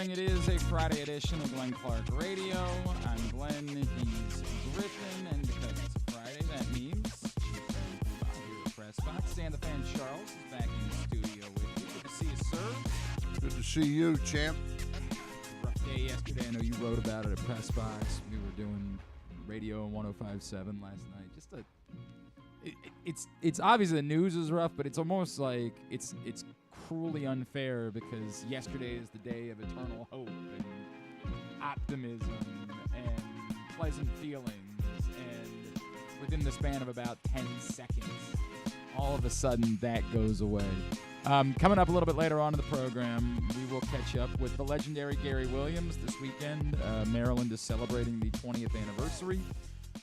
morning. It is a Friday edition of Glenn Clark Radio. I'm Glenn. He's Griffin. And because it's a Friday, that means here at Press Box. Stan the Fan Charles is back in the studio with you. Good to see you, sir. Good to see you, champ. Rough day yesterday. I know you wrote about it at Press Box. We were doing radio on 105.7 last night. It's obviously the news is rough, but it's almost like it's cruelly unfair because yesterday is the day of eternal hope and optimism and pleasant feelings, and within the span of about 10 seconds, all of a sudden that goes away. Coming up a little bit later on in the program, we will catch up with the legendary Gary Williams this weekend. Maryland is celebrating the 20th anniversary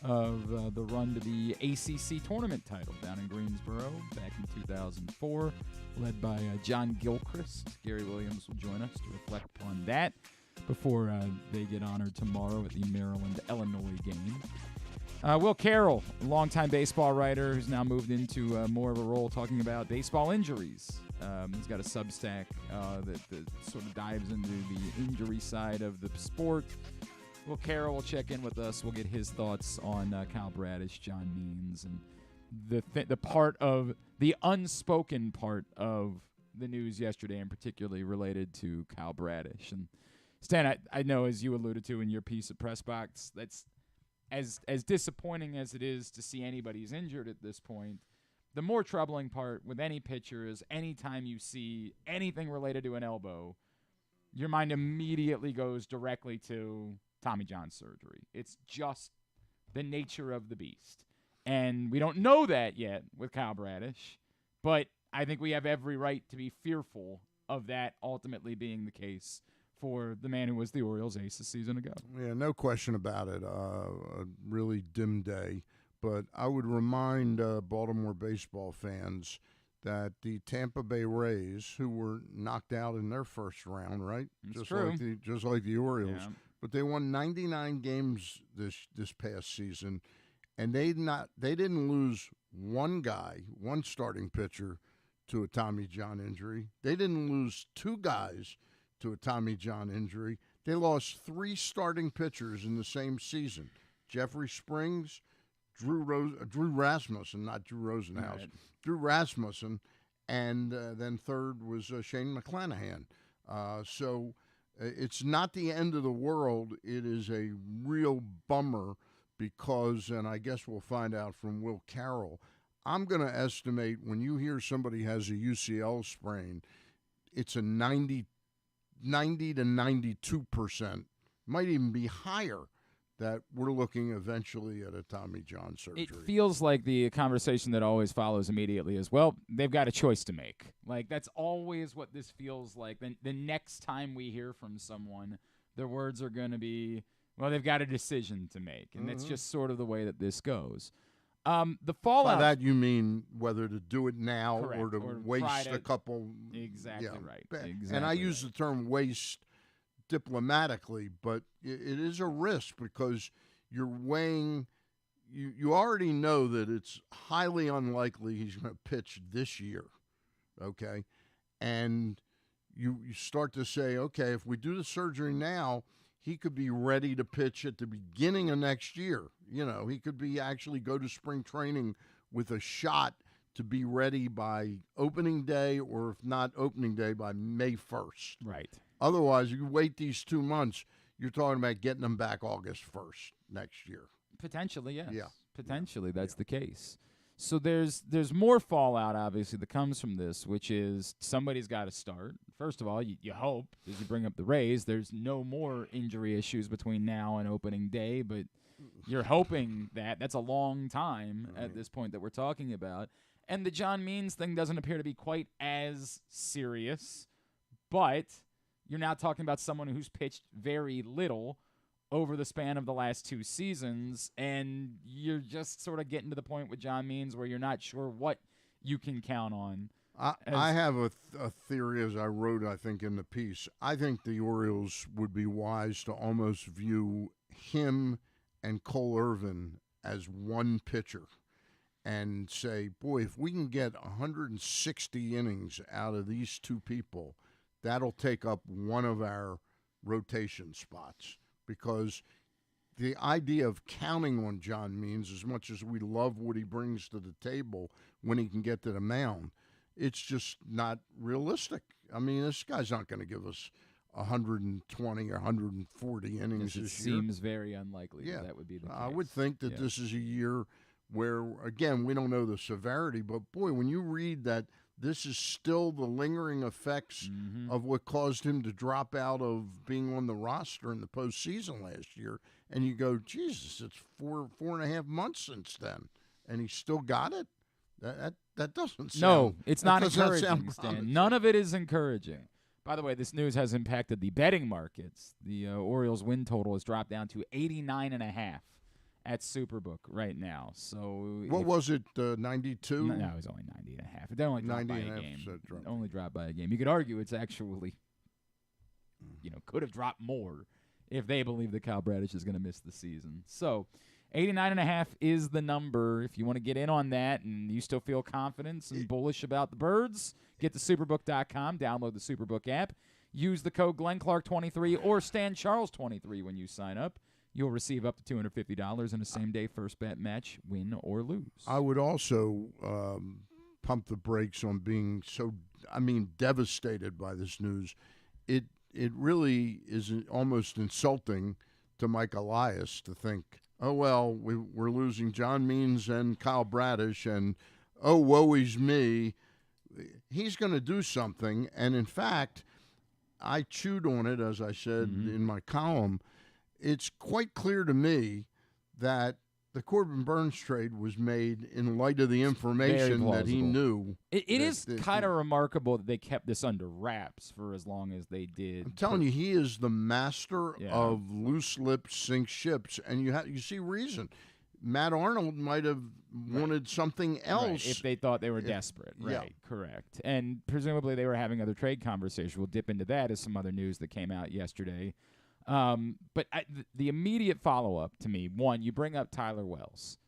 of the run to the ACC Tournament title down in Greensboro back in 2004, led by John Gilchrist. Gary Williams will join us to reflect upon that before they get honored tomorrow at the Maryland-Illinois game. Will Carroll, a longtime baseball writer who's now moved into more of a role talking about baseball injuries. He's got a Substack that sort of dives into the injury side of the sport. Will Carroll will check in with us. We'll get his thoughts on Kyle Bradish, John Means, and the part of the unspoken part of the news yesterday, and particularly related to Kyle Bradish. And Stan, I know, as you alluded to in your piece at Press Box, that's as disappointing as it is to see anybody's injured at this point. The more troubling part with any pitcher is anytime you see anything related to an elbow, your mind immediately goes directly to Tommy John surgery. It's just the nature of the beast. And we don't know that yet with Kyle Bradish, but I think we have every right to be fearful of that ultimately being the case for the man who was the Orioles ace a season ago. Yeah, no question about it. A really dim day. But I would remind Baltimore baseball fans that the Tampa Bay Rays, who were knocked out in their first round, right? It's true. Just like the Orioles. Yeah. But they won 99 games this past season, and they didn't lose one starting pitcher to a Tommy John injury. They didn't lose two guys to a Tommy John injury. They lost three starting pitchers in the same season: Jeffrey Springs, Drew Rasmussen, not Drew Rosenhaus, right. Drew Rasmussen, and then third was Shane McClanahan. So it's not the end of the world. It is a real bummer because, and I guess we'll find out from Will Carroll, I'm going to estimate when you hear somebody has a UCL sprain, it's a 90 to 92%, might even be higher, that we're looking eventually at a Tommy John surgery. It feels like the conversation that always follows immediately is, well, they've got a choice to make. Like, that's always what this feels like. The next time we hear from someone, their words are going to be, well, they've got a decision to make. And that's just sort of the way that this goes. The fallout. By that you mean whether to do it now, correct, or to waste a couple. Exactly right. Exactly and I use the term waste diplomatically, but it is a risk because you're weighing. You already know that it's highly unlikely he's going to pitch this year, okay? And you start to say, okay, if we do the surgery now, he could be ready to pitch at the beginning of next year. You know, he could be actually go to spring training with a shot to be ready by opening day, or if not opening day, by May 1st. Right. Otherwise, you wait these 2 months, you're talking about getting them back August 1st next year. Potentially, yes. Yeah. Potentially, that's the case. So there's more fallout, obviously, that comes from this, which is somebody's got to start. First of all, you hope, as you bring up the Rays, there's no more injury issues between now and opening day, but you're hoping that. That's a long time at this point that we're talking about. And the John Means thing doesn't appear to be quite as serious, but you're now talking about someone who's pitched very little over the span of the last 2 seasons, and you're just sort of getting to the point with John Means where you're not sure what you can count on. I have a theory, as I wrote, I think, in the piece. I think the Orioles would be wise to almost view him and Cole Irvin as one pitcher and say, boy, if we can get 160 innings out of these two people, that'll take up one of our rotation spots, because the idea of counting on John Means, as much as we love what he brings to the table when he can get to the mound, it's just not realistic. I mean, this guy's not going to give us 120 or 140 innings It this year. seems very unlikely that would be the case. I would think that this is a year where, again, we don't know the severity, but boy, when you read that this is still the lingering effects of what caused him to drop out of being on the roster in the postseason last year, and you go, Jesus, it's 4.5 months since then, and he still got it. That doesn't sound. No, it's not does not encouraging, sound Stan. promising. None of it is encouraging. By the way, this news has impacted the betting markets. The Orioles win total has dropped down to 89.5 at Superbook right now. So What was it, 92? No, it was only 90.5. It only dropped by a 90.5 game. percent drop. Only dropped by a game. You could argue it's actually, could have dropped more if they believe that Kyle Bradish is going to miss the season. So 89.5 is the number. If you want to get in on that and you still feel confident and bullish about the Birds, get to superbook.com, download the Superbook app, use the code GlennClark23 or StanCharles23 when you sign up. You'll receive up to $250 in a same-day first bet match, win or lose. I would also pump the brakes on being devastated by this news. It really is almost insulting to Mike Elias to think, oh, well, we're losing John Means and Kyle Bradish, and oh, woe is me. He's going to do something, and in fact, I chewed on it, as I said in my column. It's quite clear to me that the Corbin Burns trade was made in light of the information that he knew. It is kind of remarkable that they kept this under wraps for as long as they did. I'm telling you, he is the master of loose lips sink ships, and you see reason. Matt Arnold might have wanted something else if they thought they were desperate. Right, correct. And presumably they were having other trade conversations. We'll dip into that as some other news that came out yesterday. But the immediate follow-up to me, one, you bring up Tyler Wells.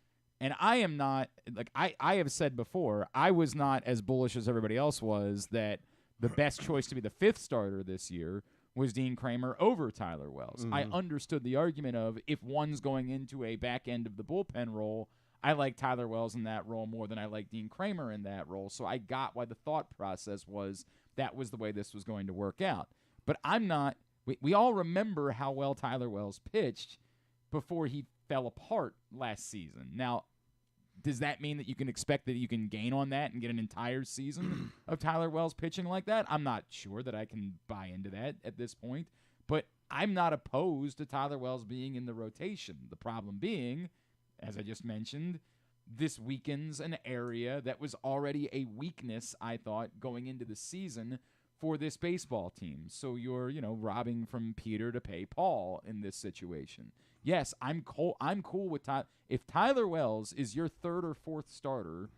And I am not, I have said before, I was not as bullish as everybody else was that the best choice to be the fifth starter this year was Dean Kramer over Tyler Wells. I understood the argument of if one's going into a back end of the bullpen role, I like Tyler Wells in that role more than I like Dean Kramer in that role. So I got why the thought process was that was the way this was going to work out. But I'm not. We all remember how well Tyler Wells pitched before he fell apart last season. Now, does that mean that you can expect that you can gain on that and get an entire season of Tyler Wells pitching like that? I'm not sure that I can buy into that at this point, but I'm not opposed to Tyler Wells being in the rotation. The problem being, as I just mentioned, this weakens an area that was already a weakness, I thought, going into the season for this baseball team. So you're, robbing from Peter to pay Paul in this situation. Yes, I'm cool with Tyler. If Tyler Wells is your third or fourth starter,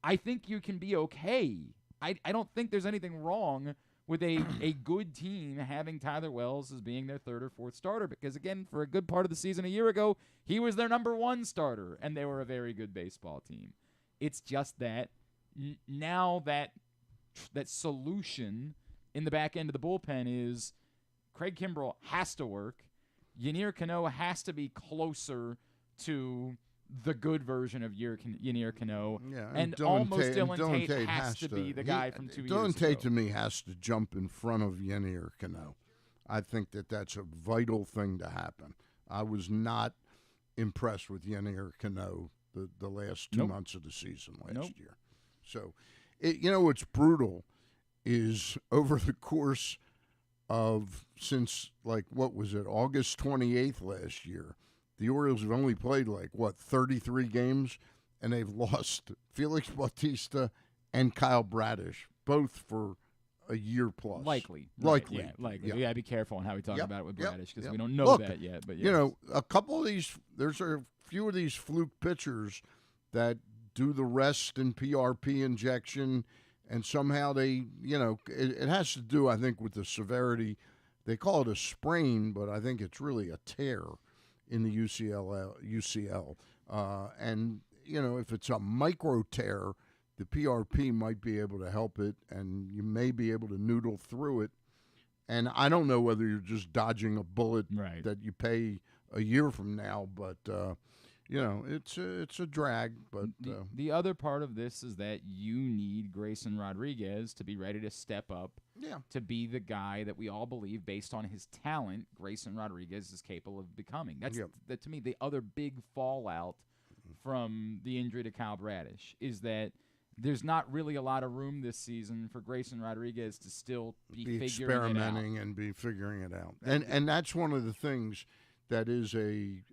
I think you can be okay. I don't think there's anything wrong with a good team having Tyler Wells as being their third or fourth starter because, again, for a good part of the season a year ago, he was their number one starter, and they were a very good baseball team. It's just that now that solution in the back end of the bullpen is Craig Kimbrell has to work. Yennier Cano has to be closer to the good version of Yennier Cano. Yeah, and almost Dylan Tate has to be the guy from 2 years ago. Dylan Tate, to me, has to jump in front of Yennier Cano. I think that's a vital thing to happen. I was not impressed with Yennier Cano the last 2 months of the season last year. So, what's brutal is over the course of since, August 28th last year, the Orioles have only played 33 games, and they've lost Felix Bautista and Kyle Bradish, both for a year plus. Likely. Likely. Yeah, likely. Yeah. We got to be careful on how we talk about it with Bradish because we don't know Look, that yet. But yes. a couple of these, there's a few of these fluke pitchers that do the rest and PRP injection, and somehow they, it has to do, I think, with the severity. They call it a sprain, but I think it's really a tear in the UCL. And, if it's a micro tear, the PRP might be able to help it, and you may be able to noodle through it. And I don't know whether you're just dodging a bullet Right. that you pay a year from now, but it's a drag. But The other part of this is that you need Grayson Rodriguez to be ready to step up, to be the guy that we all believe, based on his talent, Grayson Rodriguez is capable of becoming. That's to me the other big fallout from the injury to Kyle Bradish, is that there's not really a lot of room this season for Grayson Rodriguez to still be experimenting and be figuring it out. And that's one of the things that is an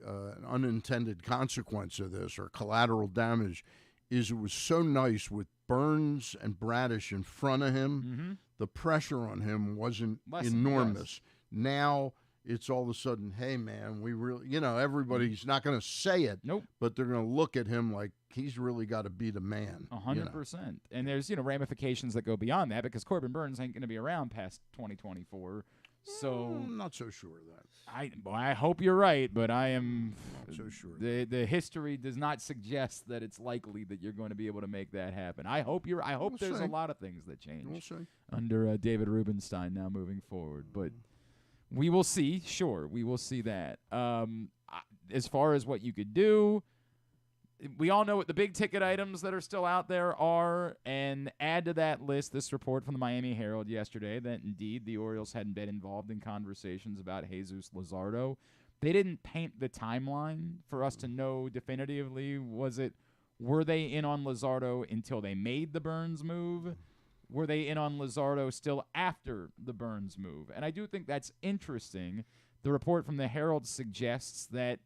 unintended consequence of this, or collateral damage, is it was so nice with Burns and Bradish in front of him. The pressure on him wasn't enormous. Now it's all of a sudden, hey, man, we really, everybody's not going to say it, but they're going to look at him like he's really got to be the man. 100%. And there's, ramifications that go beyond that, because Corbin Burns ain't going to be around past 2024. So I'm not so sure of that. I hope you're right, but I am not so sure. The history does not suggest that it's likely that you're going to be able to make that happen. I hope there's a lot of things that change under David Rubenstein now moving forward, but we will see. Sure, we will see that. As far as what you could do, we all know what the big ticket items that are still out there are, and add to that list this report from the Miami Herald yesterday that indeed the Orioles hadn't been involved in conversations about Jesus Luzardo. They didn't paint the timeline for us to know definitively. Were they in on Luzardo until they made the Burns move? Were they in on Luzardo still after the Burns move? And I do think that's interesting. The report from the Herald suggests that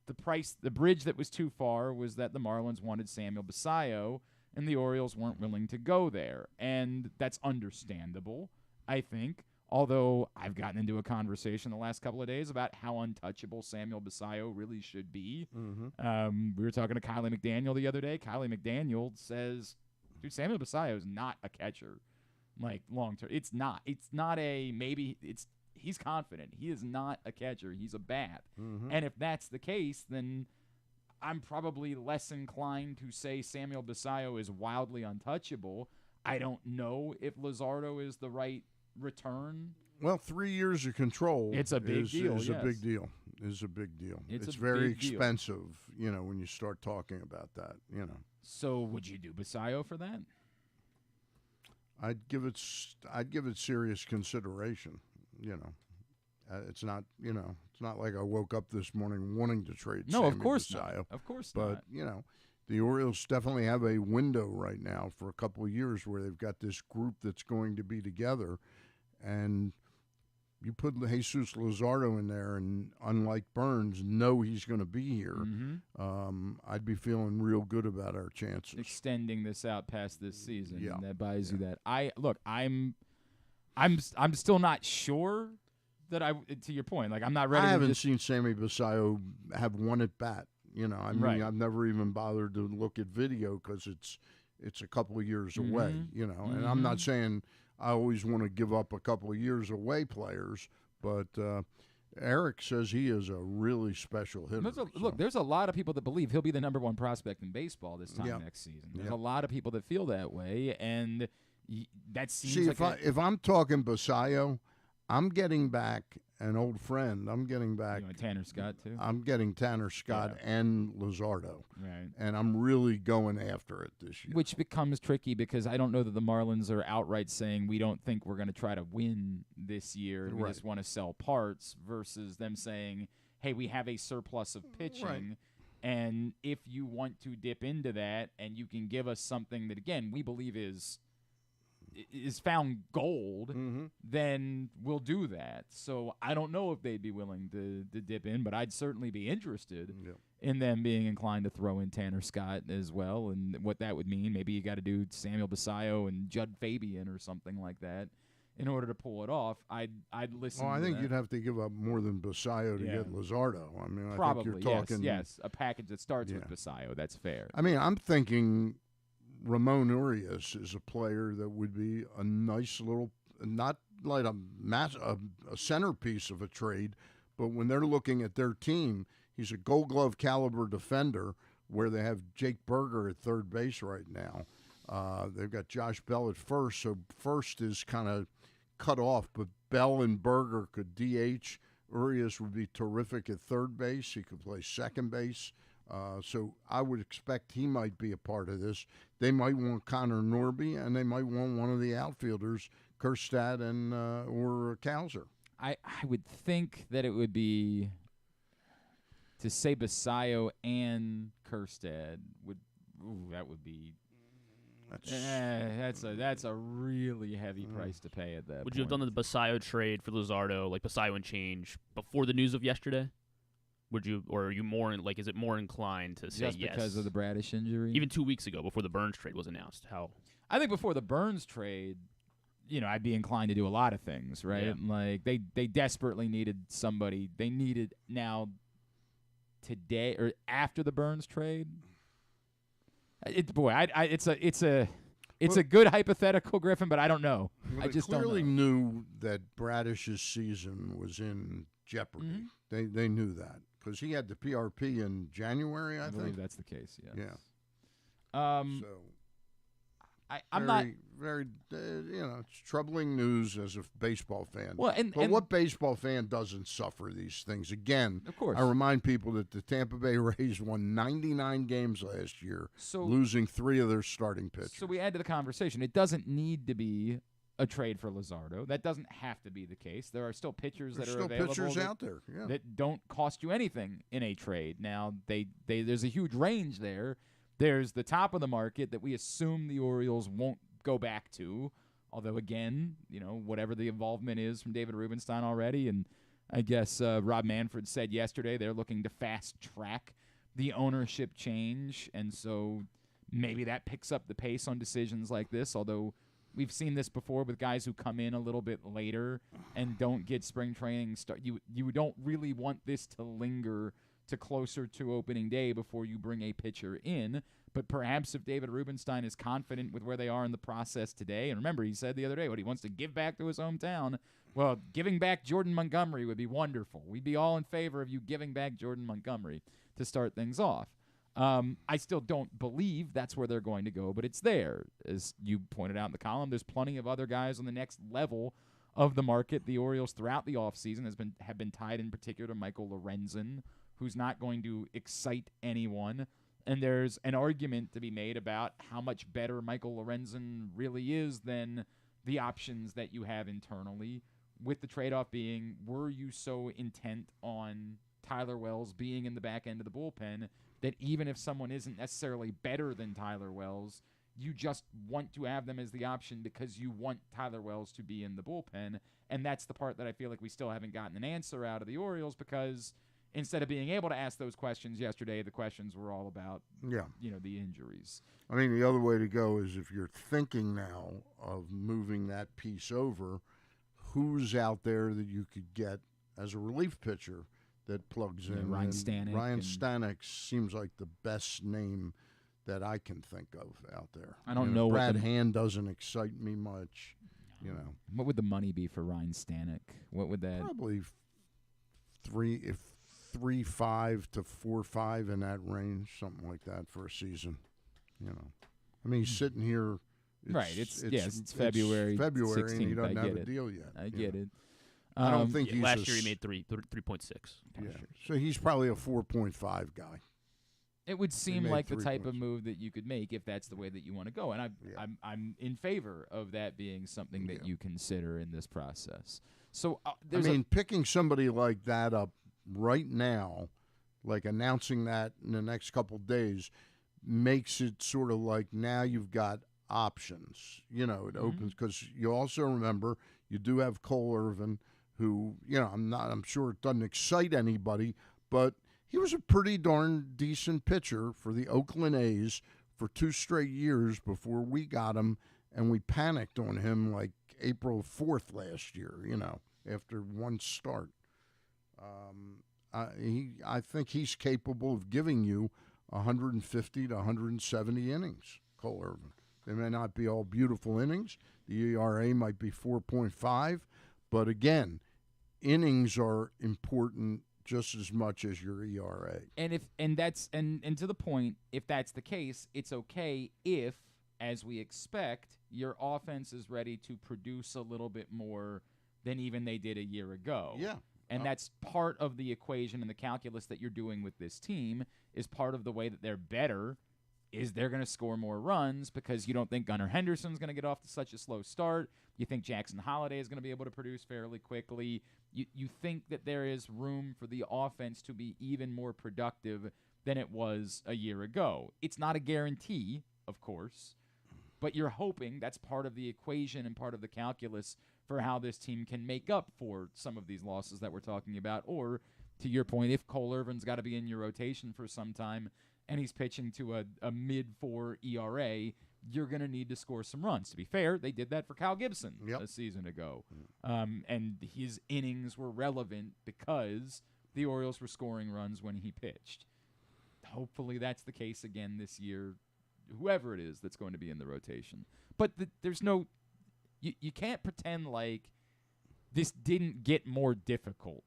the bridge that was too far was that the Marlins wanted Samuel Basallo, and the Orioles weren't willing to go there. And that's understandable, I think, although I've gotten into a conversation the last couple of days about how untouchable Samuel Basallo really should be. We were talking to Kylie McDaniel the other day. Kylie McDaniel says, dude, Samuel Basallo is not a catcher, like, long-term. It's not he's confident. He is not a catcher. He's a bat. And if that's the case, then I'm probably less inclined to say Samuel Basallo is wildly untouchable. I don't know if Luzardo is the right return. Well, 3 years of control. It's a big deal. It's a big deal. It's a big deal. It's very expensive, when you start talking about that, So would you do Basallo for that? I'd give it serious consideration. It's not like I woke up this morning wanting to trade. No, Sammy of course Basallo. not. Of course not. But the Orioles definitely have a window right now for a couple of years where they've got this group that's going to be together, and you put Jesus Luzardo in there, and unlike Burns, know he's going to be here. I'd be feeling real good about our chances. Extending this out past this season, and that buys you that. I'm still not sure that to your point, like, I'm not ready. I haven't seen Sammy Basallo have one at bat. I've never even bothered to look at video because it's a couple of years away. And I'm not saying I always want to give up a couple of years away players, but Eric says he is a really special hitter. There's a lot of people that believe he'll be the number one prospect in baseball this time next season. There's a lot of people that feel that way, and that seems if I'm talking Basallo, I'm getting back an old friend. I'm getting back Tanner Scott too. I'm getting Tanner Scott and Luzardo, right? And I'm really going after it this year. Which becomes tricky because I don't know that the Marlins are outright saying we don't think we're going to try to win this year. We just want to sell parts, versus them saying, hey, we have a surplus of pitching. And if you want to dip into that and you can give us something that, again, we believe is found gold, then we'll do that. So I don't know if they'd be willing to dip in, but I'd certainly be interested in them being inclined to throw in Tanner Scott as well, and what that would mean. Maybe you got to do Samuel Basallo and Judd Fabian or something like that in order to pull it off. I'd listen. I think you'd have to give up more than Basallo to get Luzardo. I mean, I probably think you're talking a package that starts with Basallo. That's fair. I mean, I'm thinking Ramon Urias is a player that would be a nice little, not like a centerpiece of a trade, but when they're looking at their team, he's a Gold Glove caliber defender where they have Jake Berger at third base right now. They've got Josh Bell at first, so first is kind of cut off, but Bell and Berger could DH, Urias would be terrific at third base. He could play second base. So I would expect he might be a part of this. They might want Connor Norby, and they might want one of the outfielders, Kerstad and or Kauser. I would think that it would be to say Basallo and Kerstad would. Ooh, that would be. That's a really heavy price to pay at that. Would you have done the Basallo trade for Luzardo, like Basallo and change, before the news of yesterday? Would you, or are you more is it more inclined to say just yes because of the Bradish injury? Even 2 weeks ago, before the Burns trade was announced, how? I think before the Burns trade, I'd be inclined to do a lot of things, right? Yeah. Like they desperately needed somebody. They needed now, today or after the Burns trade. It's a good hypothetical, Griffin, but I don't know. Well, I just clearly don't know. knew that Bradish's season was in jeopardy. Mm-hmm. They knew that because he had the PRP in January. I believe think that's the case. Yes. Yeah. So very, I'm not very. It's troubling news as a baseball fan. Well, but what baseball fan doesn't suffer these things? Again, of course. I remind people that the Tampa Bay Rays won 99 games last year, losing 3 of their starting pitchers. So we add to the conversation. It doesn't need to be a trade for Luzardo. That doesn't have to be the case. There are still pitchers that are available. Pitchers out there, yeah, that don't cost you anything in a trade. Now, there's a huge range there. There's the top of the market that we assume the Orioles won't go back to. Although, again, whatever the involvement is from David Rubenstein already, and I guess Rob Manfred said yesterday they're looking to fast-track the ownership change, and so maybe that picks up the pace on decisions like this, although we've seen this before with guys who come in a little bit later and don't get spring training start. You don't really want this to linger to closer to opening day before you bring a pitcher in. But perhaps if David Rubenstein is confident with where they are in the process today, and remember, he said the other day what he wants to give back to his hometown. Well, giving back Jordan Montgomery would be wonderful. We'd be all in favor of you giving back Jordan Montgomery to start things off. I still don't believe that's where they're going to go, but it's there. As you pointed out in the column, there's plenty of other guys on the next level of the market. The Orioles throughout the offseason have been tied in particular to Michael Lorenzen, who's not going to excite anyone. And there's an argument to be made about how much better Michael Lorenzen really is than the options that you have internally, with the trade-off being, were you so intent on Tyler Wells being in the back end of the bullpen that even if someone isn't necessarily better than Tyler Wells, you just want to have them as the option because you want Tyler Wells to be in the bullpen? And that's the part that I feel like we still haven't gotten an answer out of the Orioles, because instead of being able to ask those questions yesterday, the questions were all about, the injuries. I mean, the other way to go is if you're thinking now of moving that piece over, who's out there that you could get as a relief pitcher that plugs in? Ryan Stanek. Ryan Stanek seems like the best name that I can think of out there. I don't know. Brad Hand doesn't excite me much. What would the money be for Ryan Stanek? What would that? Probably 3.5 to 4.5 in that range, something like that for a season. I mean, he's sitting here. It's February. February, 16th, and he doesn't have it. a deal yet. I get it. I don't think he's last year he made 3.6. Yeah. So he's probably a 4.5 guy. It would seem like the type of points. move that you could make if that's the way that you want to go, and I'm in favor of that being something that you consider in this process. So picking somebody like that up right now, like announcing that in the next couple days, makes it sort of like now you've got options. It opens, because you also remember you do have Cole Irvin, who I'm sure it doesn't excite anybody, but he was a pretty darn decent pitcher for the Oakland A's for 2 straight years before we got him, and we panicked on him like April 4th last year, after one start. I think he's capable of giving you 150 to 170 innings, Cole Irvin. They may not be all beautiful innings. The ERA might be 4.5, but again, innings are important just as much as your ERA. And to the point, if that's the case, it's okay if, as we expect, your offense is ready to produce a little bit more than even they did a year ago. Yeah. And that's part of the equation and the calculus that you're doing with this team is part of the way that they're better is they're going to score more runs because you don't think Gunnar Henderson's going to get off to such a slow start. You think Jackson Holliday is going to be able to produce fairly quickly. You think that there is room for the offense to be even more productive than it was a year ago. It's not a guarantee, of course, but you're hoping that's part of the equation and part of the calculus for how this team can make up for some of these losses that we're talking about. Or, to your point, if Cole Irvin's got to be in your rotation for some time and he's pitching to a mid-4 ERA, you're going to need to score some runs. To be fair, they did that for Kyle Gibson a season ago. And his innings were relevant because the Orioles were scoring runs when he pitched. Hopefully that's the case again this year, whoever it is that's going to be in the rotation. But there's no... You can't pretend like this didn't get more difficult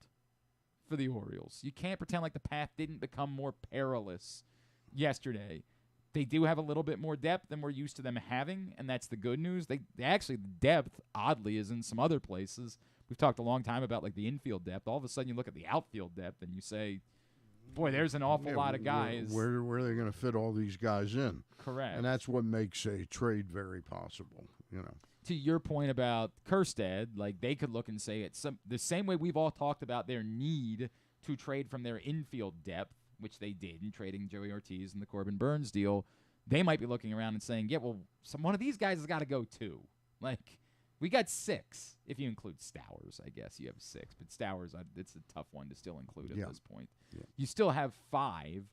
for the Orioles. You can't pretend like the path didn't become more perilous yesterday. They do have a little bit more depth than we're used to them having, and that's the good news. They actually, the depth, oddly, is in some other places. We've talked a long time about like the infield depth. All of a sudden you look at the outfield depth and you say, boy, there's an awful lot of guys. Where are they going to fit all these guys in? Correct. And that's what makes a trade very possible, you know. To your point about Kjerstad, like they could look and say it's the same way we've all talked about their need to trade from their infield depth, which they did in trading Joey Ortiz and the Corbin Burns deal. They might be looking around and saying, yeah, well, one of these guys has got to go too. Like, we got 6. If you include Stowers, I guess you have 6. But Stowers, it's a tough one to still include at this point. Yeah. You still have 5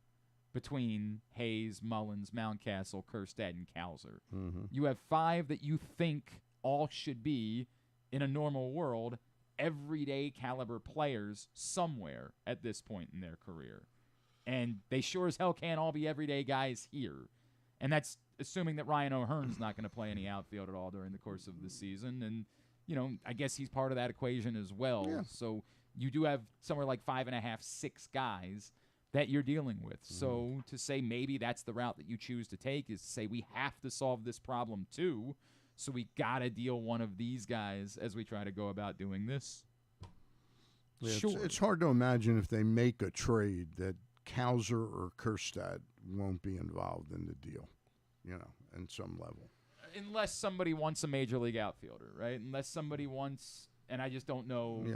between Hayes, Mullins, Mountcastle, Kjerstad, and Cowser. Mm-hmm. You have 5 that you think all should be, in a normal world, everyday caliber players somewhere at this point in their career. And they sure as hell can't all be everyday guys here. And that's assuming that Ryan O'Hearn's not going to play any outfield at all during the course of the season. And, you know, I guess he's part of that equation as well. Yeah. So you do have somewhere like 5.5, 6 guys that you're dealing with. Mm-hmm. So to say maybe that's the route that you choose to take is to say we have to solve this problem too. So we got to deal one of these guys as we try to go about doing this. Yeah, sure. It's hard to imagine if they make a trade that Cowser or Kjerstad won't be involved in the deal, you know, in some level. Unless somebody wants a major league outfielder, right? Unless somebody wants, and I just don't know. Yeah.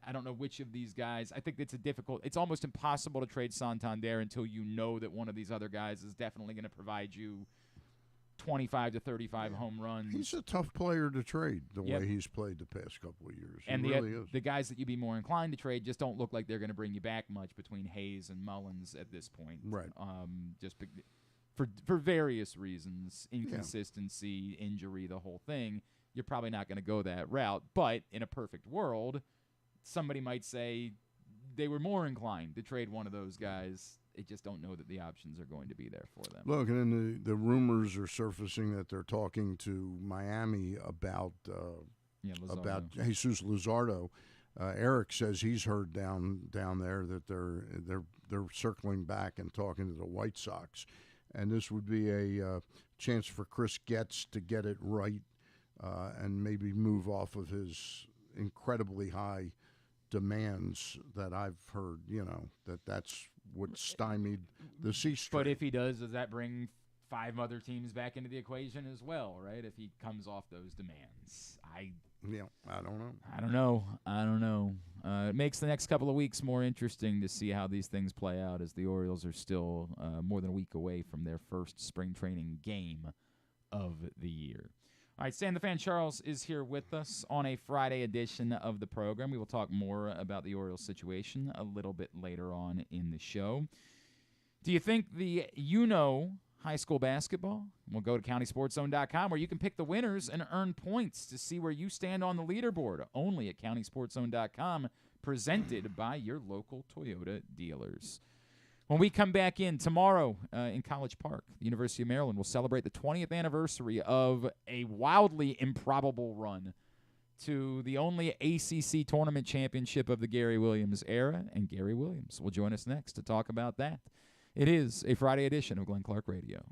I don't know which of these guys. I think it's almost impossible to trade Santander until you know that one of these other guys is definitely going to provide you 25 to 35 home runs. He's a tough player to trade the way he's played the past couple of years. And he really is. The guys that you'd be more inclined to trade just don't look like they're going to bring you back much between Hayes and Mullins at this point. Right. Just for various reasons, inconsistency, injury, the whole thing. You're probably not going to go that route. But in a perfect world, somebody might say they were more inclined to trade one of those guys. They just don't know that the options are going to be there for them. Look, and then the rumors are surfacing that they're talking to Miami about Jesus Luzardo. Eric says he's heard down there that they're circling back and talking to the White Sox, and this would be a chance for Chris Getz to get it right and maybe move off of his incredibly high demands that I've heard. You know, that's what stymied the C-Street. But if he does that bring 5 other teams back into the equation as well, right? If he comes off those demands, I don't know. It makes the next couple of weeks more interesting to see how these things play out, as the Orioles are still more than a week away from their first spring training game of the year. All right, Stan the Fan Charles is here with us on a Friday edition of the program. We will talk more about the Orioles situation a little bit later on in the show. Do you think the high school basketball? We'll go to countysportszone.com where you can pick the winners and earn points to see where you stand on the leaderboard. Only at countysportszone.com, presented by your local Toyota dealers. When we come back in tomorrow in College Park, the University of Maryland will celebrate the 20th anniversary of a wildly improbable run to the only ACC Tournament Championship of the Gary Williams era, and Gary Williams will join us next to talk about that. It is a Friday edition of Glenn Clark Radio.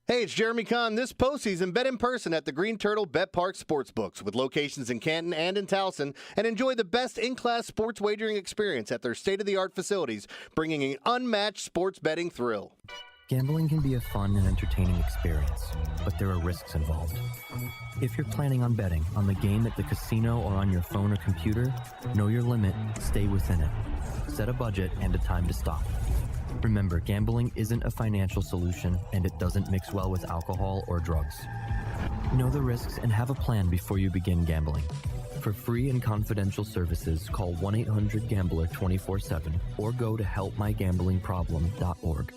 Hey, it's Jeremy Kahn. This postseason, bet in person at the Green Turtle Bet Park Sportsbooks with locations in Canton and in Towson, and enjoy the best in-class sports wagering experience at their state-of-the-art facilities, bringing an unmatched sports betting thrill. Gambling can be a fun and entertaining experience, but there are risks involved. If you're planning on betting on the game at the casino or on your phone or computer, know your limit, stay within it. Set a budget and a time to stop. Remember, gambling isn't a financial solution, and it doesn't mix well with alcohol or drugs. Know the risks and have a plan before you begin gambling. For free and confidential services, call 1-800-GAMBLER 24/7 or go to helpmygamblingproblem.org.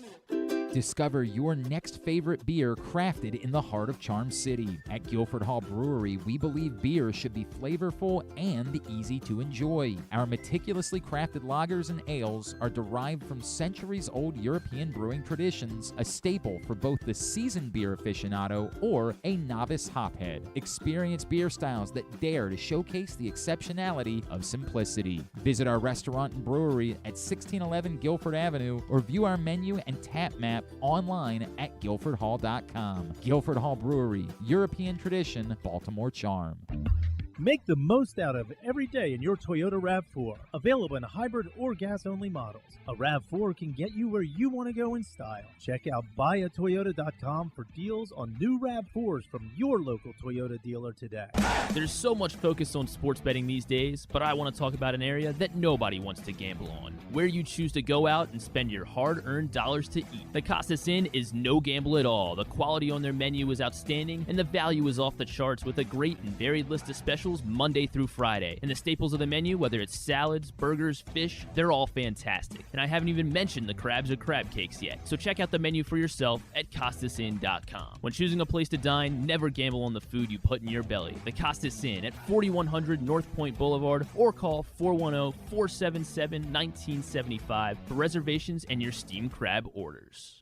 Discover your next favorite beer crafted in the heart of Charm City. At Guilford Hall Brewery, we believe beer should be flavorful and easy to enjoy. Our meticulously crafted lagers and ales are derived from centuries-old European brewing traditions, a staple for both the seasoned beer aficionado or a novice hophead. Experience beer styles that dare to showcase the exceptionality of simplicity. Visit our restaurant and brewery at 1611 Guilford Avenue or view our menu and tap map online at guilfordhall.com. Guilford Hall Brewery, European tradition, Baltimore charm. Make the most out of every day in your Toyota RAV4. Available in hybrid or gas-only models. A RAV4 can get you where you want to go in style. Check out buyatoyota.com for deals on new RAV4s from your local Toyota dealer today. There's so much focus on sports betting these days, but I want to talk about an area that nobody wants to gamble on, where you choose to go out and spend your hard-earned dollars to eat. The Costas Inn is no gamble at all. The quality on their menu is outstanding, and the value is off the charts with a great and varied list of specials Monday through Friday. And the staples of the menu, whether it's salads, burgers, fish, they're all fantastic. And I haven't even mentioned the crabs or crab cakes yet. So check out the menu for yourself at CostasInn.com. When choosing a place to dine, never gamble on the food you put in your belly. The Costas Inn at 4100 North Point Boulevard or call 410-477-1975 for reservations and your steamed crab orders.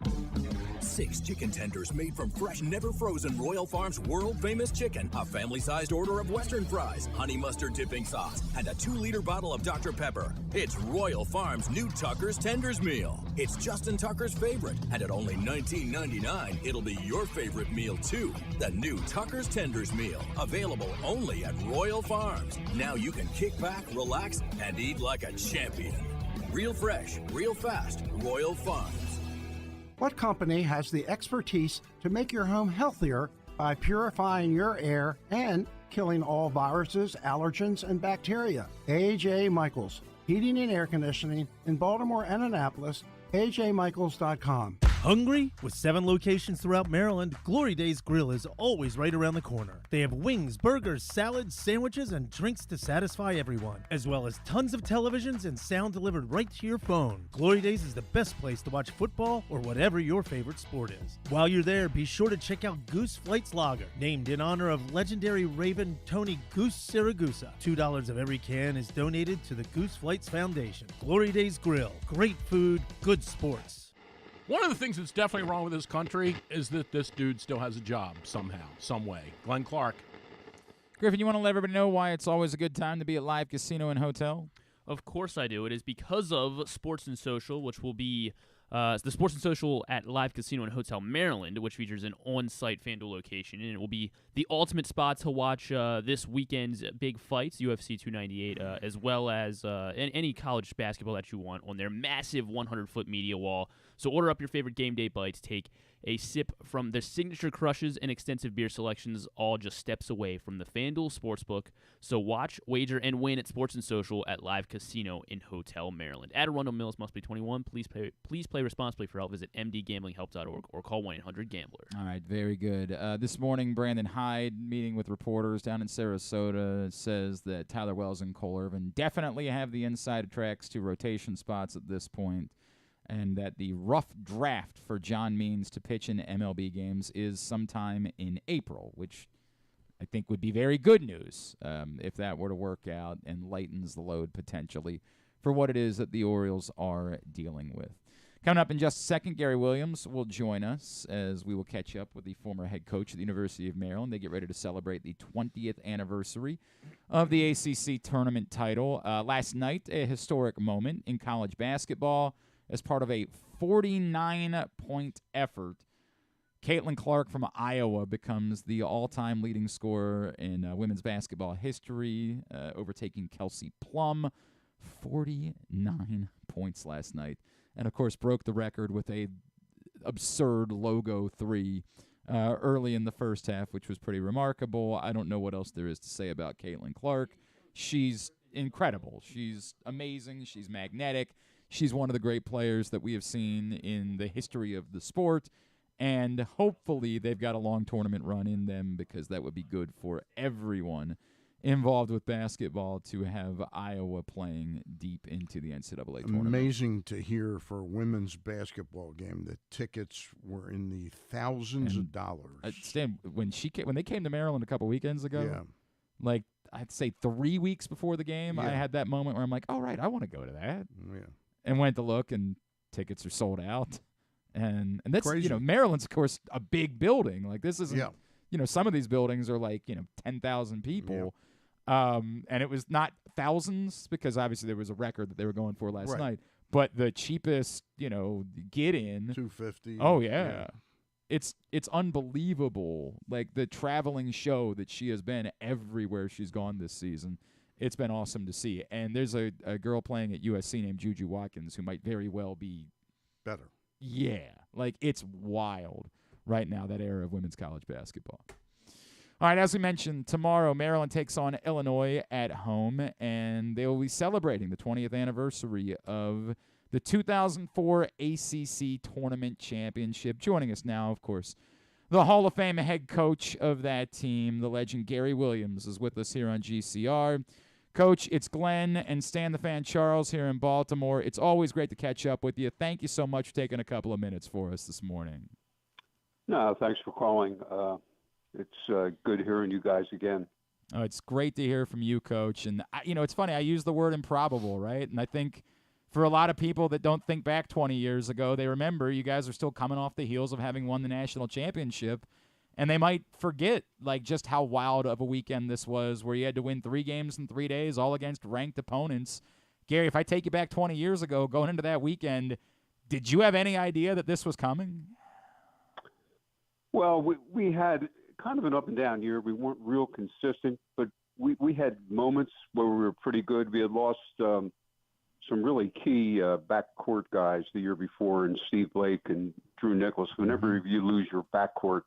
6 chicken tenders made from fresh, never frozen Royal Farms world-famous chicken, a family-sized order of Western fries, honey mustard dipping sauce, and a 2-liter bottle of Dr. Pepper. It's Royal Farms' new Tucker's Tenders Meal. It's Justin Tucker's favorite, and at only $19.99, it'll be your favorite meal too. The new Tucker's Tenders Meal, available only at Royal Farms. Now you can kick back, relax, and eat like a champion. Real fresh, real fast, Royal Farms. What company has the expertise to make your home healthier by purifying your air and killing all viruses, allergens, and bacteria? A.J. Michaels, Heating and Air Conditioning in Baltimore and Annapolis, ajmichaels.com. Hungry? With 7 locations throughout Maryland, Glory Days Grill is always right around the corner. They have wings, burgers, salads, sandwiches, and drinks to satisfy everyone, as well as tons of televisions and sound delivered right to your phone. Glory Days is the best place to watch football or whatever your favorite sport is. While you're there, be sure to check out Goose Flights Lager, named in honor of legendary Raven Tony Goose Siragusa. $2 of every can is donated to the Goose Flights Foundation. Glory Days Grill. Great food, good sports. One of the things that's definitely wrong with this country is that this dude still has a job somehow, some way. Glenn Clark. Griffin, you want to let everybody know why it's always a good time to be at Live Casino and Hotel? Of course I do. It is because of Sports and Social, which will be the Sports and Social at Live Casino and Hotel Maryland, which features an on-site FanDuel location, and it will be the ultimate spot to watch this weekend's big fights, UFC 298, as well as any college basketball that you want on their massive 100-foot media wall. So order up your favorite game day bites, take a sip from their signature crushes and extensive beer selections, all just steps away from the FanDuel Sportsbook. So watch, wager, and win at Sports and Social at Live Casino in Hotel Maryland. At Arundel Mills, must be 21. Please play responsibly. For help, visit mdgamblinghelp.org or call 1-800-GAMBLER. All right, very good. This morning, Brandon Hyde, meeting with reporters down in Sarasota, says that Tyler Wells and Cole Irvin definitely have the inside tracks to rotation spots at this point, and that the rough draft for John Means to pitch in MLB games is sometime in April, which I think would be very good news if that were to work out and lightens the load potentially for what it is that the Orioles are dealing with. Coming up in just a second, Gary Williams will join us as we will catch up with the former head coach at the University of Maryland. They get ready to celebrate the 20th anniversary of the ACC Tournament title. Last night, a historic moment in college basketball as part of a 49-point effort. Caitlin Clark from Iowa becomes the all-time leading scorer in women's basketball history, overtaking Kelsey Plum, 49 points last night, and of course broke the record with a absurd logo 3 early in the first half, which was pretty remarkable. I don't know what else there is to say about Caitlin Clark. She's incredible. She's amazing. She's magnetic. She's one of the great players that we have seen in the history of the sport. And hopefully they've got a long tournament run in them, because that would be good for everyone involved with basketball to have Iowa playing deep into the NCAA tournament. Amazing to hear for a women's basketball game. The tickets were in the thousands of dollars. Stan, when they came to Maryland a couple weekends ago, Yeah. like I'd say 3 weeks before the game, I Yeah. had that moment where I'm like, all right, I want to go to that. Yeah. And went to look, and tickets are sold out. And that's, Crazy. Maryland's, of course, a big building. Like, this isn't, Yeah. Some of these buildings are like, 10,000 people. And it was not thousands, because obviously there was a record that they were going for last night. But the cheapest, get in. $250. Oh, yeah. It's unbelievable. Like, the traveling show that she has been everywhere she's gone this season. It's been awesome to see. And there's a girl playing at USC named Juju Watkins who might very well be better. Yeah. Like, it's wild right now, that era of women's college basketball. All right, as we mentioned, tomorrow Maryland takes on Illinois at home, and they will be celebrating the 20th anniversary of the 2004 ACC Tournament Championship. Joining us now, of course, the Hall of Fame head coach of that team, the legend Gary Williams, is with us here on GCR. Coach, it's Glenn and Stan the Fan Charles here in Baltimore. It's always great to catch up with you. Thank you so much for taking a couple of minutes for us this morning. No, thanks for calling. It's good hearing you guys again. Oh, it's great to hear from you, Coach. And, it's funny, I use the word improbable, right? And I think for a lot of people that don't think back 20 years ago, they remember you guys are still coming off the heels of having won the national championship. And they might forget, like, just how wild of a weekend this was, where you had to win 3 games in 3 days, all against ranked opponents. Gary, if I take you back 20 years ago, going into that weekend, did you have any idea that this was coming? Well, we had kind of an up and down year. We weren't real consistent, but we had moments where we were pretty good. We had lost some really key backcourt guys the year before, and Steve Blake and Drew Nichols. Whenever you lose your backcourt,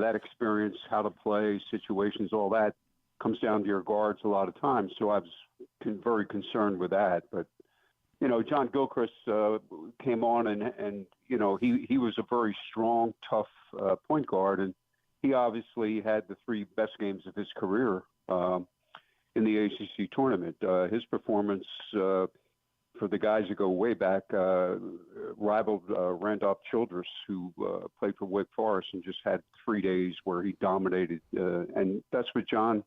that experience, how to play, situations, all that comes down to your guards a lot of times. So I was very concerned with that. But, John Gilchrist came on and he was a very strong, tough point guard. And he obviously had the 3 best games of his career in the ACC tournament. His performance for the guys that go way back, rivaled Randolph Childress, who played for Wake Forest and just had 3 days where he dominated. And that's what John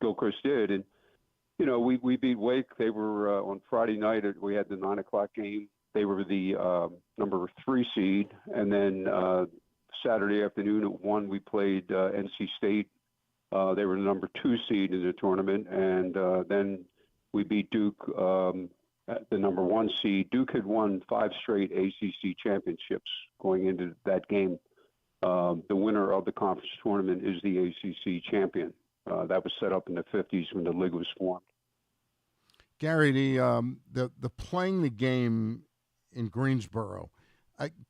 Gilchrist did. And, we beat Wake. They were on Friday night. We had the 9 o'clock game. They were the number 3 seed. And then Saturday afternoon at 1, we played NC State. They were the number 2 seed in the tournament. And then we beat Duke, the number 1 seed. Duke had won 5 straight ACC championships going into that game. The winner of the conference tournament is the ACC champion. That was set up in the 50s when the league was formed. Gary, the playing the game in Greensboro,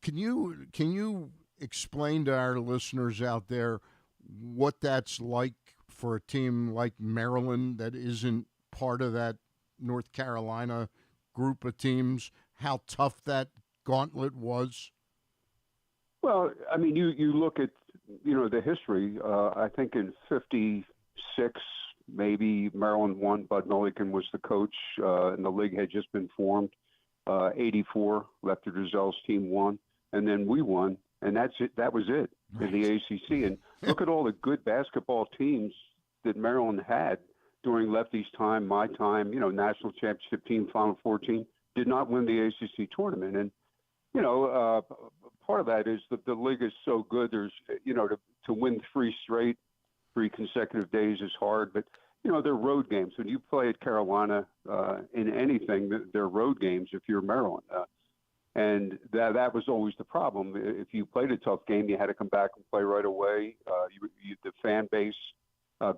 can you explain to our listeners out there what that's like for a team like Maryland that isn't part of that North Carolina group of teams, how tough that gauntlet was? Well, I mean, you look at, the history. I think in 56, maybe Maryland won. Bud Milliken was the coach, and the league had just been formed. 84, Lefty Drizel's team won, and then we won, and that's it. That was it in the ACC. And look at all the good basketball teams that Maryland had during Lefty's time, my time, national championship team, Final Four team, did not win the ACC tournament. And, part of that is that the league is so good. There's, to win 3 consecutive days is hard. But, they're road games. When you play at Carolina in anything, they're road games if you're Maryland. And that was always the problem. If you played a tough game, you had to come back and play right away. The fan base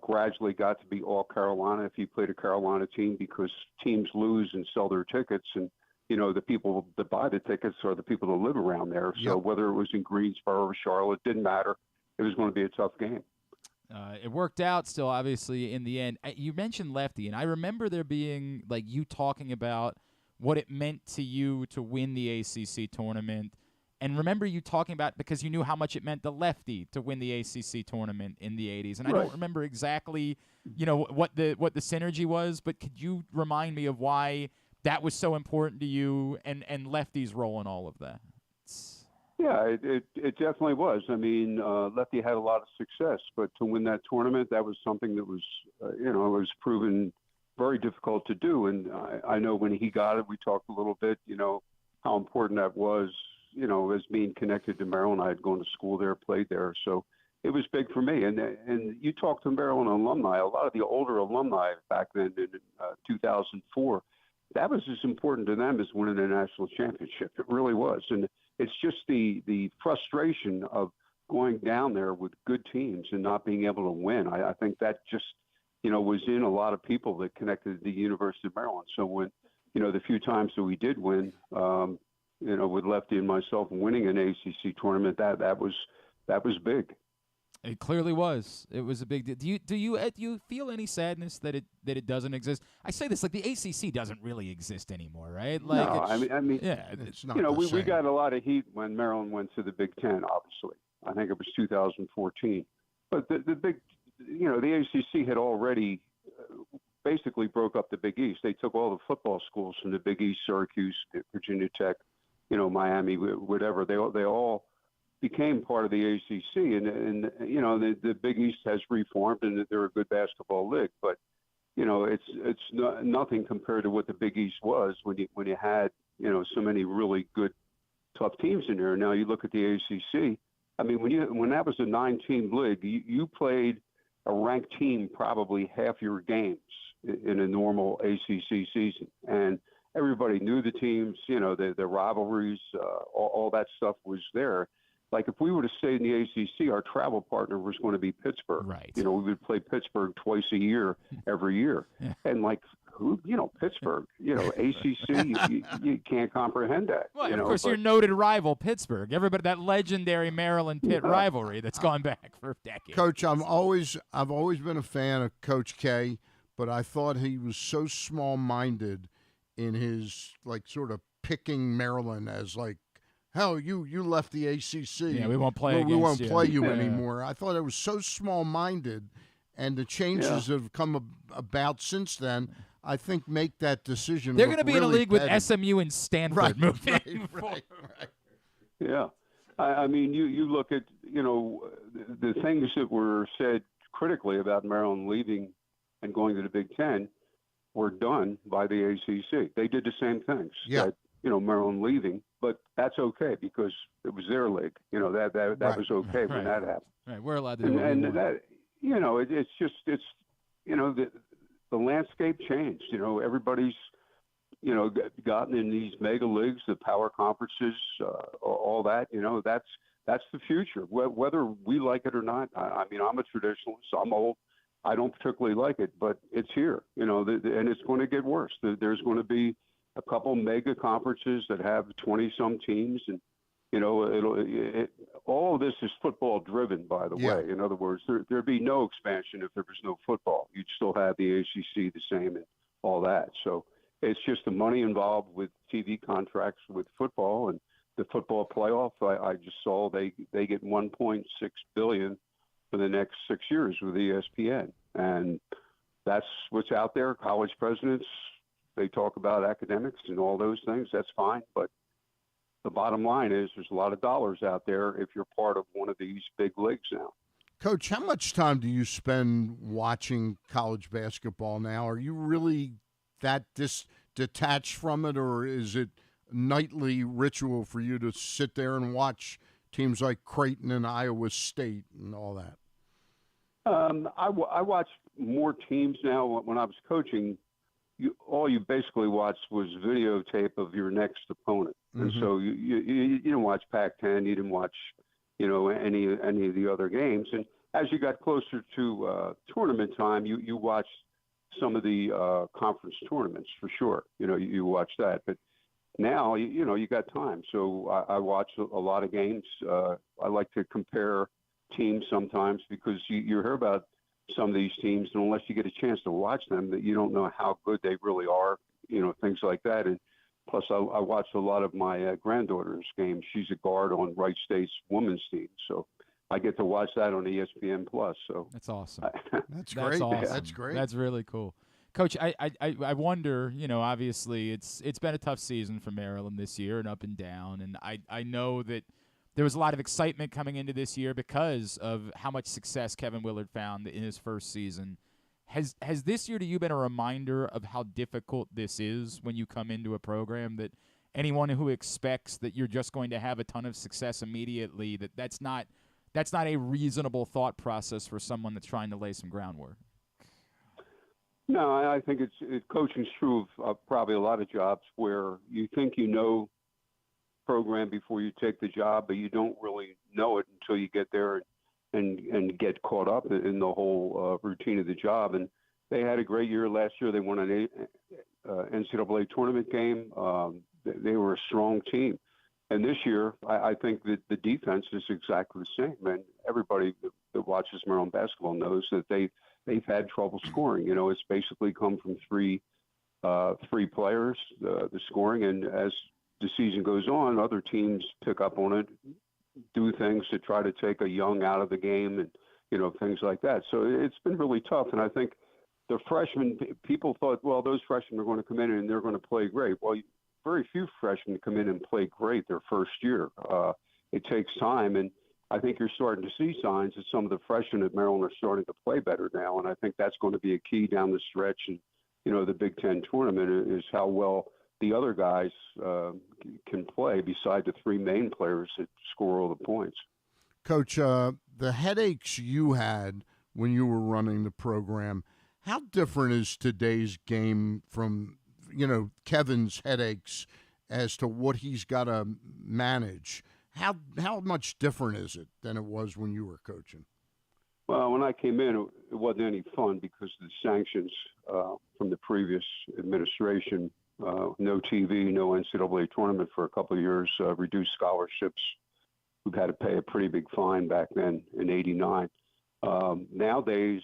gradually got to be all Carolina if you played a Carolina team, because teams lose and sell their tickets, and the people that buy the tickets are the people that live around there. So whether it was in Greensboro or Charlotte, didn't matter. It was going to be a tough game. It worked out still, obviously, in the end. You mentioned Lefty, and I remember there being, like, you talking about what it meant to you to win the ACC tournament. And remember you talking about, because you knew how much it meant to Lefty to win the ACC tournament in the 80s. And I don't remember exactly, what the synergy was, but could you remind me of why that was so important to you and Lefty's role in all of that? Yeah, it definitely was. I mean, Lefty had a lot of success, but to win that tournament, that was something that was, it was proven very difficult to do. And I know when he got it, we talked a little bit, how important that was, as being connected to Maryland. I had gone to school there, played there. So it was big for me. And you talk to Maryland alumni, a lot of the older alumni back then in 2004, that was as important to them as winning a national championship. It really was. And it's just the frustration of going down there with good teams and not being able to win. I think that just, was in a lot of people that connected to the University of Maryland. So when, the few times that we did win, with Lefty and myself winning an ACC tournament, that was big. It clearly was. It was a big deal. Do you feel any sadness that it doesn't exist? I say this, like, the ACC doesn't really exist anymore, right? Like, no, I mean, yeah, it's not. We got a lot of heat when Maryland went to the Big Ten. Obviously, I think it was 2014. But the big, the ACC had already basically broke up the Big East. They took all the football schools from the Big East, Syracuse, Virginia Tech, Miami, whatever. They all became part of the ACC, and the Big East has reformed, and they're a good basketball league. But it's nothing compared to what the Big East was when you had so many really good, tough teams in there. Now you look at the ACC. I mean, when that was a 9-team league, you played a ranked team probably half your games in a normal ACC season, and everybody knew the teams. The rivalries, all that stuff was there. Like, if we would have stayed in the ACC, our travel partner was going to be Pittsburgh. Right. We would play Pittsburgh twice a year, every year. Yeah. And, like, who, Pittsburgh, ACC, you can't comprehend that. Well, of course, your noted rival, Pittsburgh. Everybody, that legendary Maryland-Pitt rivalry that's gone back for decades. Coach, I've always been a fan of Coach K, but I thought he was so small-minded in his, like, sort of picking Maryland as, like, hell, you left the ACC. Yeah, we won't play we won't play you Yeah. anymore. I thought it was so small-minded, and the changes that have come about since then, I think, make that decision. They're going to be in a league petty. with SMU and Stanford moving forward. Yeah. I mean, you look at, the things that were said critically about Maryland leaving and going to the Big Ten were done by the ACC. They did the same things. Yeah. That, Maryland leaving, but that's okay because it was their league. That Right. was okay when that happened. Right, we're allowed to do And what we want. that, it's just the landscape changed. Everybody's, gotten in these mega leagues, the power conferences, all that. That's the future. Whether we like it or not. I mean, I'm a traditionalist. I'm old. I don't particularly like it, but it's here. And it's going to get worse. There's going to be a couple mega conferences that have 20-some teams, and all of this is football driven, by the way. In other words, there'd be no expansion if there was no football. You'd still have the ACC the same and all that. So it's just the money involved with TV contracts with football and the football playoff. I just saw they get $1.6 billion for the next 6 years with ESPN, and that's what's out there. College presidents, they talk about academics and all those things. That's fine. But the bottom line is there's a lot of dollars out there if you're part of one of these big leagues now. Coach, how much time do you spend watching college basketball now? Are you really that detached from it, or is it nightly ritual for you to sit there and watch teams like Creighton and Iowa State and all that? I watch more teams now. When I was coaching, all you basically watched was videotape of your next opponent, and so you didn't watch Pac-10, you didn't watch any of the other games, and as you got closer to tournament time, you watched some of the conference tournaments for sure. You watch that, but now you got time, so I watch a lot of games. I like to compare teams sometimes because you hear about some of these teams, and unless you get a chance to watch them, that you don't know how good they really are, things like that. And plus, I watch a lot of my granddaughter's games. She's a guard on Wright State's women's team, so I get to watch that on ESPN Plus. So that's awesome. That's great. Awesome. That's great. That's really cool. Coach, I wonder, obviously it's been a tough season for Maryland this year and up and down, and I know that there was a lot of excitement coming into this year because of how much success Kevin Willard found in his first season. Has this year to you been a reminder of how difficult this is when you come into a program, that anyone who expects that you're just going to have a ton of success immediately, that's not a reasonable thought process for someone that's trying to lay some groundwork? No, I think coaching's true of probably a lot of jobs where you think program before you take the job, but you don't really know it until you get there and get caught up in the whole routine of the job. And they had a great year last year. They won an NCAA tournament game. They were a strong team. And this year, I think that the defense is exactly the same. And everybody that watches Maryland basketball knows that they've had trouble scoring. It's basically come from three players, the scoring, and as the season goes on, other teams pick up on it, do things to try to take a young out of the game, and things like that. So it's been really tough. And I think the freshmen, people thought, well, those freshmen are going to come in and they're going to play great. Well, very few freshmen come in and play great their first year. It takes time, and I think you're starting to see signs that some of the freshmen at Maryland are starting to play better now, and I think that's going to be a key down the stretch. And the Big Ten tournament is how well the other guys can play beside the three main players that score all the points. Coach, the headaches you had when you were running the program, how different is today's game from, Kevin's headaches as to what he's got to manage? How much different is it than it was when you were coaching? Well, when I came in, it wasn't any fun because of the sanctions from the previous administration. No TV, no NCAA tournament for a couple of years, reduced scholarships. We've had to pay a pretty big fine back then in '89. Nowadays,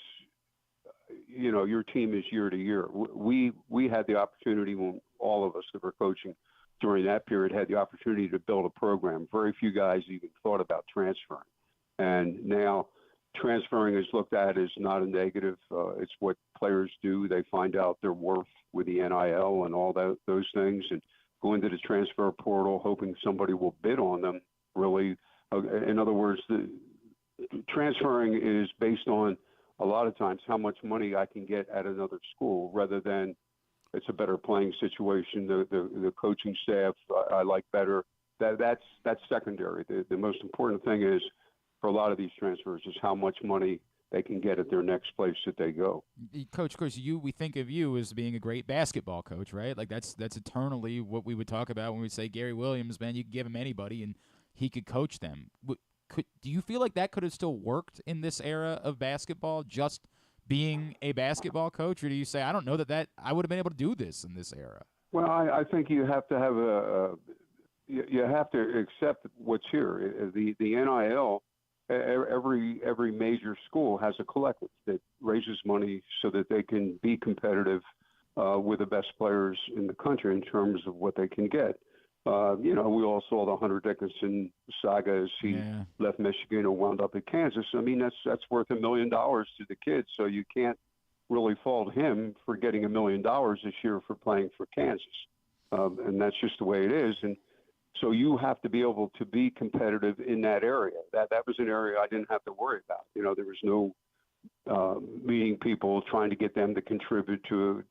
your team is year to year. We had the opportunity, when all of us that were coaching during that period had the opportunity to build a program. Very few guys even thought about transferring. And now transferring is looked at as not a negative. It's what players do. They find out their worth with the NIL and all those things, and go into the transfer portal hoping somebody will bid on them, really. In other words, the transferring is based on, a lot of times, how much money I can get at another school, rather than it's a better playing situation. The coaching staff I like better. That's secondary. The most important thing is, for a lot of these transfers, is how much money they can get at their next place that they go. Coach, of course, we think of you as being a great basketball coach, right? Like that's eternally what we would talk about when we say Gary Williams, man, you could give him anybody and he could coach them. Do you feel like that could have still worked in this era of basketball, just being a basketball coach, or do you say, I don't know that I would have been able to do this in this era? Well, I think you have to have you have to accept what's here. The NIL. Every major school has a collective that raises money so that they can be competitive with the best players in the country in terms of what they can get. We all saw the Hunter Dickinson saga as he left Michigan and wound up at Kansas. I mean, that's worth $1 million to the kids, so you can't really fault him for getting $1 million this year for playing for Kansas. And that's just the way it is. And so you have to be able to be competitive in that area. That was an area I didn't have to worry about. There was no meeting people, trying to get them to contribute to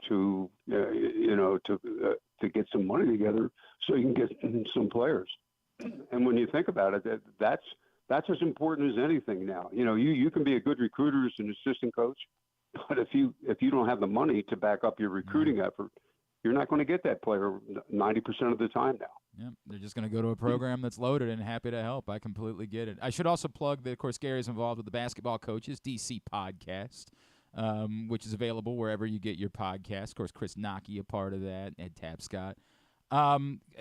get some money together so you can get some players. And when you think about it, that's as important as anything now. You can be a good recruiter as an assistant coach, But if you don't have the money to back up your recruiting effort, you're not going to get that player 90% of the time now. Yep, they're just going to go to a program that's loaded and happy to help. I completely get it. I should also plug that, of course, Gary's involved with the Basketball Coaches DC podcast, which is available wherever you get your podcast. Of course, Chris Nocky, a part of that, Ed Tapscott.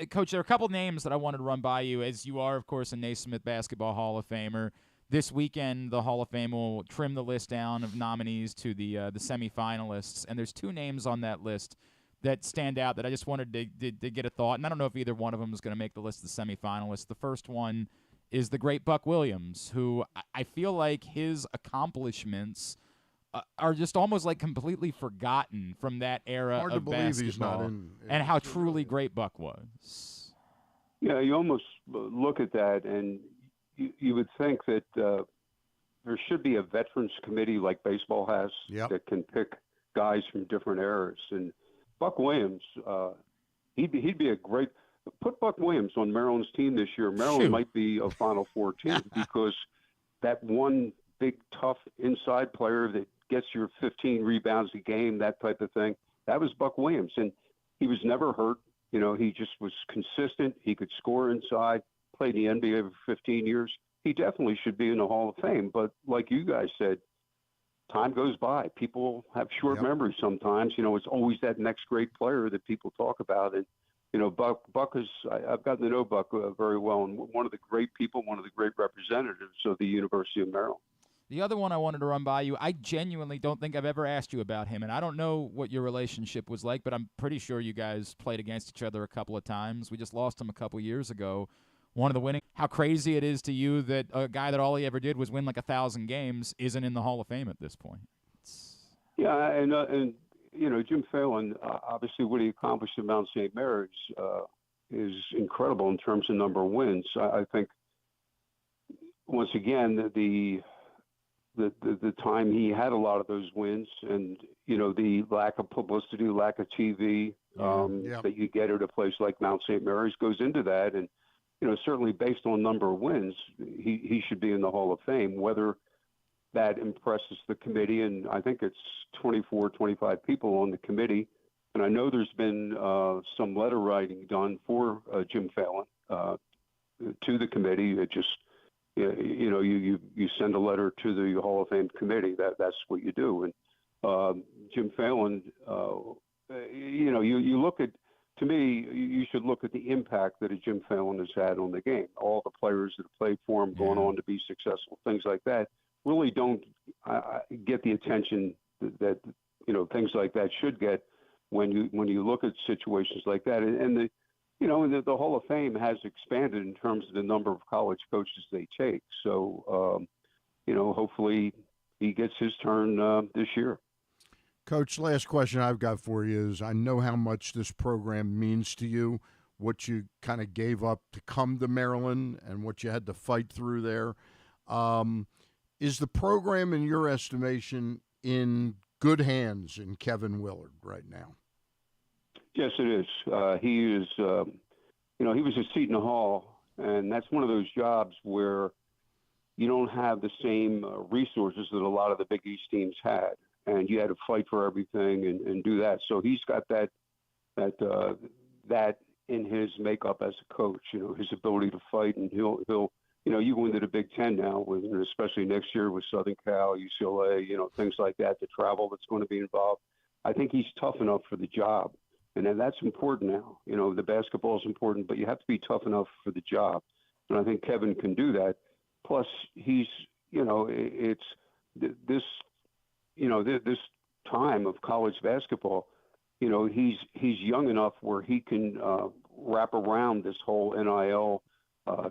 Coach, there are a couple names that I wanted to run by you, as you are, of course, a Naismith Basketball Hall of Famer. This weekend, the Hall of Fame will trim the list down of nominees to the semifinalists, and there's two names on that list that stand out that I just wanted to get a thought, and I don't know if either one of them is going to make the list of the semifinalists. The first one is the great Buck Williams, who I feel like his accomplishments are just almost like completely forgotten from that era Hard of to believe basketball, he's not in, and how truly great Buck was. Yeah, you almost look at that, and you would think that there should be a veterans committee like baseball has that can pick guys from different eras. And Buck Williams, he'd be a great – put Buck Williams on Maryland's team this year. Maryland might be a Final Four team because that one big, tough inside player that gets your 15 rebounds a game, that type of thing, that was Buck Williams. And he was never hurt. You know, he just was consistent. He could score inside, played in the NBA for 15 years. He definitely should be in the Hall of Fame. But like you guys said, time goes by. People have short memories sometimes. You know, it's always that next great player that people talk about. And, you know, Buck is – I've gotten to know Buck very well, and one of the great people, one of the great representatives of the University of Maryland. The other one I wanted to run by you, I genuinely don't think I've ever asked you about him, and I don't know what your relationship was like, but I'm pretty sure you guys played against each other a couple of times. We just lost him a couple years ago. One of the winning. How crazy it is to you that a guy that all he ever did was win like 1,000 games isn't in the Hall of Fame at this point. Yeah, and you know, Jim Phelan, obviously what he accomplished at Mount St. Mary's is incredible in terms of number of wins. I think, once again, the time he had a lot of those wins, and you know, the lack of publicity, lack of TV that you get at a place like Mount St. Mary's goes into that. And you know, certainly based on number of wins, he should be in the Hall of Fame. Whether that impresses the committee, and I think it's 24, 25 people on the committee, and I know there's been some letter writing done for Jim Phelan to the committee. It just you know, you send a letter to the Hall of Fame committee. That's what you do. And Jim Phelan, you know, you look at, to me, you should look at the impact that a Jim Phelan has had on the game. All the players that have played for him, going on to be successful, things like that, really don't get the attention that you know, things like that should get when you look at situations like that. And you know, the Hall of Fame has expanded in terms of the number of college coaches they take. So, you know, hopefully he gets his turn this year. Coach, last question I've got for you is, I know how much this program means to you, what you kind of gave up to come to Maryland and what you had to fight through there. Is the program, in your estimation, in good hands in Kevin Willard right now? Yes, it is. He is, you know, he was a seat in the hall, and that's one of those jobs where you don't have the same resources that a lot of the Big East teams had, and you had to fight for everything and do that. So he's got that in his makeup as a coach, you know, his ability to fight, and he'll you know, you go into the Big Ten now, especially next year with Southern Cal, UCLA, you know, things like that, the travel that's going to be involved. I think he's tough enough for the job. And that's important now. You know, the basketball is important, but you have to be tough enough for the job. And I think Kevin can do that. Plus, he's, you know, it's this, you know, this time of college basketball, you know, he's young enough where he can wrap around this whole NIL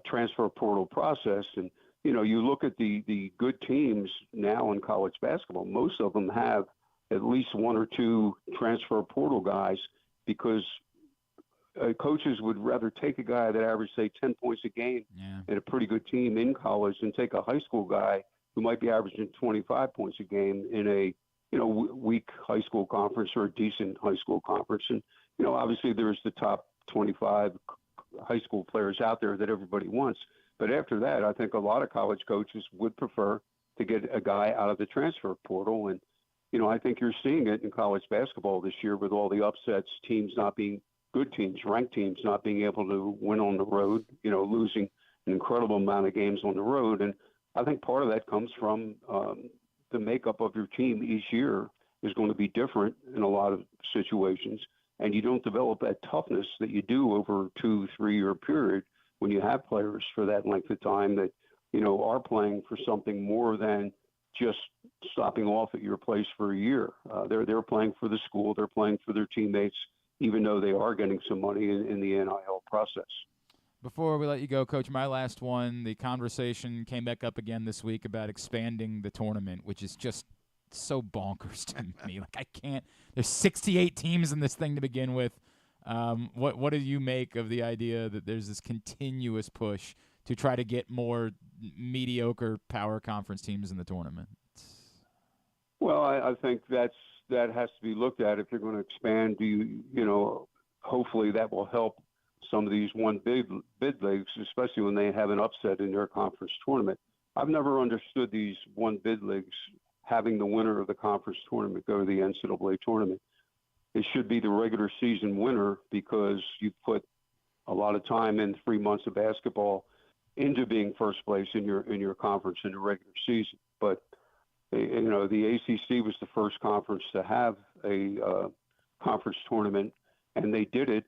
transfer portal process. And, you know, you look at the good teams now in college basketball, most of them have at least one or two transfer portal guys, because coaches would rather take a guy that averaged, say, 10 points a game at a pretty good team in college than take a high school guy who might be averaging 25 points a game in a, you know, weak high school conference or a decent high school conference. And, you know, obviously there's the top 25 high school players out there that everybody wants. But after that, I think a lot of college coaches would prefer to get a guy out of the transfer portal. And I think you're seeing it in college basketball this year with all the upsets, teams not being good teams, ranked teams not being able to win on the road, losing an incredible amount of games on the road. And I think part of that comes from the makeup of your team each year is going to be different in a lot of situations. And you don't develop that toughness that you do over a 2-3 year period when you have players for that length of time that, are playing for something more than just stopping off at your place for a year. They're playing for the school. They're playing for their teammates, even though they are getting some money in the NIL process. Before we let you go, Coach, my last one, the conversation came back up again this week about expanding the tournament, which is just so bonkers to me. Like, I can't – there's 68 teams in this thing to begin with. What do you make of the idea that there's this continuous push to try to get more mediocre power conference teams in the tournament? Well, I think that has to be looked at if you're going to expand. Hopefully that will help some of these bid leagues, especially when they have an upset in their conference tournament. I've never understood these bid leagues having the winner of the conference tournament go to the NCAA tournament. It should be the regular season winner because you put a lot of time in 3 months of basketball into being first place in your conference in the regular season. But the ACC was the first conference to have a conference tournament, and they did it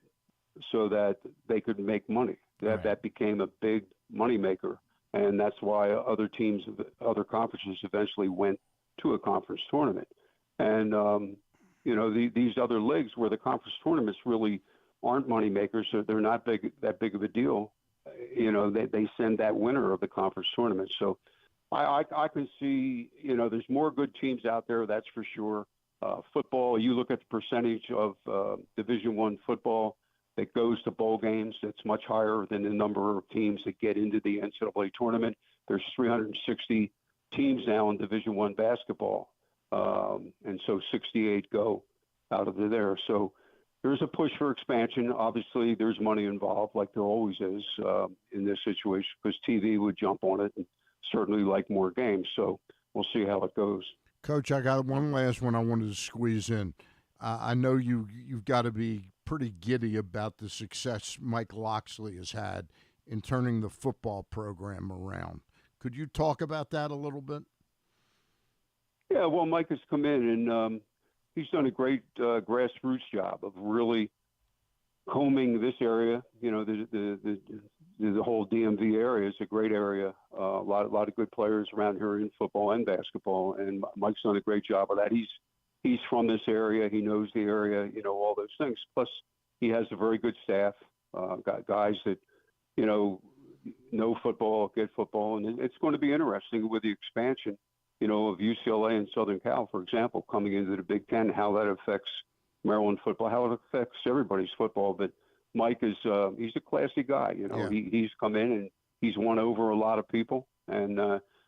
so that they could make money. That became a big moneymaker, and that's why other teams, other conferences eventually went to a conference tournament. And, these other leagues where the conference tournaments really aren't moneymakers, so they're not that big of a deal. They send that winner of the conference tournament. So I can see, there's more good teams out there, that's for sure. Football, you look at the percentage of Division I football that goes to bowl games, it's much higher than the number of teams that get into the NCAA tournament. There's 360 teams now in Division I basketball, and so 68 go out of there. So there's a push for expansion. Obviously, there's money involved, like there always is in this situation, because TV would jump on it and certainly like more games. So we'll see how it goes. Coach, I got one last one I wanted to squeeze in. I know you've got to be pretty giddy about the success Mike Locksley has had in turning the football program around. Could you talk about that a little bit? Yeah, well, Mike has come in and he's done a great grassroots job of really combing this area. The whole DMV area is a great area. A lot of good players around here in football and basketball, and Mike's done a great job of that. He's from this area. He knows the area, all those things. Plus, he has a very good staff, got guys that, know football, get football. And it's going to be interesting with the expansion, of UCLA and Southern Cal, for example, coming into the Big Ten, how that affects Maryland football, how it affects everybody's football. But Mike is he's a classy guy. He's come in and he's won over a lot of people. And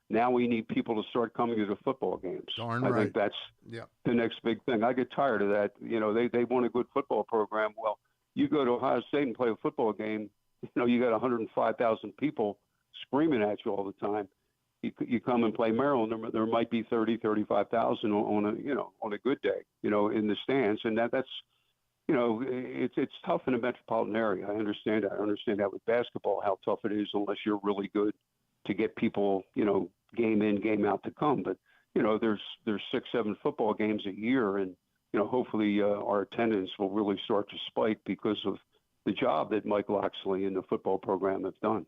now we need people to start coming to the football games. Darn I right. think that's the next big thing. I get tired of that. They want a good football program. Well, you go to Ohio State and play a football game, you got 105,000 people screaming at you all the time. You come and play Maryland, there might be 30, 35,000 on a good day, in the stands. And that's, it's tough in a metropolitan area. I understand that. I understand that with basketball, how tough it is unless you're really good to get people, game in, game out to come. But, there's 6-7 football games a year, and, hopefully our attendance will really start to spike because of the job that Mike Locksley and the football program have done.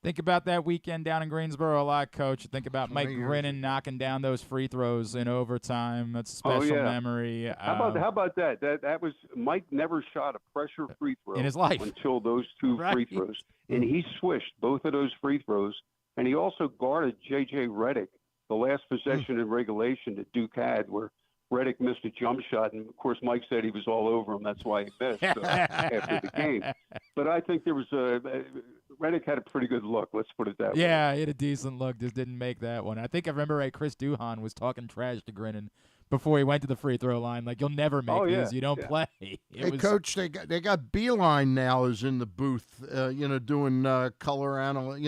Think about that weekend down in Greensboro a lot, Coach. Think about Mike Grinnan knocking down those free throws in overtime. That's a special memory. How about that? That was Mike never shot a pressure free throw in his life until those two free throws, and he swished both of those free throws. And he also guarded J.J. Redick the last possession in regulation that Duke had, where Redick missed a jump shot, and of course Mike said he was all over him. That's why he missed after the game. But I think there was Redick had a pretty good look. Let's put it that way. Yeah, he had a decent look. Just didn't make that one. I think I remember Chris Duhon was talking trash to Grinnan before he went to the free throw line. Like, you'll never make these. You don't play. Coach, they got Beeline now is in the booth. Doing color analysis.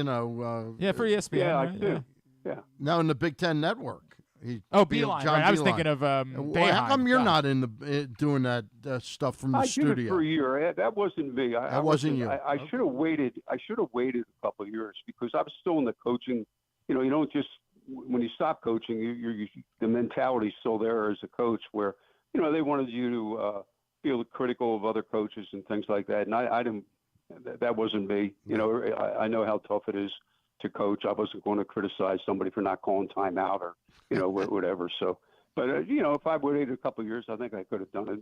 for ESPN. Yeah, right? I do. Yeah. Now in the Big Ten Network. Beeline. John Right. I was Beeline. thinking of How Boeheim. come you're not in the doing that stuff from the I studio? did it for a year. That wasn't me. That wasn't you. I should have waited. I should have waited a couple of years because I was still in the coaching. You know, you don't just when you stop coaching, the mentality's still there as a coach where they wanted you to feel critical of other coaches and things like that. And I didn't. That wasn't me. You know, I know how tough it is to coach. I wasn't going to criticize somebody for not calling timeout or whatever. So, but if I waited a couple of years, I think I could have done it.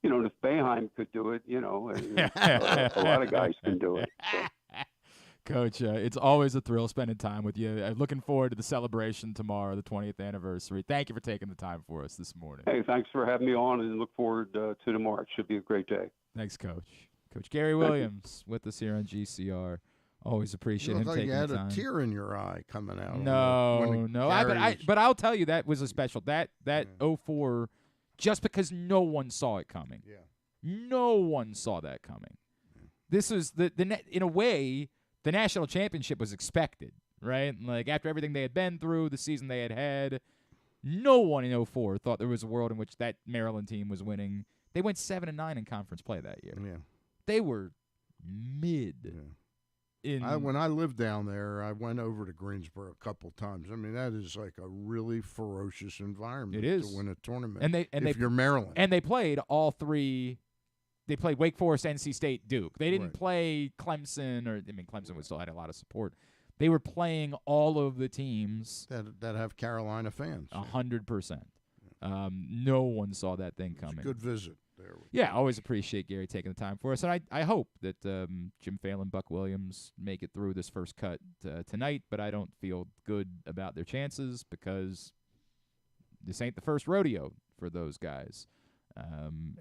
And if Boeheim could do it, a lot of guys can do it. So. Coach, it's always a thrill spending time with you. Looking forward to the celebration tomorrow, the 20th anniversary. Thank you for taking the time for us this morning. Hey, thanks for having me on, and look forward to tomorrow. It should be a great day. Thanks, Coach. Coach Gary Williams with us here on GCR. Always appreciate You him look like taking you had the time. a tear in your eye coming out. No. But I'll tell you that was a special. That 04, just because no one saw it coming. Yeah. No one saw that coming. Yeah. This was in a way, the national championship was expected, right? Like after everything they had been through, the season they had, no one in 04 thought there was a world in which that Maryland team was winning. They went 7-9 in conference play that year. Yeah. They were mid. Yeah. When I lived down there, I went over to Greensboro a couple times. I mean, that is like a really ferocious environment. It is to win a tournament. And you're Maryland, and they played all three. They played Wake Forest, NC State, Duke. They didn't play Clemson, Clemson still had a lot of support. They were playing all of the teams that have Carolina fans. 100%. No one saw that thing coming. Good visit there. Yeah, always appreciate Gary taking the time for us. And I hope that Jim Phelan, Buck Williams make it through this first cut tonight, but I don't feel good about their chances because this ain't the first rodeo for those guys.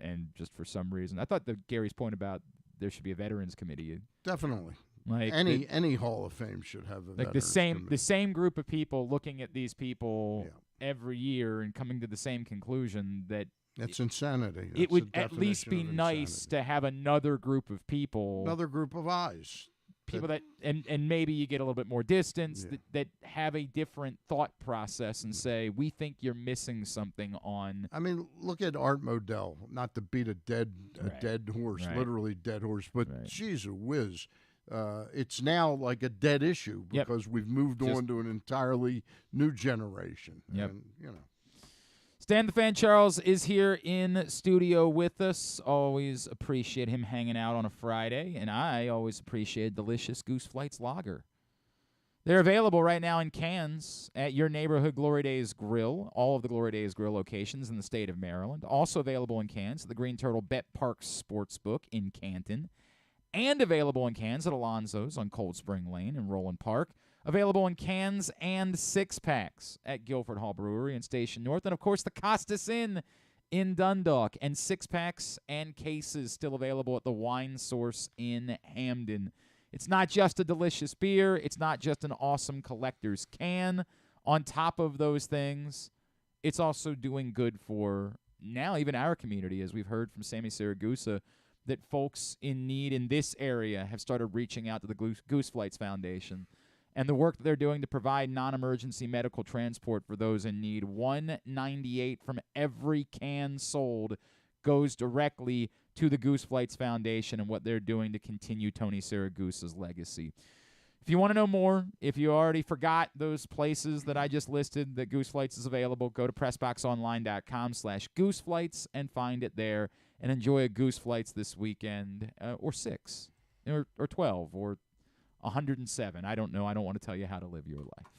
And just for some reason, I thought that Gary's point about there should be a veterans committee. Definitely. Like any Hall of Fame should have a like the same group of people looking at these people every year and coming to the same conclusion that that's insanity. It would at least be nice to have another group of people, another group of eyes, people that and maybe you get a little bit more distance that have a different thought process and say we think you're missing something on. I mean, look at Art Modell. Not to beat a dead horse, literally dead horse, but geez, whiz. It's now like a dead issue because we've moved on to an entirely new generation. Yep. And, Stan the Fan Charles is here in studio with us. Always appreciate him hanging out on a Friday, and I always appreciate delicious Goose Flights Lager. They're available right now in cans at your neighborhood Glory Days Grill, all of the Glory Days Grill locations in the state of Maryland. Also available in cans at the Green Turtle Bet Park Sportsbook in Canton. And available in cans at Alonzo's on Cold Spring Lane in Roland Park. Available in cans and six-packs at Guilford Hall Brewery in Station North. And, of course, the Costas Inn in Dundalk. And six-packs and cases still available at the Wine Source in Hamden. It's not just a delicious beer. It's not just an awesome collector's can. On top of those things, it's also doing good for now even our community, as we've heard from Sammy Siragusa, that folks in need in this area have started reaching out to the Goose Flights Foundation and the work that they're doing to provide non-emergency medical transport for those in need. $1.98 from every can sold goes directly to the Goose Flights Foundation and what they're doing to continue Tony Siragusa's legacy. If you want to know more, if you already forgot those places that I just listed that Goose Flights is available, go to PressBoxOnline.com/GooseFlights and find it there. And enjoy a Goose Flights this weekend, or 6, or 12, or 107. I don't know. I don't want to tell you how to live your life.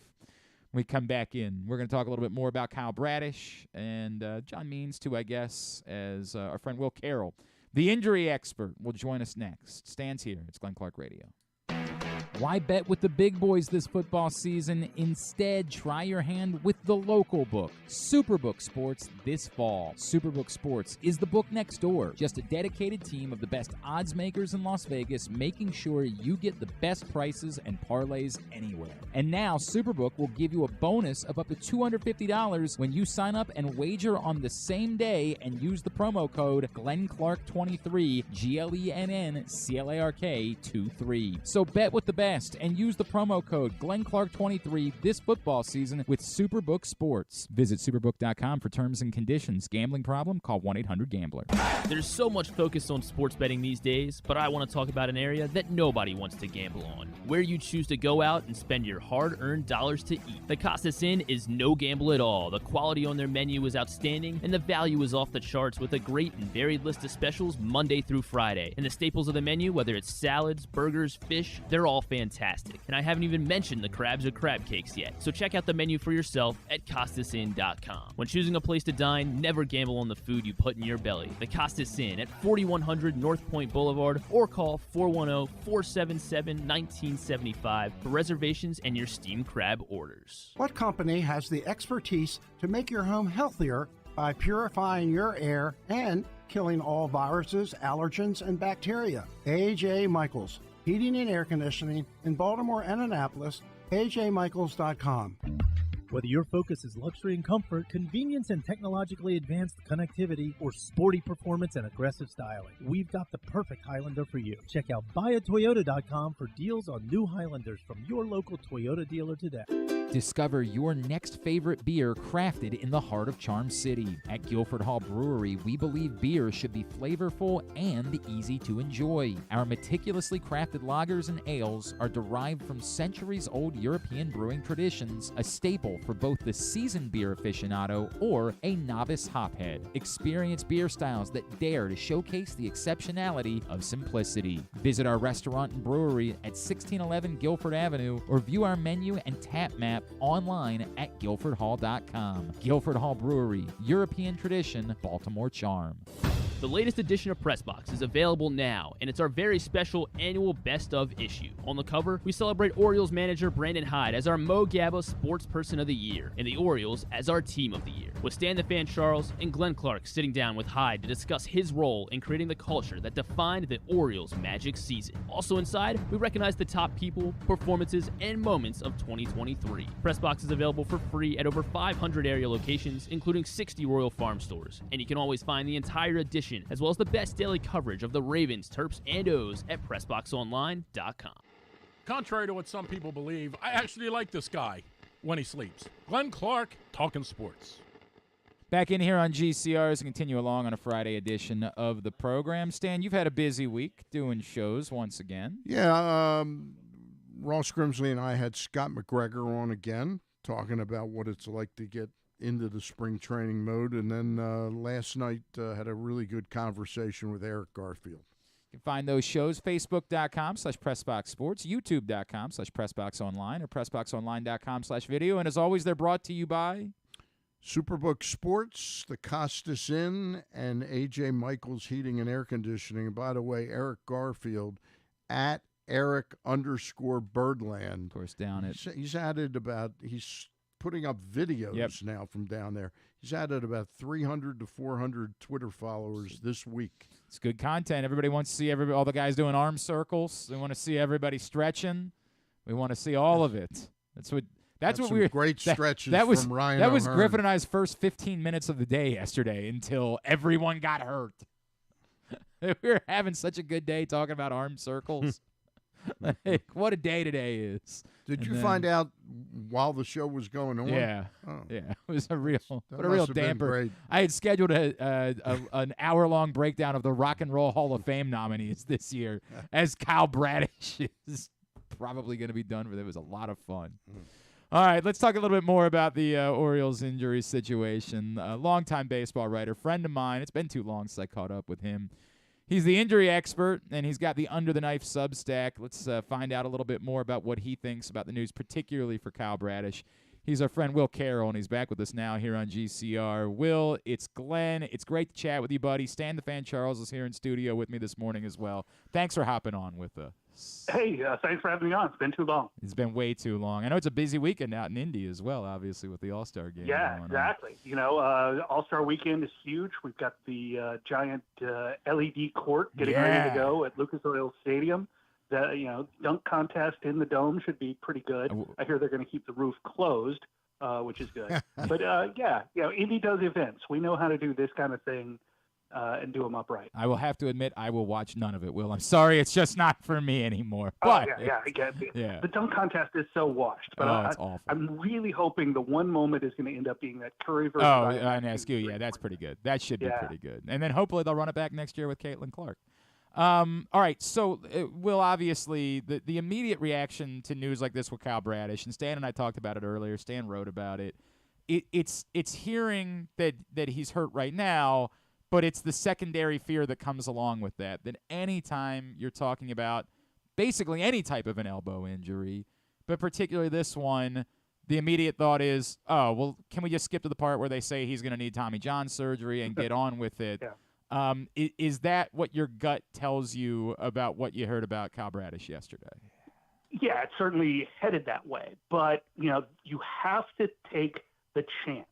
When we come back in, we're going to talk a little bit more about Kyle Bradish and John Means, too, I guess, as our friend Will Carroll, the injury expert, will join us next. Stan's here. It's Glenn Clark Radio. Why bet with the big boys this football season? Instead, try your hand with the local book, Superbook Sports, this fall. Superbook Sports is the book next door. Just a dedicated team of the best odds makers in Las Vegas, making sure you get the best prices and parlays anywhere. And now, Superbook will give you a bonus of up to $250 when you sign up and wager on the same day and use the promo code GlennClark23, GLENNCLARK23. So bet with the best best and use the promo code GlennClark23 this football season with Superbook Sports. Visit superbook.com for terms and conditions. Gambling problem? Call 1-800-GAMBLER. There's so much focus on sports betting these days, but I want to talk about an area that nobody wants to gamble on, where you choose to go out and spend your hard-earned dollars to eat. The Costas Inn is no gamble at all. The quality on their menu is outstanding, and the value is off the charts with a great and varied list of specials Monday through Friday. And the staples of the menu, whether it's salads, burgers, fish, they're all fantastic. And I haven't even mentioned the crabs or crab cakes yet. So check out the menu for yourself at CostasInn.com. When choosing a place to dine, never gamble on the food you put in your belly. The Costas Inn at 4100 North Point Boulevard, or call 410-477-1975 for reservations and your steamed crab orders. What company has the expertise to make your home healthier by purifying your air and killing all viruses, allergens, and bacteria? A.J. Michaels, Heating and Air Conditioning in Baltimore and Annapolis, ajmichaels.com. Whether your focus is luxury and comfort, convenience and technologically advanced connectivity, or sporty performance and aggressive styling, we've got the perfect Highlander for you. Check out buyatoyota.com for deals on new Highlanders from your local Toyota dealer today. Discover your next favorite beer crafted in the heart of Charm City. At Guilford Hall Brewery, we believe beer should be flavorful and easy to enjoy. Our meticulously crafted lagers and ales are derived from centuries-old European brewing traditions, a staple for both the seasoned beer aficionado or a novice hophead. Experience beer styles that dare to showcase the exceptionality of simplicity. Visit our restaurant and brewery at 1611 Guilford Avenue or view our menu and tap map online at guilfordhall.com. Guilford Hall Brewery, European tradition, Baltimore charm. The latest edition of Pressbox is available now, and it's our very special annual Best Of issue. On the cover, we celebrate Orioles manager Brandon Hyde as our Mo Gabba Sports Person of the Year, and the Orioles as our Team of the Year, with Stan the Fan Charles and Glenn Clark sitting down with Hyde to discuss his role in creating the culture that defined the Orioles' magic season. Also inside, we recognize the top people, performances, and moments of 2023. Pressbox is available for free at over 500 area locations, including 60 Royal Farm stores, and you can always find the entire edition as well as the best daily coverage of the Ravens, Terps, and O's at PressBoxOnline.com. Contrary to what some people believe, I actually like this guy when he sleeps. Glenn Clark, talking sports. Back in here on GCR as we continue along on a Friday edition of the program. Stan, you've had a busy week doing shows once again. Yeah, Ross Grimsley and I had Scott McGregor on again, talking about what it's like to get into the spring training mode. And then last night had a really good conversation with Eric Garfield. You can find those shows, Facebook.com/PressBoxSports, YouTube.com/PressBoxOnline, or PressBoxOnline.com/video. And as always, they're brought to you by Superbook Sports, the Costas Inn, and A.J. Michaels Heating and Air Conditioning. And by the way, Eric Garfield at Eric_Birdland. Of course, down at... He's putting up videos now from down there. He's added about 300 to 400 Twitter followers this week. It's good content. Everybody wants to see all the guys doing arm circles. They want to see everybody stretching. We want to see all of it. That's what we were. Great stretches from Ryan. That was O'Hearn. Griffin and I's first 15 minutes of the day yesterday until everyone got hurt. We were having such a good day talking about arm circles. Like, what a day today is. Did you find out while the show was going on? Yeah. Oh. Yeah. It was a real That damper. great. I had scheduled an hour-long breakdown of the Rock and Roll Hall of Fame nominees this year, as Kyle Bradish is probably going to be done with it. It was a lot of fun. All right, let's talk a little bit more about the Orioles injury situation. A longtime baseball writer, friend of mine. It's been too long since I caught up with him. He's the injury expert, and he's got the Under the Knife Substack. Let's find out a little bit more about what he thinks about the news, particularly for Kyle Bradish. He's our friend Will Carroll, and he's back with us now here on GCR. Will, it's Glenn. It's great to chat with you, buddy. Stan the Fan Charles is here in studio with me this morning as well. Thanks for hopping on with us. Hey, thanks for having me on. It's been too long. It's been way too long. I know it's a busy weekend out in Indy as well, obviously, with the All-Star game. Yeah, exactly. On. You know, All-Star weekend is huge. We've got the giant LED court getting ready to go at Lucas Oil Stadium. The dunk contest in the dome should be pretty good. I hear they're going to keep the roof closed, which is good. But Indy does events. We know how to do this kind of thing and do them upright. I will have to admit, I will watch none of it, Will. I'm sorry, it's just not for me anymore. Oh, But yeah, I get it. Yeah. The dunk contest is so washed, but it's awful. I'm really hoping the one moment is going to end up being that Curry versus Ionescu. Yeah, that's pretty good. That should be pretty good. And then hopefully they'll run it back next year with Caitlin Clark. All right, so Will, obviously the immediate reaction to news like this with Kyle Bradish, and Stan and I talked about it earlier. Stan wrote about it. It's hearing that he's hurt right now, but it's the secondary fear that comes along with that. That anytime you're talking about basically any type of an elbow injury, but particularly this one, the immediate thought is, oh, well, can we just skip to the part where they say he's going to need Tommy John surgery and get on with it? Yeah. Is that what your gut tells you about what you heard about Kyle Bradish yesterday? Yeah, it's certainly headed that way. But, you have to take the chance.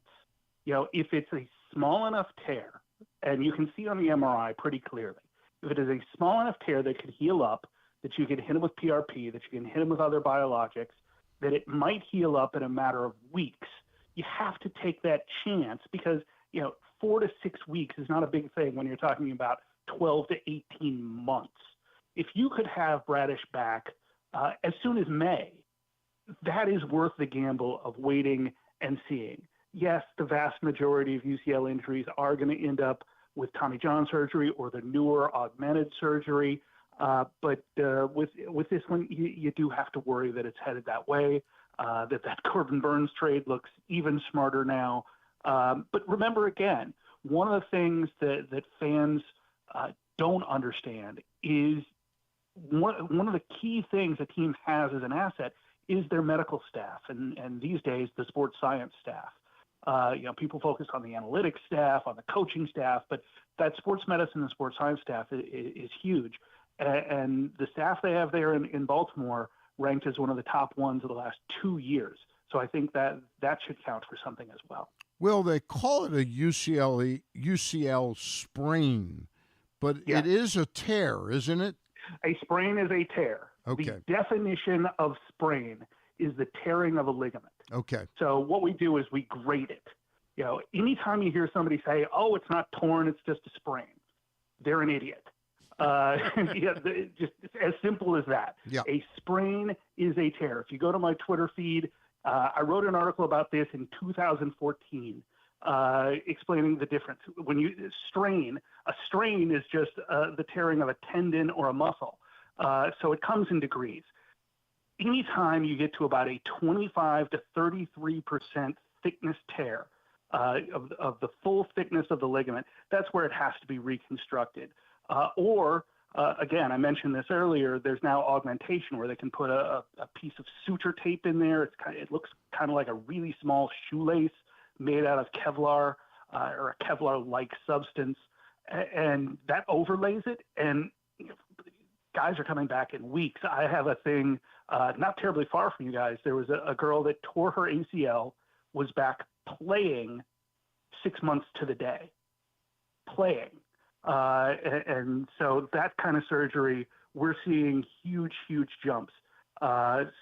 If it's a small enough tear, and you can see on the MRI pretty clearly, if it is a small enough tear that could heal up, that you can hit him with PRP, that you can hit him with other biologics, that it might heal up in a matter of weeks, you have to take that chance because, 4 to 6 weeks is not a big thing when you're talking about 12 to 18 months. If you could have Bradish back as soon as May, that is worth the gamble of waiting and seeing. Yes, the vast majority of UCL injuries are going to end up with Tommy John surgery or the newer augmented surgery. But with this one, you do have to worry that it's headed that way, that Corbin Burns trade looks even smarter now. But remember, again, one of the things that fans don't understand is one of the key things a team has as an asset is their medical staff, and these days the sports science staff. People focus on the analytics staff, on the coaching staff, but that sports medicine and sports science staff is huge. And the staff they have there in Baltimore ranked as one of the top ones of the last 2 years. So I think that should count for something as well. Well, they call it a UCL sprain, but it is a tear, isn't it? A sprain is a tear. Okay. The definition of sprain is the tearing of a ligament. Okay. So what we do is we grade it. Anytime you hear somebody say, "Oh, it's not torn, it's just a sprain," they're an idiot. Just as simple as that. Yeah. A sprain is a tear. If you go to my Twitter feed, I wrote an article about this in 2014, explaining the difference. When you strain, a strain is just the tearing of a tendon or a muscle. So it comes in degrees. Anytime you get to about a 25 to 33% thickness tear of the full thickness of the ligament, that's where it has to be reconstructed. Again, I mentioned this earlier, there's now augmentation where they can put a piece of suture tape in there. It looks kind of like a really small shoelace made out of Kevlar or a Kevlar-like substance, and that overlays it, and guys are coming back in weeks. I have a thing not terribly far from you guys. There was a girl that tore her ACL, was back playing 6 months to the day. Playing. And so that kind of surgery, we're seeing huge jumps.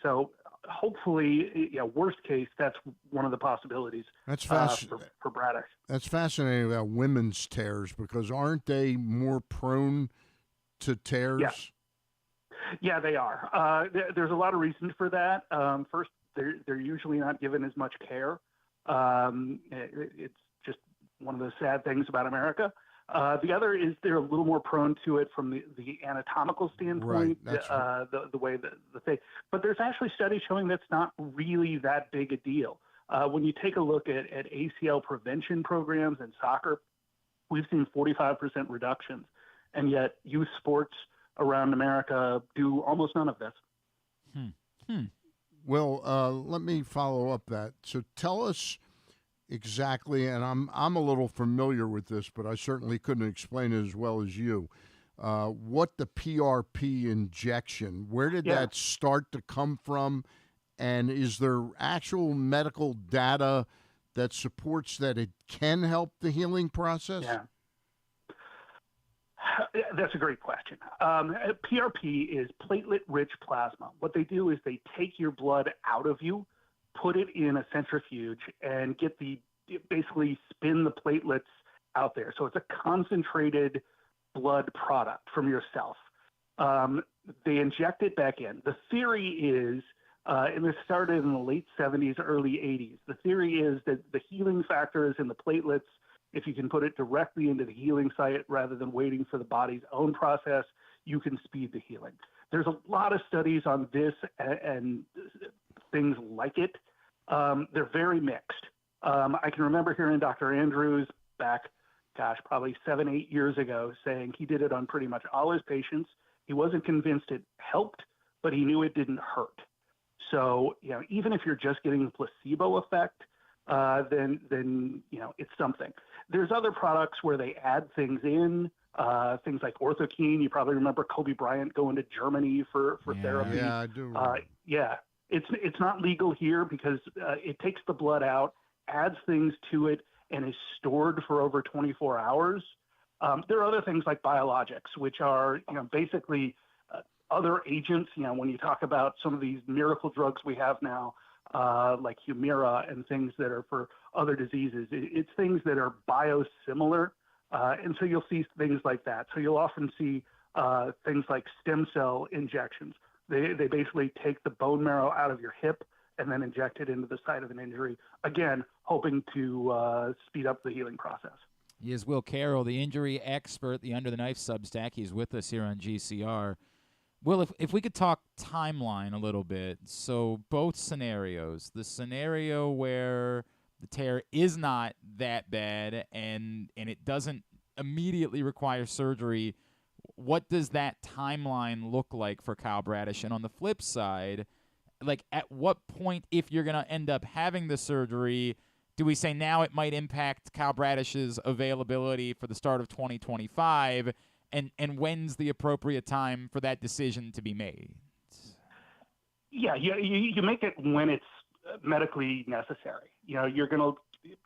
So hopefully, worst case, that's one of the possibilities. That's for Bradish. That's fascinating about women's tears because aren't they more prone to tears? Yeah, they are. There's a lot of reasons for that. First, they're usually not given as much care. It's just one of the sad things about America. The other is they're a little more prone to it from the anatomical standpoint, right. The way the thing. But there's actually studies showing that's not really that big a deal. When you take a look at ACL prevention programs in soccer, we've seen 45% reductions, and yet youth sports around America do almost none of this. Well, let me follow up that. So tell us exactly, and I'm a little familiar with this, but I certainly couldn't explain it as well as you. What the PRP injection, where did that start to come from? And is there actual medical data that supports that it can help the healing process? Yeah. That's a great question. PRP is platelet-rich plasma. What they do is they take your blood out of you, put it in a centrifuge, and basically spin the platelets out there. So it's a concentrated blood product from yourself. They inject it back in. The theory is, and this started in the late 70s, early 80s, the theory is that the healing factor is in the platelets. If you can put it directly into the healing site rather than waiting for the body's own process, you can speed the healing. There's a lot of studies on this and things like it. They're very mixed. I can remember hearing Dr. Andrews back, probably 7-8 years ago, saying he did it on pretty much all his patients. He wasn't convinced it helped, but he knew it didn't hurt. So, even if you're just getting the placebo effect, then it's something. There's other products where they add things in, things like orthokine. You probably remember Kobe Bryant going to Germany for therapy. Yeah, I do remember. It's not legal here because it takes the blood out, adds things to it, and is stored for over 24 hours. There are other things like biologics, which are basically other agents. When you talk about some of these miracle drugs we have now, like Humira and things that are for other diseases, it's things that are biosimilar. And so you'll see things like that. So you'll often see things like stem cell injections. They basically take the bone marrow out of your hip and then inject it into the site of an injury, again, hoping to speed up the healing process. He is Will Carroll, the injury expert, the Under the Knife Substack. He's with us here on GCR. Will, if we could talk timeline a little bit. So both scenarios, the scenario where the tear is not that bad and it doesn't immediately require surgery, what does that timeline look like for Kyle Bradish? And on the flip side, like at what point, if you're going to end up having the surgery, do we say now it might impact Kyle Bradish's availability for the start of 2025? And when's the appropriate time for that decision to be made? Yeah, you make it when it's medically necessary. You're going to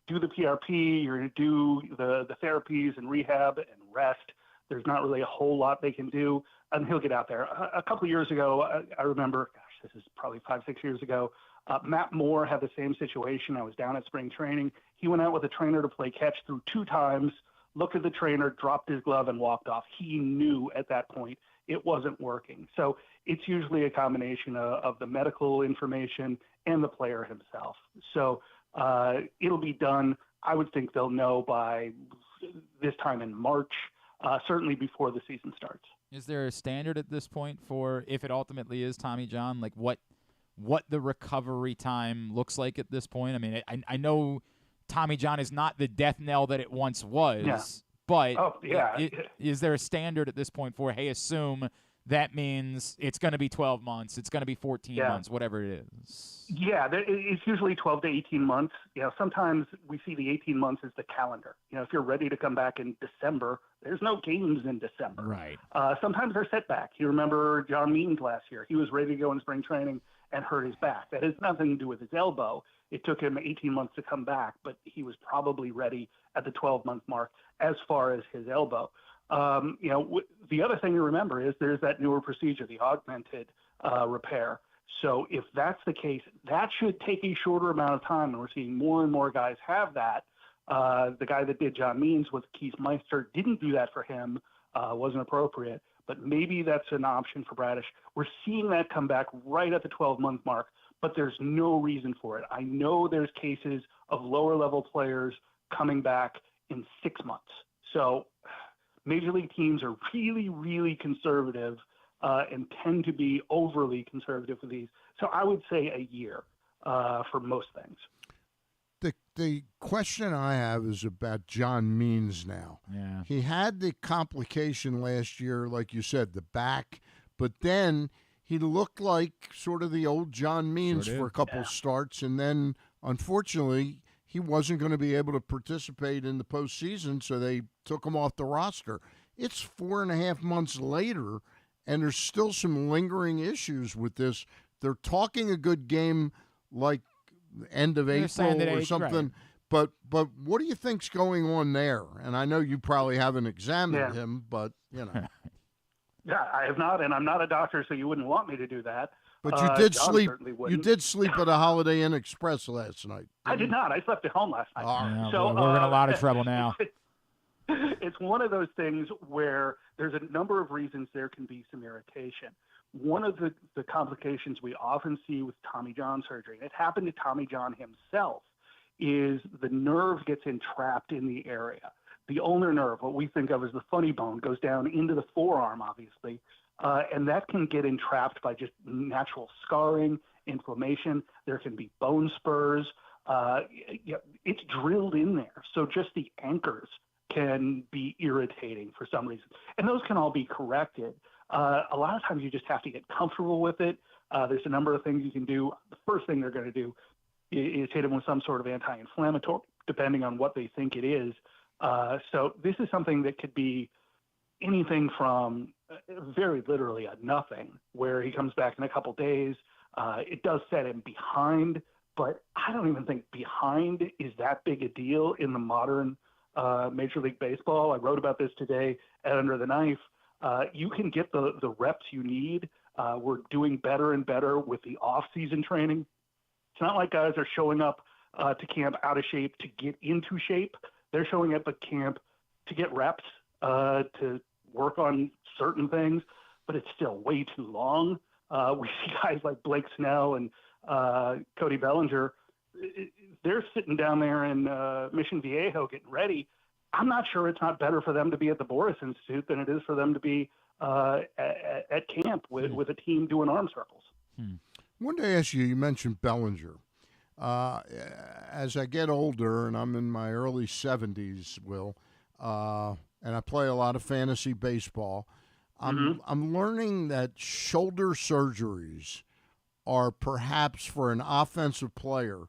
do the PRP, you're going to do the therapies and rehab and rest. There's not really a whole lot they can do, and he'll get out there. A couple of years ago, I remember, this is probably 5-6 years ago, Matt Moore had the same situation. I was down at spring training. He went out with a trainer to play catch, threw 2 times, looked at the trainer, dropped his glove, and walked off. He knew at that point it wasn't working. So it's usually a combination of the medical information and the player himself. So it'll be done. I would think they'll know by this time in March, certainly before the season starts. Is there a standard at this point for if it ultimately is Tommy John, like what the recovery time looks like at this point? I mean, I know Tommy John is not the death knell that it once was, but is there a standard at this point for, hey, assume that means it's going to be 12 months, it's going to be 14 months, whatever it is? Yeah, it's usually 12 to 18 months. Sometimes we see the 18 months as the calendar. If you're ready to come back in December, there's no games in December. Right. Sometimes they're set back. You remember John Means last year. He was ready to go in spring training and hurt his back. That has nothing to do with his elbow. It took him 18 months to come back, but he was probably ready at the 12-month mark as far as his elbow. The other thing to remember is there's that newer procedure, the augmented repair. So if that's the case, that should take a shorter amount of time, and we're seeing more and more guys have that. The guy that did John Means with Keith Meister didn't do that for him, wasn't appropriate, but maybe that's an option for Bradish. We're seeing that come back right at the 12-month mark, but there's no reason for it. I know there's cases of lower-level players coming back in 6 months. So Major League teams are really, really conservative and tend to be overly conservative with these. So I would say a year for most things. The question I have is about John Means now. Yeah. He had the complication last year, like you said, the back, but then he looked like sort of the old John Means for a couple starts, and then unfortunately he wasn't going to be able to participate in the postseason, so they took him off the roster. It's 4.5 months later, and there's still some lingering issues with this. They're talking a good game like end of April or something, but what do you think's going on there? And I know you probably haven't examined him, but you know. Yeah, I have not, and I'm not a doctor, so you wouldn't want me to do that. But you did John sleep. certainly You did sleep at a Holiday Inn Express last night. I did not. I slept at home last night. Yeah, so we're in a lot of trouble now. It's one of those things where there's a number of reasons there can be some irritation. One of the complications we often see with Tommy John surgery, and it happened to Tommy John himself, is the nerve gets entrapped in the area. The ulnar nerve, what we think of as the funny bone, goes down into the forearm, obviously, and that can get entrapped by just natural scarring, inflammation. There can be bone spurs. It's drilled in there. So just the anchors can be irritating for some reason. And those can all be corrected. A lot of times you just have to get comfortable with it. There's a number of things you can do. The first thing they're going to do is hit them with some sort of anti-inflammatory, depending on what they think it is. So this is something that could be anything from very literally a nothing, where he comes back in a couple days. It does set him behind, but I don't even think behind is that big a deal in the modern Major League Baseball. I wrote about this today at Under the Knife. You can get the reps you need. We're doing better and better with the off-season training. It's not like guys are showing up to camp out of shape to get into shape. They're showing up at camp to get reps, to work on certain things, but it's still way too long. We see guys like Blake Snell and Cody Bellinger. They're sitting down there in Mission Viejo getting ready. I'm not sure it's not better for them to be at the Boris Institute than it is for them to be at camp with a team doing arm circles. I wanted to ask you, you mentioned Bellinger. As I get older, and I'm in my early 70s, and I play a lot of fantasy baseball, I'm learning that shoulder surgeries are perhaps, for an offensive player,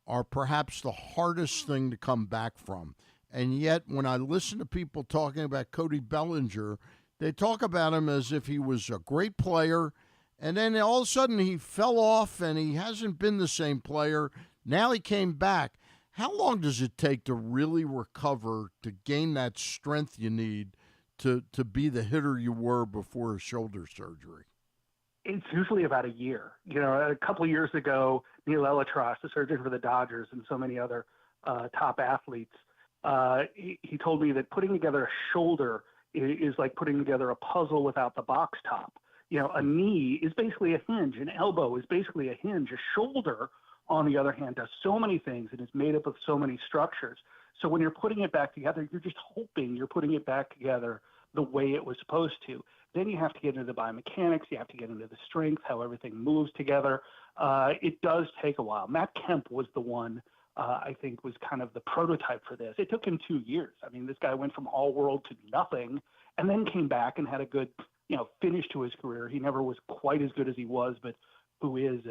are perhaps the hardest thing to come back from. And yet, when I listen to people talking about Cody Bellinger, they talk about him as if he was a great player, and then all of a sudden he fell off and he hasn't been the same player. Now he came back. How long does it take to really recover, to gain that strength you need to be the hitter you were before a shoulder surgery? It's usually about a year. A couple of years ago, Neil Elitros, the surgeon for the Dodgers and so many other top athletes, he told me that putting together a shoulder is like putting together a puzzle without the box top. A knee is basically a hinge. An elbow is basically a hinge. A shoulder, on the other hand, does so many things and is made up of so many structures. So when you're putting it back together, you're just hoping you're putting it back together the way it was supposed to. Then you have to get into the biomechanics. You have to get into the strength, how everything moves together. It does take a while. Matt Kemp was the one I think was kind of the prototype for this. It took him 2 years. I mean, this guy went from all world to nothing and then came back and had a good finish to his career. He never was quite as good as he was, but who is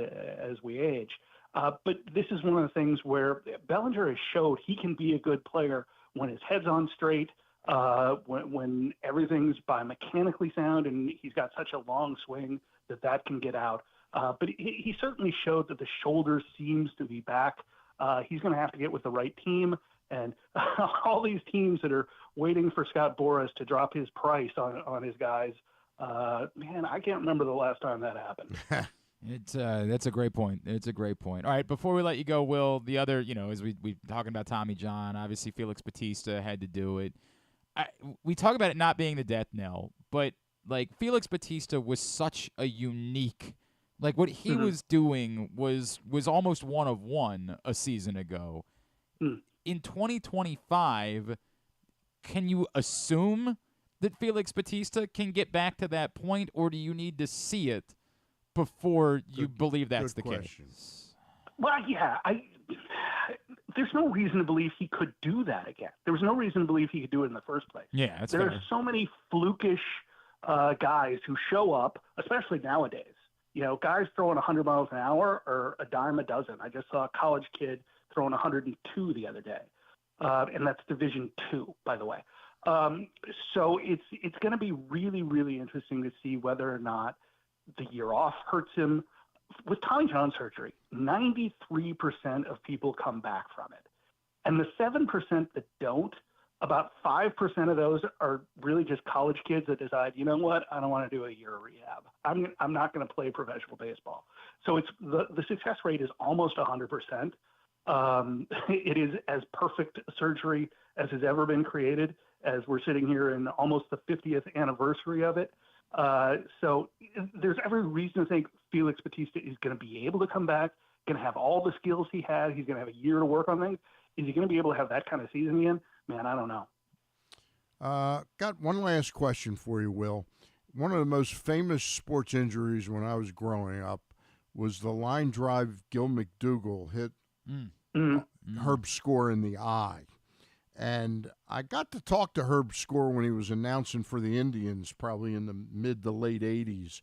as we age. But this is one of the things where Bellinger has showed he can be a good player when his head's on straight, when everything's biomechanically sound, and he's got such a long swing that can get out. But he certainly showed that the shoulder seems to be back. He's going to have to get with the right team, and all these teams that are waiting for Scott Boras to drop his price on his guys. Man, I can't remember the last time that happened. That's a great point. It's a great point. All right, before we let you go, Will, the other, as we talking about Tommy John, obviously Felix Bautista had to do it. We talk about it not being the death knell, but like Felix Bautista was such a unique, like what he was doing was almost one of one a season ago. In 2025, can you assume that Felix Bautista can get back to that point, or do you need to see it before you believe that's the case? Well, yeah, there's no reason to believe he could do that again. There was no reason to believe he could do it in the first place. Yeah, that's There fair. are so many flukish guys who show up, especially nowadays. Guys throwing 100 miles an hour are a dime a dozen. I just saw a college kid throwing 102 the other day, and that's Division II, by the way. So it's going to be really, really interesting to see whether or not the year off hurts him. With Tommy John surgery, 93% of people come back from it. And the 7% that don't, about 5% of those are really just college kids that decide, you know what, I don't want to do a year of rehab. I'm not going to play professional baseball. So it's the success rate is almost 100%. It is as perfect a surgery as has ever been created. as we're sitting here in almost the 50th anniversary of it. So there's every reason to think Felix Bautista is going to be able to come back, going to have all the skills he had. He's going to have a year to work on things. Is he going to be able to have that kind of season again? Man, I don't know. Got one last question for you, Will. One of the most famous sports injuries when I was growing up was the line drive Gil McDougall hit Herb Score in the eye. And I got to talk to Herb Score when he was announcing for the Indians, probably in the mid to late 80s.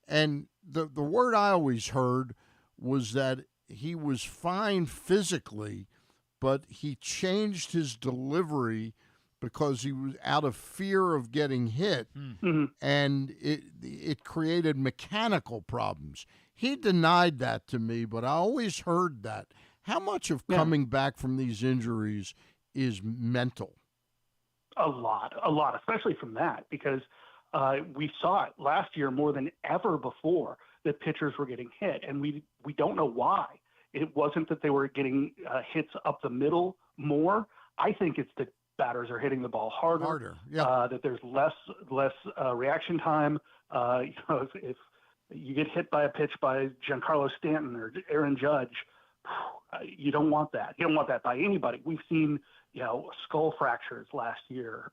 And the word I always heard was that he was fine physically, but he changed his delivery because he was out of fear of getting hit, and it created mechanical problems. He denied that to me, but I always heard that. How much of coming back from these injuries is mental? A lot, especially from that, because we saw it last year more than ever before that pitchers were getting hit, and we don't know why. It wasn't that they were getting hits up the middle more. I think it's that batters are hitting the ball harder. That there's less reaction time. If you get hit by a pitch by Giancarlo Stanton or Aaron Judge, you don't want that. You don't want that by anybody. We've seen, skull fractures last year,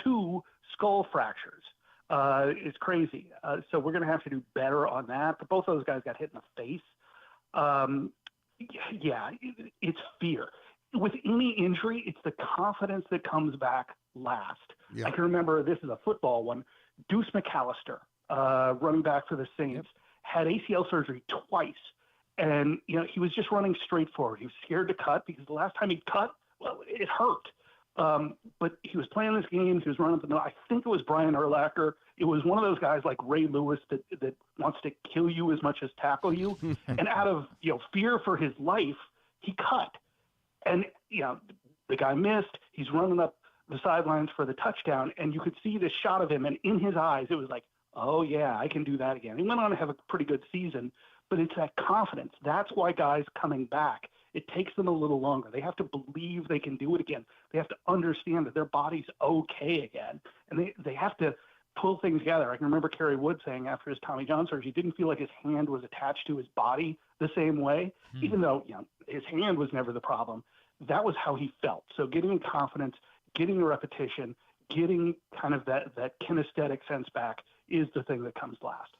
2 skull fractures. It's crazy. So we're going to have to do better on that. But both of those guys got hit in the face. It's fear. With any injury, it's the confidence that comes back last. I can remember, this is a football one, Deuce McAllister, running back for the Saints, had ACL surgery twice. And, he was just running straight forward. He was scared to cut because the last time he cut, well, it hurt. But he was playing this game. He was running up the middle. I think it was Brian Urlacher. It was one of those guys like Ray Lewis that wants to kill you as much as tackle you. And out of, fear for his life, he cut. And, the guy missed. He's running up the sidelines for the touchdown. And you could see this shot of him. And in his eyes, it was like, oh, yeah, I can do that again. He went on to have a pretty good season. But it's that confidence. That's why guys coming back, it takes them a little longer. They have to believe they can do it again. They have to understand that their body's okay again. And they have to pull things together. I can remember Kerry Wood saying after his Tommy John surgery, he didn't feel like his hand was attached to his body the same way, even though his hand was never the problem. That was how he felt. So getting confidence, getting the repetition, getting kind of that kinesthetic sense back is the thing that comes last.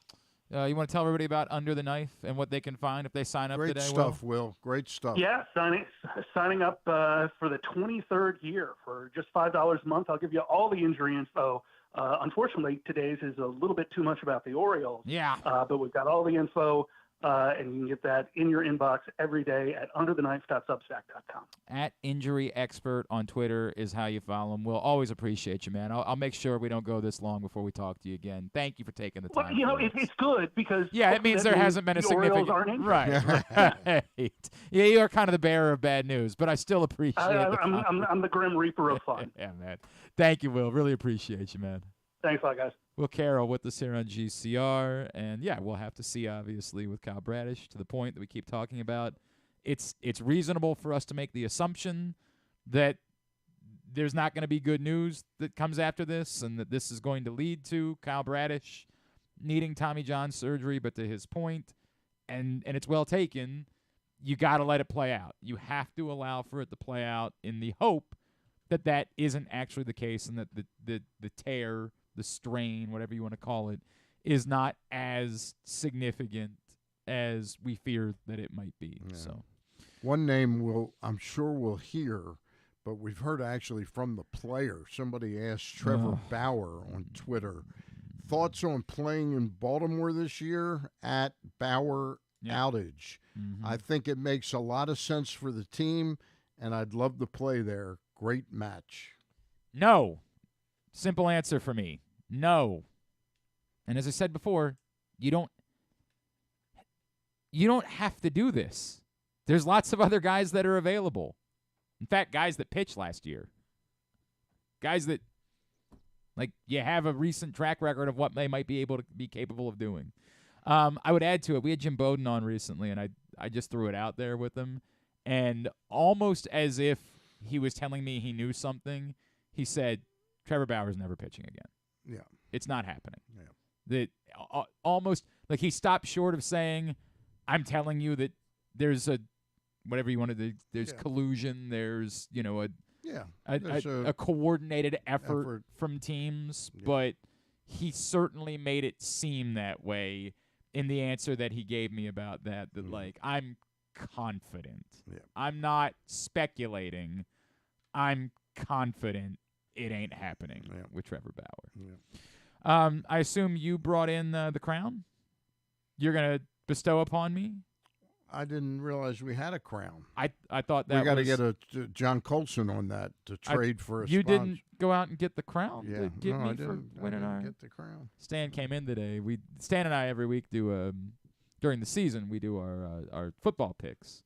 You want to tell everybody about Under the Knife and what they can find if they sign up today? Great stuff, Will. Great stuff. Yeah, signing up for the 23rd year for just $5 a month. I'll give you all the injury info. Unfortunately, today's is a little bit too much about the Orioles. Yeah. But we've got all the info, and you can get that in your inbox every day at undertheknife.substack.com. At Injury Expert on Twitter is how you follow him. We'll always appreciate you, man. I'll make sure we don't go this long before we talk to you again. Thank you for taking the time. Well, it's good because it means there hasn't been a significant. Orioles aren't right. Yeah, you are kind of the bearer of bad news, but I still appreciate it. I'm the Grim Reaper of fun. Yeah, man. Thank you, Will. Really appreciate you, man. Thanks a lot, guys. Will Carroll with us here on GCR. And, we'll have to see, obviously, with Kyle Bradish to the point that we keep talking about. It's reasonable for us to make the assumption that there's not going to be good news that comes after this and that this is going to lead to Kyle Bradish needing Tommy John surgery. But to his point, and it's well taken, you got to let it play out. You have to allow for it to play out in the hope that isn't actually the case and that the tear, the strain, whatever you want to call it, is not as significant as we fear that it might be. Yeah. So, one name I'm sure we'll hear, but we've heard actually from the player. Somebody asked Trevor Bauer on Twitter, thoughts on playing in Baltimore this year at Bauer outage. Mm-hmm. I think it makes a lot of sense for the team, and I'd love to play there. Great match. No. Simple answer for me. No. And as I said before, you don't have to do this. There's lots of other guys that are available. In fact, guys that pitched last year. Guys that, you have a recent track record of what they might be able to be capable of doing. I would add to it, we had Jim Bowden on recently, and I just threw it out there with him. And almost as if he was telling me he knew something, he said, Trevor Bauer's never pitching again. Yeah. It's not happening. Yeah. That almost like he stopped short of saying, I'm telling you that there's a whatever you wanted to, there's collusion, there's, you know, a coordinated effort from teams, but he certainly made it seem that way in the answer that he gave me about that like, I'm confident. Yeah. I'm not speculating. I'm confident it ain't happening with Trevor Bauer. Yeah. I assume you brought in the crown? You're going to bestow upon me? I didn't realize we had a crown. I thought that we got to get a John Colson on that to trade for a You sponsor. didn't go out and get the crown? Yeah, to give me I didn't. For winning our get the crown. Stan came in today. Stan and I every week do during the season we do our football picks,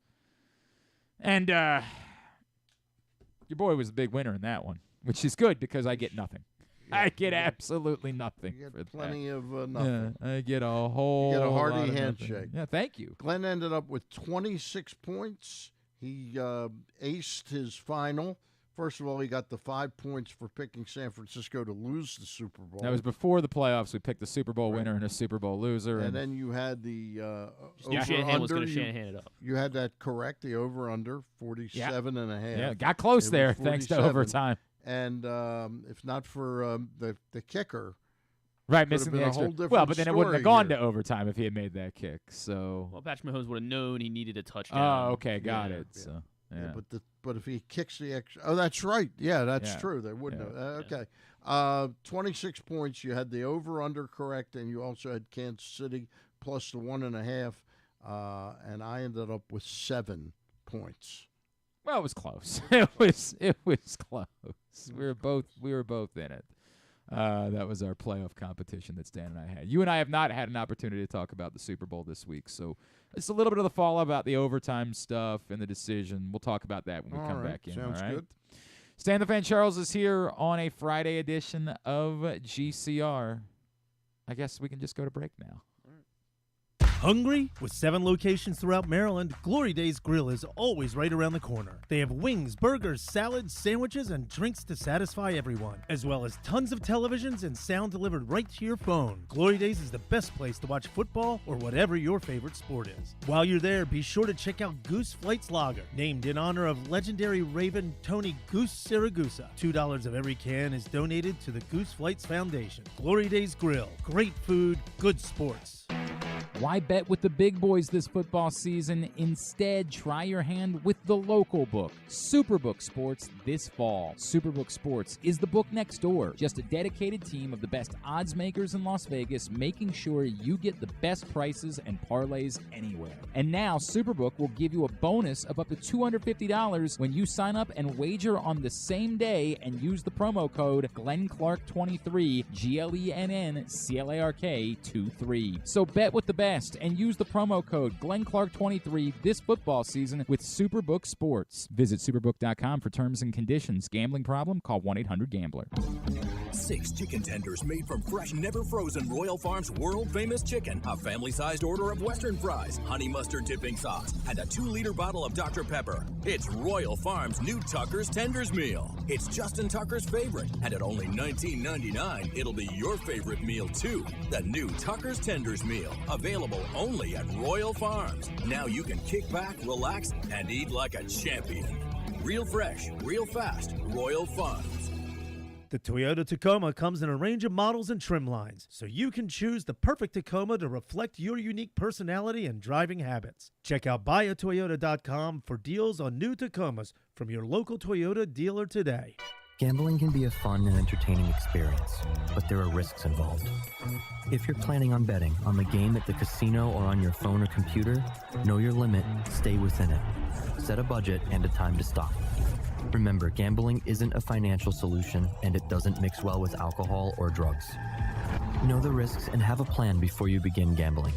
and your boy was the big winner in that one, which is good because I get nothing. I get absolutely nothing. You for get that. plenty of nothing. Yeah, I get a whole. You get a lot hearty of handshake. nothing. Yeah, thank you. Glenn ended up with 26 points. He aced his final. First of all, he got the 5 points for picking San Francisco to lose the Super Bowl. That was before the playoffs. We picked the Super Bowl winner and a Super Bowl loser. And then you had the Shanahan was over-under. going to Shanahan it up. You had that correct, the over-under, 47 and a half. Yeah, got close there thanks to overtime. And if not for the kicker, right, missing the extra. Well, but then it wouldn't have gone to overtime if he had made that kick. So, well, Patrick Mahomes would have known he needed a touchdown. Oh, okay, got it. Yeah. So, but if he kicks the extra, that's right. Yeah, that's true. They wouldn't have. Okay, 26 points. You had the over/under correct, and you also had Kansas City plus the 1.5. And I ended up with 7 points. Well, it was close. It was close. We were both in it. That was our playoff competition that Stan and I had. You and I have not had an opportunity to talk about the Super Bowl this week, so it's a little bit of the fallout about the overtime stuff and the decision. We'll talk about that when we come back in. Sounds good. Stan the Fan Charles is here on a Friday edition of GCR. I guess we can just go to break now. Hungry? With 7 locations throughout Maryland, Glory Days Grill is always right around the corner. They have wings, burgers, salads, sandwiches, and drinks to satisfy everyone, as well as tons of televisions and sound delivered right to your phone. Glory Days is the best place to watch football or whatever your favorite sport is. While you're there, be sure to check out Goose Flight's Lager, named in honor of legendary Raven Tony Goose Siragusa. $2 of every can is donated to the Goose Flights Foundation. Glory Days Grill. Great food, good sports. Why bet with the big boys this football season? Instead, try your hand with the local book, Superbook Sports, this fall. Superbook Sports is the book next door. Just a dedicated team of the best odds makers in Las Vegas, making sure you get the best prices and parlays anywhere. And now, Superbook will give you a bonus of up to $250 when you sign up and wager on the same day and use the promo code GlennClark23, GLENNCLARK23. So bet with the best and use the promo code GlennClark23 this football season with Superbook Sports. Visit superbook.com for terms and conditions. Gambling problem? Call 1-800-GAMBLER. 6 chicken tenders made from fresh, never frozen Royal Farms world-famous chicken, a family-sized order of Western fries, honey mustard dipping sauce, and a 2-liter bottle of Dr. Pepper. It's Royal Farms' new Tucker's Tenders Meal. It's Justin Tucker's favorite, and at only $19.99, it'll be your favorite meal, too. The new Tucker's Tenders Meal, available only at Royal Farms. Now you can kick back, relax, and eat like a champion. Real fresh, real fast, Royal Farms. The Toyota Tacoma comes in a range of models and trim lines, so you can choose the perfect Tacoma to reflect your unique personality and driving habits. Check out buyatoyota.com for deals on new Tacomas from your local Toyota dealer today. Gambling can be a fun and entertaining experience, but there are risks involved. If you're planning on betting on the game at the casino or on your phone or computer, know your limit, stay within it. Set a budget and a time to stop. Remember, gambling isn't a financial solution, and it doesn't mix well with alcohol or drugs. Know the risks and have a plan before you begin gambling.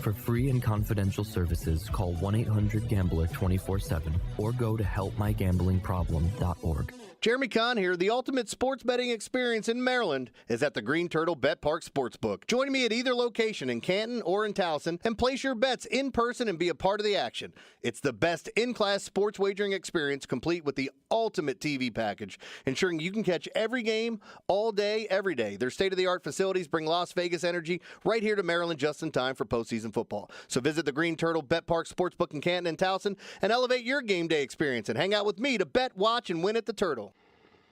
For free and confidential services, call 1-800-GAMBLER 24/7 or go to helpmygamblingproblem.org. Jeremy Kahn here. The ultimate sports betting experience in Maryland is at the Green Turtle Bet Park Sportsbook. Join me at either location in Canton or in Towson and place your bets in person and be a part of the action. It's the best in-class sports wagering experience, complete with the ultimate TV package, ensuring you can catch every game all day, every day. Their state-of-the-art facilities bring Las Vegas energy right here to Maryland just in time for postseason football. So visit the Green Turtle Bet Park Sportsbook in Canton and Towson and elevate your game day experience and hang out with me to bet, watch, and win at the Turtle.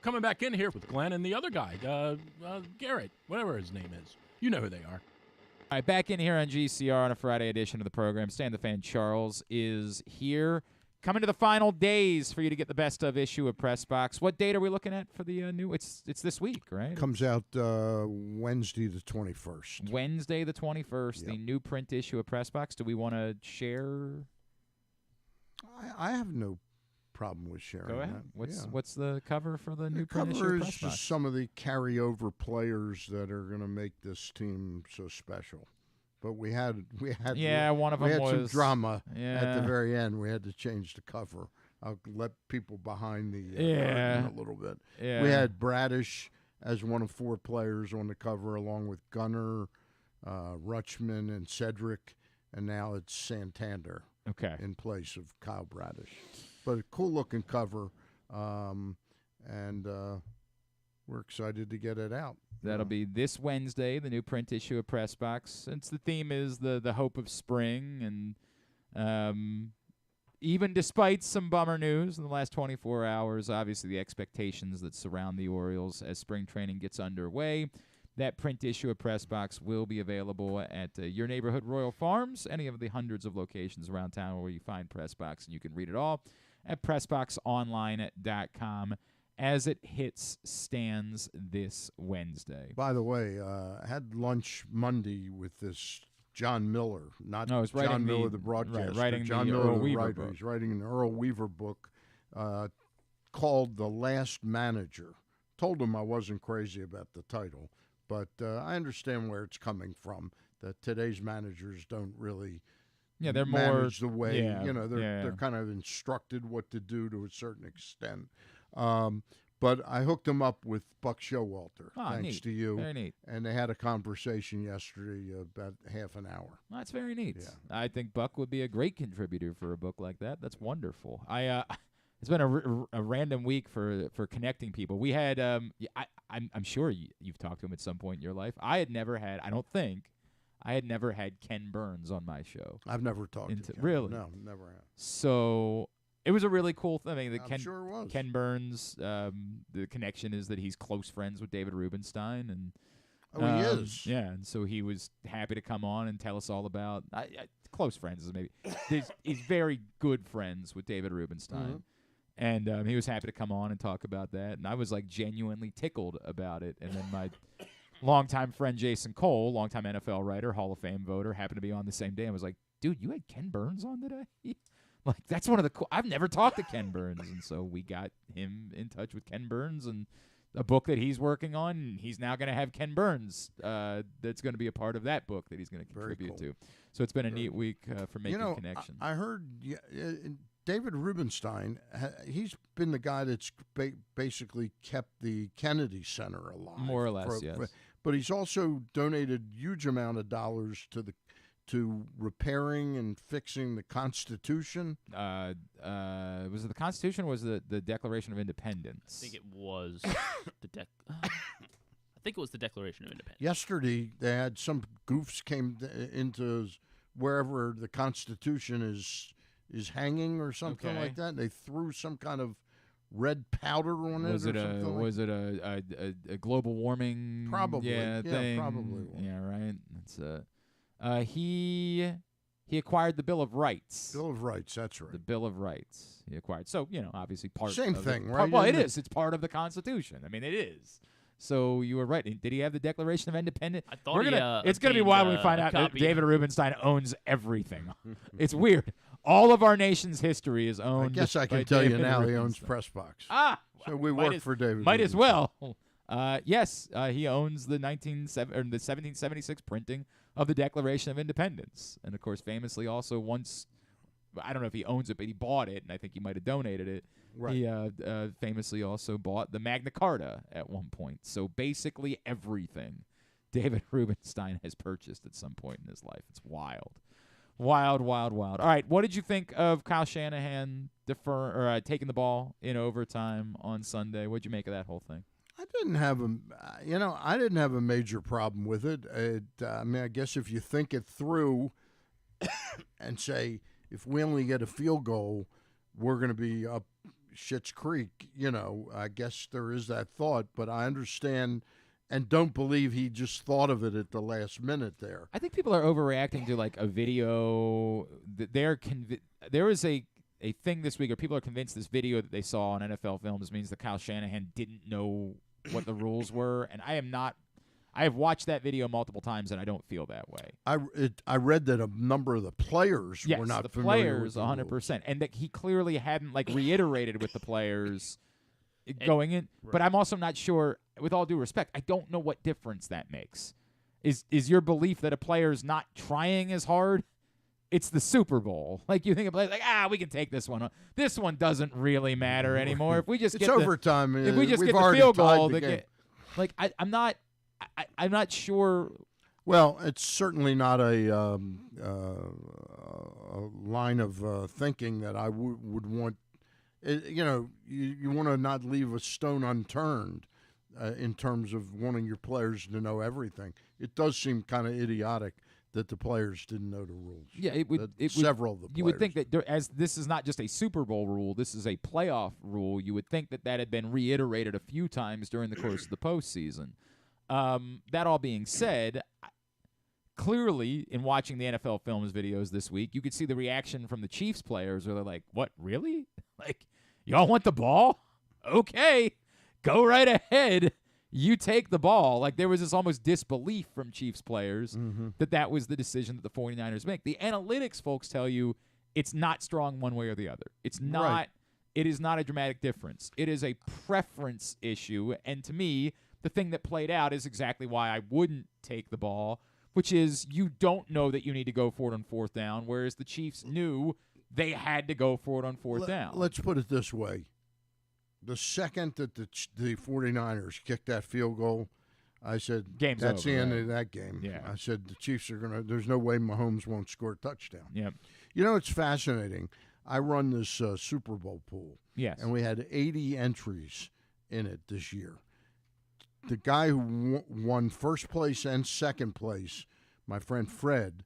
Coming back in here with Glenn and the other guy, Garrett, whatever his name is. You know who they are. All right, back in here on GCR on a Friday edition of the program. Stan the Fan Charles is here. Coming to the final days for you to get the best of issue of Press Box. What date are we looking at for the new? It's this week, right? Comes out Wednesday the 21st. Wednesday the 21st, Yep. the new print issue of Press Box. Do we want to share? I have no problem with sharing Go ahead. that. What's the cover for the new The print issue cover of is Press Box? just some of the carryover players that are going to make this team so special. But we had one of we them had some was drama at the yeah. very end. We had to change the cover. I'll let people behind the Yeah. curtain a little bit. Yeah. We had Bradish as one of 4 players on the cover, along with Gunnar, Rutschman, and Cedric, and now it's Santander in place of Kyle Bradish. But a cool-looking cover, and we're excited to get it out. That'll be this Wednesday, the new print issue of Press Box. Since the theme is the hope of spring, and even despite some bummer news in the last 24 hours, obviously the expectations that surround the Orioles as spring training gets underway, that print issue of Press Box will be available at your neighborhood Royal Farms, any of the hundreds of locations around town where you find Press Box, and you can read it all at PressBoxOnline.com. as it hits stands this Wednesday. By the way, I had lunch Monday with this John Miller, not No, it's John writing Miller, the- the broadcaster. right, writing John the Miller, Earl the Weaver writer. book. He's writing an Earl Weaver book called The Last Manager. Told him I wasn't crazy about the title, but I understand where it's coming from, that today's managers don't really They're manage more the way, yeah, they're kind of instructed what to do to a certain extent. But I hooked him up with Buck Showalter, thanks neat. to you. Very neat. And they had a conversation yesterday, about half an hour. Well, that's very neat. Yeah. I think Buck would be a great contributor for a book like that. That's wonderful. It's been a random week for connecting people. We had I'm sure you've talked to him at some point in your life. I had never had Ken Burns on my show. I've never talked to Ken. Really? No, never have. So it was a really cool thing. I mean, I'm sure it was. Ken Burns, the connection is that he's close friends with David Rubenstein, and he is. Yeah, and so he was happy to come on and tell us all about close friends is maybe he's very good friends with David Rubenstein. And he was happy to come on and talk about that, and I was like genuinely tickled about it. And then my longtime friend Jason Cole, longtime NFL writer, Hall of Fame voter, happened to be on the same day and was like, "Dude, you had Ken Burns on today?" Like, that's one of the cool. I've never talked to Ken Burns, and so we got him in touch with Ken Burns and a book that he's working on. And he's now going to have Ken Burns that's going to be a part of that book that he's going to contribute to. So it's been a neat week for making connections. I heard David Rubenstein, he's been the guy that's basically kept the Kennedy Center alive. More or less, yes. But he's also donated huge amount of dollars to repairing and fixing the Constitution. Was it the Constitution or was it the Declaration of Independence? I think it was I think it was the Declaration of Independence. Yesterday, they had some goofs came into wherever the Constitution is hanging or something like that. They threw some kind of red powder on it. Was it a global warming? Probably. Thing? Probably. Yeah, right. It's he acquired the Bill of Rights. Bill of Rights, that's right. The Bill of Rights he acquired. So, obviously part Same of thing, the, right? Well, it is. It's part of the Constitution. I mean, it is. So you were right. Did he have the Declaration of Independence? I thought it's going to be wild when we find out that David Rubenstein owns everything. It's weird. All of our nation's history is owned. I guess I can by tell you David now Rubenstein. he owns Pressbox. So we might work for David. Might as Rubenstein. well. Yes, he owns the 1776 printing of the Declaration of Independence, and of course, famously also once. I don't know if he owns it, but he bought it, and I think he might have donated it. Right. He famously also bought the Magna Carta at one point. So basically everything David Rubenstein has purchased at some point in his life. It's wild. Wild, wild, wild. All right, what did you think of Kyle Shanahan taking the ball in overtime on Sunday? What did you make of that whole thing? I didn't have a major problem with it. I mean, I guess if you think it through and say, if we only get a field goal, we're going to be up Schitt's Creek. I guess there is that thought, but I understand and don't believe he just thought of it at the last minute there. I think people are overreacting to like a video. There is a thing this week where people are convinced this video that they saw on NFL Films means that Kyle Shanahan didn't know what the rules were, and I am not. I have watched that video multiple times, and I don't feel that way. I read that a number of the players were not the familiar players, with the 100%, rules. And that he clearly hadn't like reiterated with the players going in. Right. But I'm also not sure. With all due respect, I don't know what difference that makes. Is your belief that a player's not trying as hard? It's the Super Bowl. Like you think a player's like, we can take this one. This one doesn't really matter anymore. If we just get overtime, if we just get the field goal, I'm not sure. Well, it's certainly not a line of thinking that I would want. You want to not leave a stone unturned in terms of wanting your players to know everything. It does seem kind of idiotic that the players didn't know the rules. Yeah, several of the players. You would think that as this is not just a Super Bowl rule, this is a playoff rule. You would think that had been reiterated a few times during the course of the postseason. That all being said, clearly in watching the NFL Films videos this week, you could see the reaction from the Chiefs players where they're like, "What, really? Like, y'all want the ball? Okay, go right ahead. You take the ball." Like, there was this almost disbelief from Chiefs players that was the decision that the 49ers make. The analytics folks tell you it's not strong one way or the other. It's not. Right. It is not a dramatic difference. It is a preference issue. And to me, the thing that played out is exactly why I wouldn't take the ball, which is you don't know that you need to go for it on fourth down, whereas the Chiefs knew they had to go for it on fourth down. Let's put it this way. The second that the 49ers kicked that field goal, I said, Game's that's over, the end right? of that game. Yeah. I said the Chiefs are going to – there's no way Mahomes won't score a touchdown. Yep. It's fascinating. I run this Super Bowl pool. Yes. And we had 80 entries in it this year. The guy who won first place and second place, my friend Fred,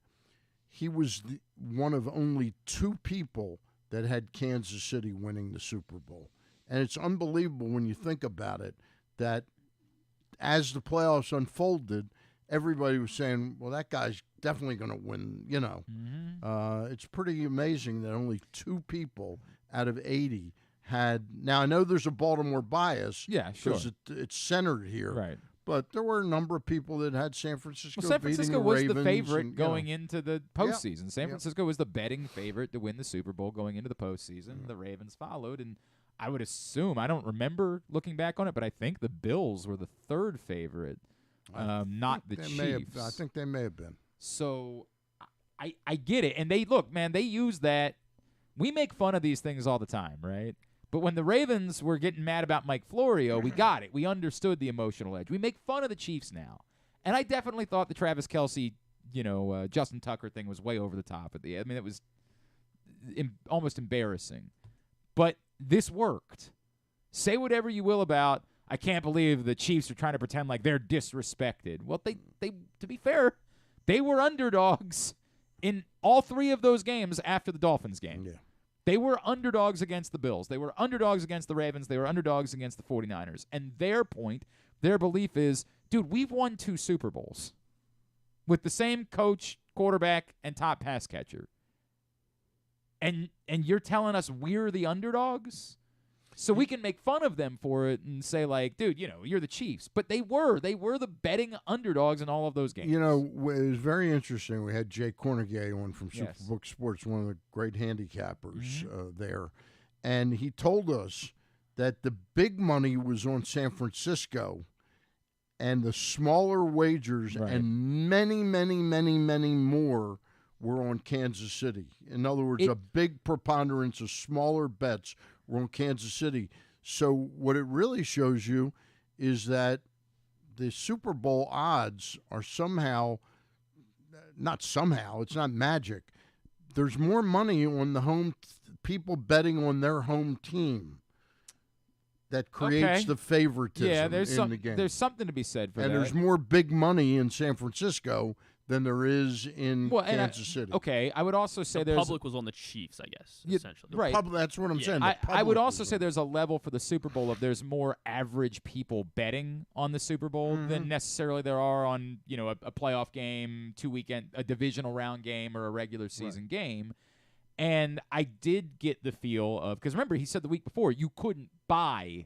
he was one of only two people that had Kansas City winning the Super Bowl. And it's unbelievable when you think about it that as the playoffs unfolded, everybody was saying, well, that guy's definitely going to win, It's pretty amazing that only two people out of 80 had. Now, I know there's a Baltimore bias. Yeah, sure. Because it's centered here. Right. But there were a number of people that had San Francisco San Francisco beating the was Ravens the favorite and, going into the postseason. San Yep. Francisco was the betting favorite to win the Super Bowl going into the postseason. The Ravens followed, and I would assume, I don't remember looking back on it, but I think the Bills were the third favorite, not the Chiefs. I think they may have been. So I get it. And they use that. We make fun of these things all the time, right? But when the Ravens were getting mad about Mike Florio, we got it. We understood the emotional edge. We make fun of the Chiefs now. And I definitely thought the Travis Kelce, Justin Tucker thing was way over the top. It was almost embarrassing. But this worked. Say whatever you will about, I can't believe the Chiefs are trying to pretend like they're disrespected. Well, they to be fair, they were underdogs in all three of those games after the Dolphins game. Yeah. They were underdogs against the Bills. They were underdogs against the Ravens. They were underdogs against the 49ers. And their belief is, dude, we've won 2 Super Bowls with the same coach, quarterback, and top pass catcher. And you're telling us we're the underdogs? So we can make fun of them for it and say, like, dude, you're the Chiefs. But they were the betting underdogs in all of those games. It was very interesting. We had Jay Cornegay on from Superbook Sports, one of the great handicappers there. And he told us that the big money was on San Francisco and the smaller wagers and many, many, many, many more were on Kansas City. In other words, a big preponderance of smaller bets were on Kansas City. So what it really shows you is that the Super Bowl odds are somehow, not somehow, it's not magic. There's more money on the people betting on their home team. That creates the favoritism in the game. There's something to be said for that. And there's more big money in San Francisco than there is in Kansas City. Okay, I would also say the public was on the Chiefs, I guess, essentially. Right. That's what I'm saying. I would also say there's a level for the Super Bowl of there's more average people betting on the Super Bowl than necessarily there are on, a playoff game, a divisional round game, or a regular season game. And I did get the feel of, because remember, he said the week before, you couldn't buy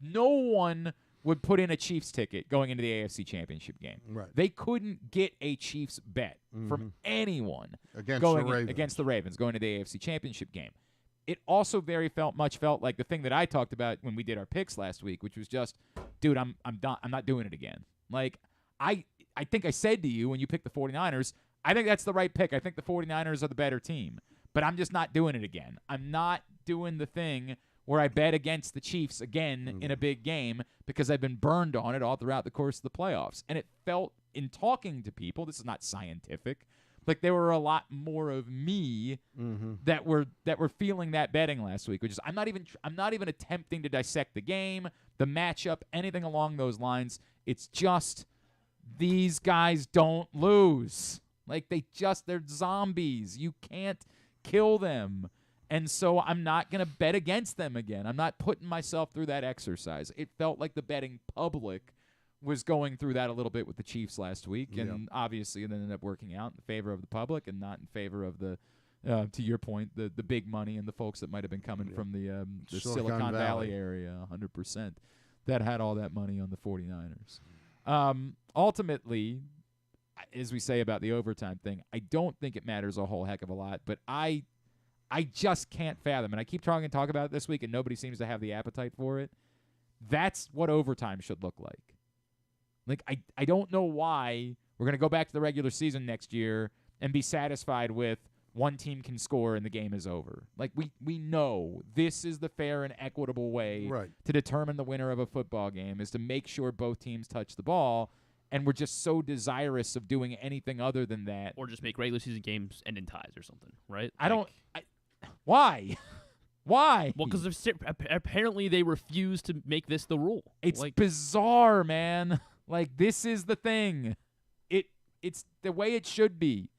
no one would put in a Chiefs ticket going into the AFC Championship game. Right. They couldn't get a Chiefs bet from anyone against the Ravens going to the AFC Championship game. It also very much felt like the thing that I talked about when we did our picks last week, which was just, dude, I'm done. I'm not doing it again. Like, I think I said to you when you picked the 49ers, I think that's the right pick. I think the 49ers are the better team. But I'm just not doing it again. I'm not doing the thing where I bet against the Chiefs again in a big game because I've been burned on it all throughout the course of the playoffs. And it felt, in talking to people, this is not scientific, like there were a lot more of me that were feeling that betting last week, which is I'm not even attempting to dissect the game, the matchup, anything along those lines. It's just these guys don't lose. Like they're zombies. You can't kill them. And so I'm not going to bet against them again. I'm not putting myself through that exercise. It felt like the betting public was going through that a little bit with the Chiefs last week, and obviously it ended up working out in favor of the public and not in favor of the, to your point, the big money and the folks that might have been coming from the Silicon Valley area, 100%, that had all that money on the 49ers. Ultimately, as we say about the overtime thing, I don't think it matters a whole heck of a lot, but I just can't fathom, and I keep trying to talk about it this week, and nobody seems to have the appetite for it. That's what overtime should look like. Like, I don't know why we're going to go back to the regular season next year and be satisfied with one team can score and the game is over. Like, we know this is the fair and equitable way to determine the winner of a football game, is to make sure both teams touch the ball, and we're just so desirous of doing anything other than that. Or just make regular season games end in ties or something, right? Why? Why? Well, because apparently they refuse to make this the rule. It's bizarre, man. Like, this is the thing. It's the way it should be.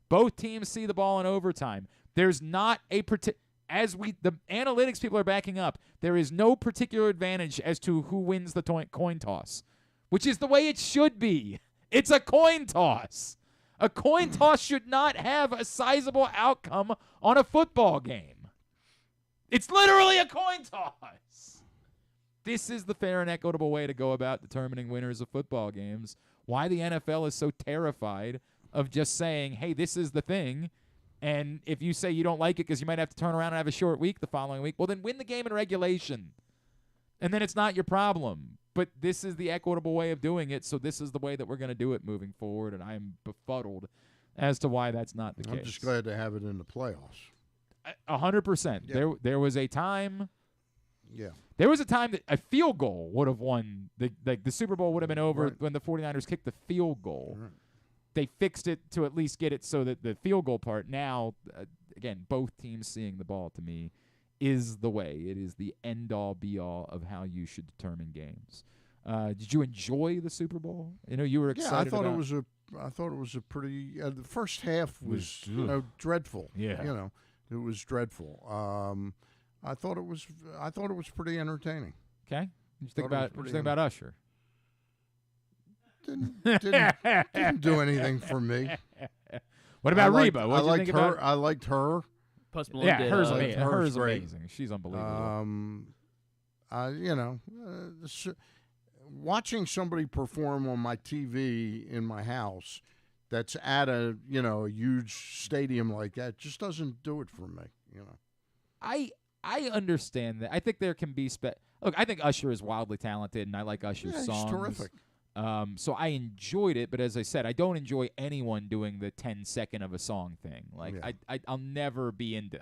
Both teams see the ball in overtime. There's not the analytics people are backing up, there is no particular advantage as to who wins the coin toss, which is the way it should be. It's a coin toss. A coin toss should not have a sizable outcome on a football game. It's literally a coin toss. This is the fair and equitable way to go about determining winners of football games. Why the NFL is so terrified of just saying, hey, this is the thing, and if you say you don't like it because you might have to turn around and have a short week the following week, well, then win the game in regulation, and then it's not your problem. But this is the equitable way of doing it, so this is the way that we're going to do it moving forward, and I am befuddled as to why that's not the case. I'm just glad to have it in the playoffs. 100%. Yeah. There was a time. Yeah. There was a time that a field goal would have won. The Super Bowl would have been over when the 49ers kicked the field goal. Right. They fixed it to at least get it so that the field goal part now, again, both teams seeing the ball to me is the way. It is the end-all, be-all of how you should determine games. Did you enjoy the Super Bowl? You were excited. Yeah, I thought it was a pretty. The first half was dreadful. Yeah, it was dreadful. I thought it was pretty entertaining. Okay, what did you think about Usher? Didn't do anything for me. What about Reba? What did you think about? I liked her. Post Malone did. Her's amazing. She's unbelievable. Watching somebody perform on my TV in my house that's at a huge stadium like that just doesn't do it for me. I understand that. I think there can be look, I think Usher is wildly talented, and I like Usher's songs. He's terrific. So I enjoyed it, but as I said, I don't enjoy anyone doing the 10-second of a song thing. Like I'll never be into.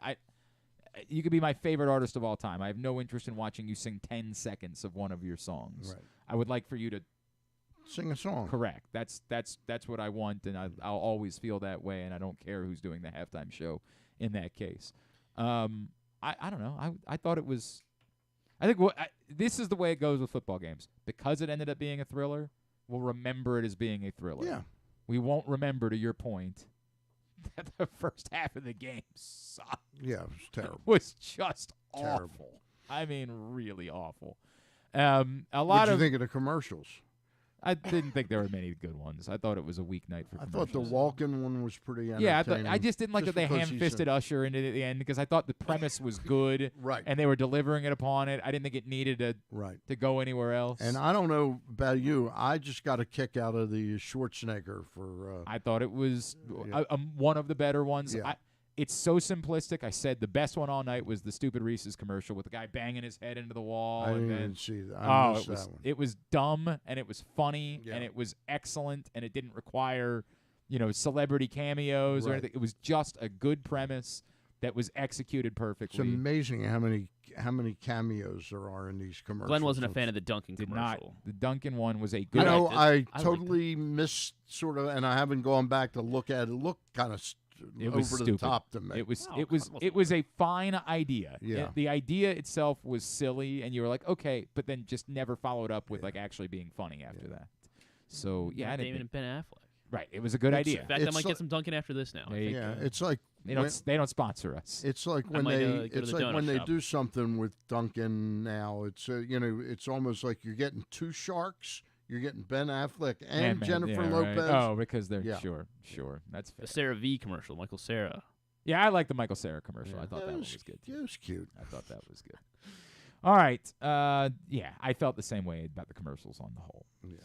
you could be my favorite artist of all time. I have no interest in watching you sing 10 seconds of one of your songs. Right. I would like for you to sing a song. Correct. That's what I want, and I'll always feel that way, and I don't care who's doing the halftime show in that case. I don't know. I thought it was. I think this is the way it goes with football games. Because it ended up being a thriller, we'll remember it as being a thriller. Yeah. We won't remember, to your point, that the first half of the game sucked. Yeah, it was terrible. It was just terrible. awful. I mean, really awful. A lot What did of you think of the commercials? I didn't think there were many good ones. I thought it was a weak night for I commercials. thought the walk-in one was pretty entertaining. Yeah, I just didn't like that they ham-fisted Usher into the end because I thought the premise was good, right, and they were delivering it upon it. I didn't think it needed to go anywhere else. And I don't know about you, I just got a kick out of the Schwarzenegger for. I thought it was one of the better ones. Yeah. It's so simplistic. I said the best one all night was the stupid Reese's commercial with the guy banging his head into the wall. I and didn't then, even see that. I missed that one. It was dumb and it was funny Yeah. and it was excellent and it didn't require, celebrity cameos or Right. anything. It was just a good premise that was executed perfectly. It's amazing how many cameos there are in these commercials. Glenn wasn't a fan of the Dunkin' Did commercial. not. The Dunkin' one was a good. I totally missed sort of, and I haven't gone back to look at it. It looked kind of It was over stupid. the top to me. It was a fine idea. Yeah. The idea itself was silly, and you were like, okay, but then just never followed up with like actually being funny after that. So yeah, I didn't Damon and Ben Affleck. Right, it was a good idea. In fact, I might get some Dunkin' after this now. There you Yeah, go. it's like they don't sponsor us. It's like I when might, they go to it's the like donut when they shop. do something with Dunkin' now. It's it's almost like you're getting two sharks. You're getting Ben Affleck and Jennifer Right. Lopez. Oh, because they're Yeah. sure, that's fair. The Sarah V commercial, Michael Cera. Yeah, I like the Michael Cera commercial. Yeah. I thought that one was good. It was cute. I thought that was good. All right. Yeah, I felt the same way about the commercials on the whole. Yeah.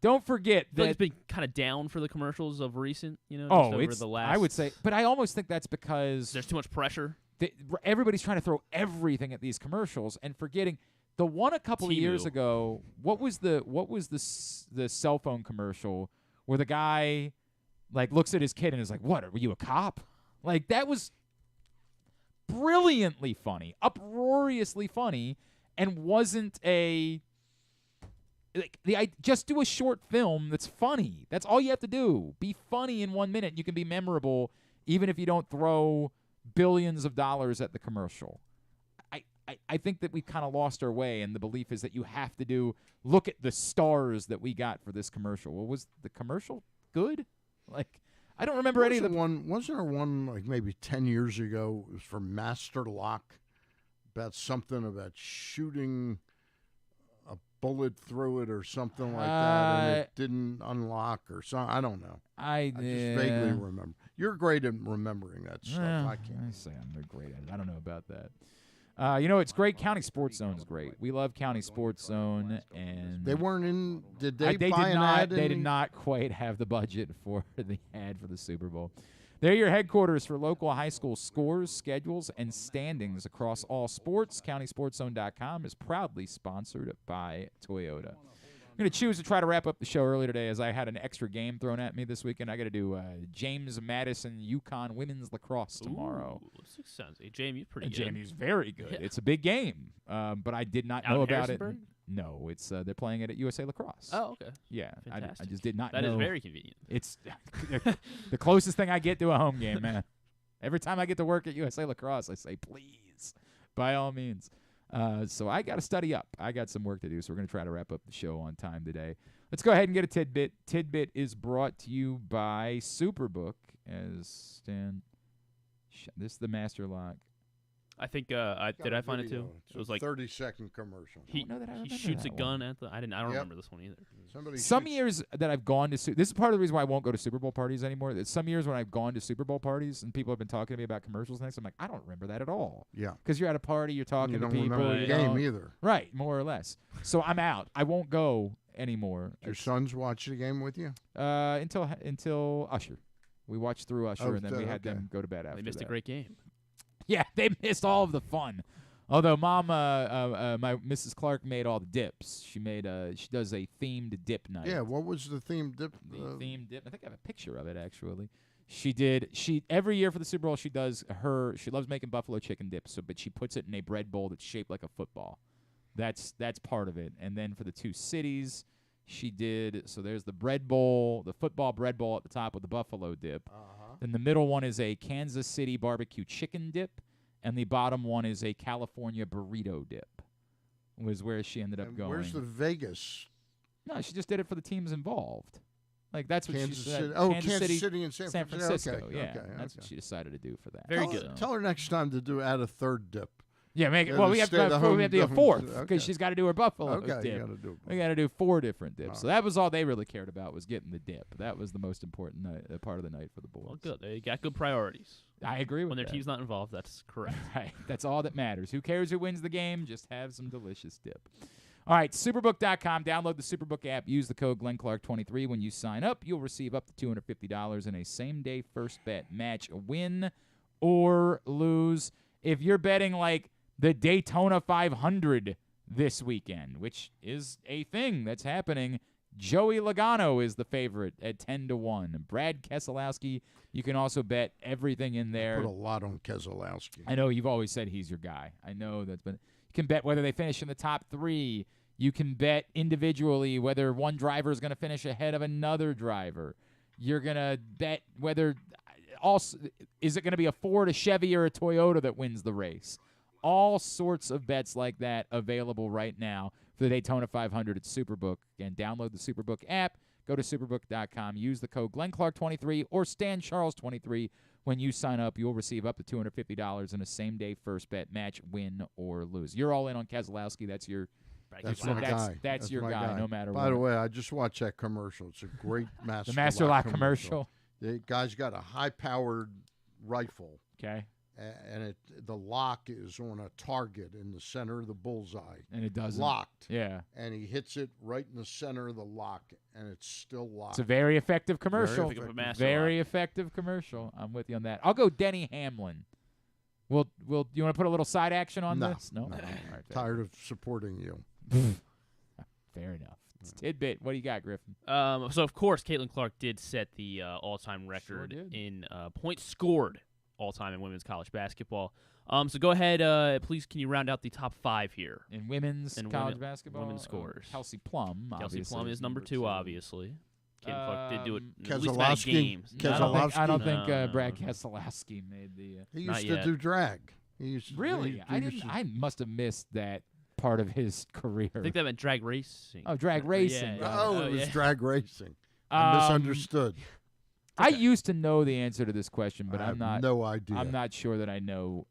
Don't forget I feel like that it's been kind of down for the commercials of recent, just Oh, over it's the last. I would say, but I almost think that's because there's too much pressure. Everybody's trying to throw everything at these commercials and forgetting the one a couple of years Timu. ago. What was the cell phone commercial where the guy like looks at his kid and is like, "What? Were you a cop?" Like that was brilliantly funny, uproariously funny, and wasn't a just do a short film that's funny. That's all you have to do. Be funny in 1 minute. You can be memorable even if you don't throw billions of dollars at the commercial. I think that we've kind of lost our way, and the belief is that you have to look at the stars that we got for this commercial. Well, was the commercial good? Like, I don't remember any of the Wasn't there one like maybe 10 years ago? It was for Master Lock about something about shooting a bullet through it or something like that, and it didn't unlock or something. I don't know. I just vaguely remember. You're great at remembering that stuff. I can't. I say I'm great at it. I don't know about that. It's great. County Sports Zone is great. We love County Sports Zone, and They weren't in. Did they they buy did an not. ad? They did not quite have the budget for the ad for the Super Bowl. They're your headquarters for local high school scores, schedules, and standings across all sports. CountySportsZone.com is proudly sponsored by Toyota. I'm going to choose to try to wrap up the show early today as I had an extra game thrown at me this weekend. I got to do James Madison UConn women's lacrosse tomorrow. Ooh, this sounds JMU's pretty good. JMU's very good. Yeah. It's a big game, but I did not Out know in about it. Harrisonburg? No, it's they're playing it at USA Lacrosse. Oh, okay. Yeah, I Fantastic. just did not That know. is very convenient. It's the closest thing I get to a home game, man. Every time I get to work at USA Lacrosse, I say, please, by all means. So I got to study up. I got some work to do, so we're going to try to wrap up the show on time today. Let's go ahead and get a tidbit. Tidbit is brought to you by Superbook. As Stan, this is the master lock. I think did I find it too? It was like 30-second commercial. He remember shoots a that gun at the. I don't remember this one either. Some years that I've gone to this is part of the reason why I won't go to Super Bowl parties anymore. That some years when I've gone to Super Bowl parties and people have been talking to me about commercials and things, I'm like, I don't remember that at all. Yeah. Because you're at a party, you're talking You to don't people. remember the you game know. either. Right, more or less. So I'm out. I won't go anymore. Your sons watch the game with you? Until Usher. We watched through Usher, and then we had okay. them go to bed after They missed that. a great game. Yeah, they missed all of the fun. Although Mom, my Mrs. Clark made all the dips. She does a themed dip night. Yeah, what was the theme dip? The themed dip. I think I have a picture of it actually. Every year for the Super Bowl she loves making buffalo chicken dip, but she puts it in a bread bowl that's shaped like a football. That's part of it. And then for the two cities, she did, so there's the bread bowl, the football bread bowl at the top with the buffalo dip. Then the middle one is a Kansas City barbecue chicken dip, and the bottom one is a California burrito dip. Was where she ended up going. Where's the Vegas? No, she just did it for the teams involved. Like, that's what Kansas she said. City. Oh, Kansas City and San Francisco. Okay, Yeah, okay, that's what she decided to do for that. Very good. Tell her next time to add a third dip. Yeah, make it. Well, we have to do a fourth because she's got to do her buffalo dip. We got to do 4 different dips. So that was all they really cared about, was getting the dip. That was the most important part of the night for the boys. Well, good. They got good priorities. I agree with when their that. team's not involved. That's correct. Right. That's all that matters. Who cares who wins the game? Just have some delicious dip. All right, Superbook.com. Download the Superbook app. Use the code GlennClark23 when you sign up. You'll receive up to $250 in a same-day first bet match, win or lose. If you're betting like the Daytona 500 this weekend, which is a thing that's happening, Joey Logano is the favorite at 10-1. Brad Keselowski, you can also bet everything in there. Put a lot on Keselowski. I know you've always said he's your guy. I know that's been. You can bet whether they finish in the top 3. You can bet individually whether one driver is going to finish ahead of another driver. You're going to bet whether is it going to be a Ford, a Chevy, or a Toyota that wins the race. All sorts of bets like that available right now for the Daytona 500 at Superbook. Again, download the Superbook app. Go to Superbook.com. Use the code GlennClark23 or StanCharles23. When you sign up, you'll receive up to $250 in a same-day first bet match, win or lose. You're all in on Keselowski. That's your guy. That's your guy, no matter what. By the way, I just watched that commercial. It's a great Master The Master Lock commercial. The guy's got a high-powered rifle. Okay. And the lock is on a target in the center of the bullseye. And it doesn't. Locked. Yeah. And he hits it right in the center of the lock, and it's still locked. It's a very effective commercial. Very effective commercial. I'm with you on that. I'll go Denny Hamlin. You want to put a little side action on this? No. All right, tired of supporting you. Fair enough. It's tidbit. What do you got, Griffin? So, of course, Caitlin Clark did set the all-time record in points scored all-time in women's college basketball. So go ahead, please. Can you round out the top 5 here in women's college basketball? Women's scores. Kelsey Plum. Kelsey Plum is number 2, obviously. Caitlin Clark did do it in at least many games. Keselowski. I don't think Brad Keselowski made the. He used to do drag. Really? I must have missed that part of his career. I think that meant drag racing. Oh, drag racing. Yeah. It was drag racing. I misunderstood. I used to know the answer to this question, but I'm not. No idea. I'm not sure that I know.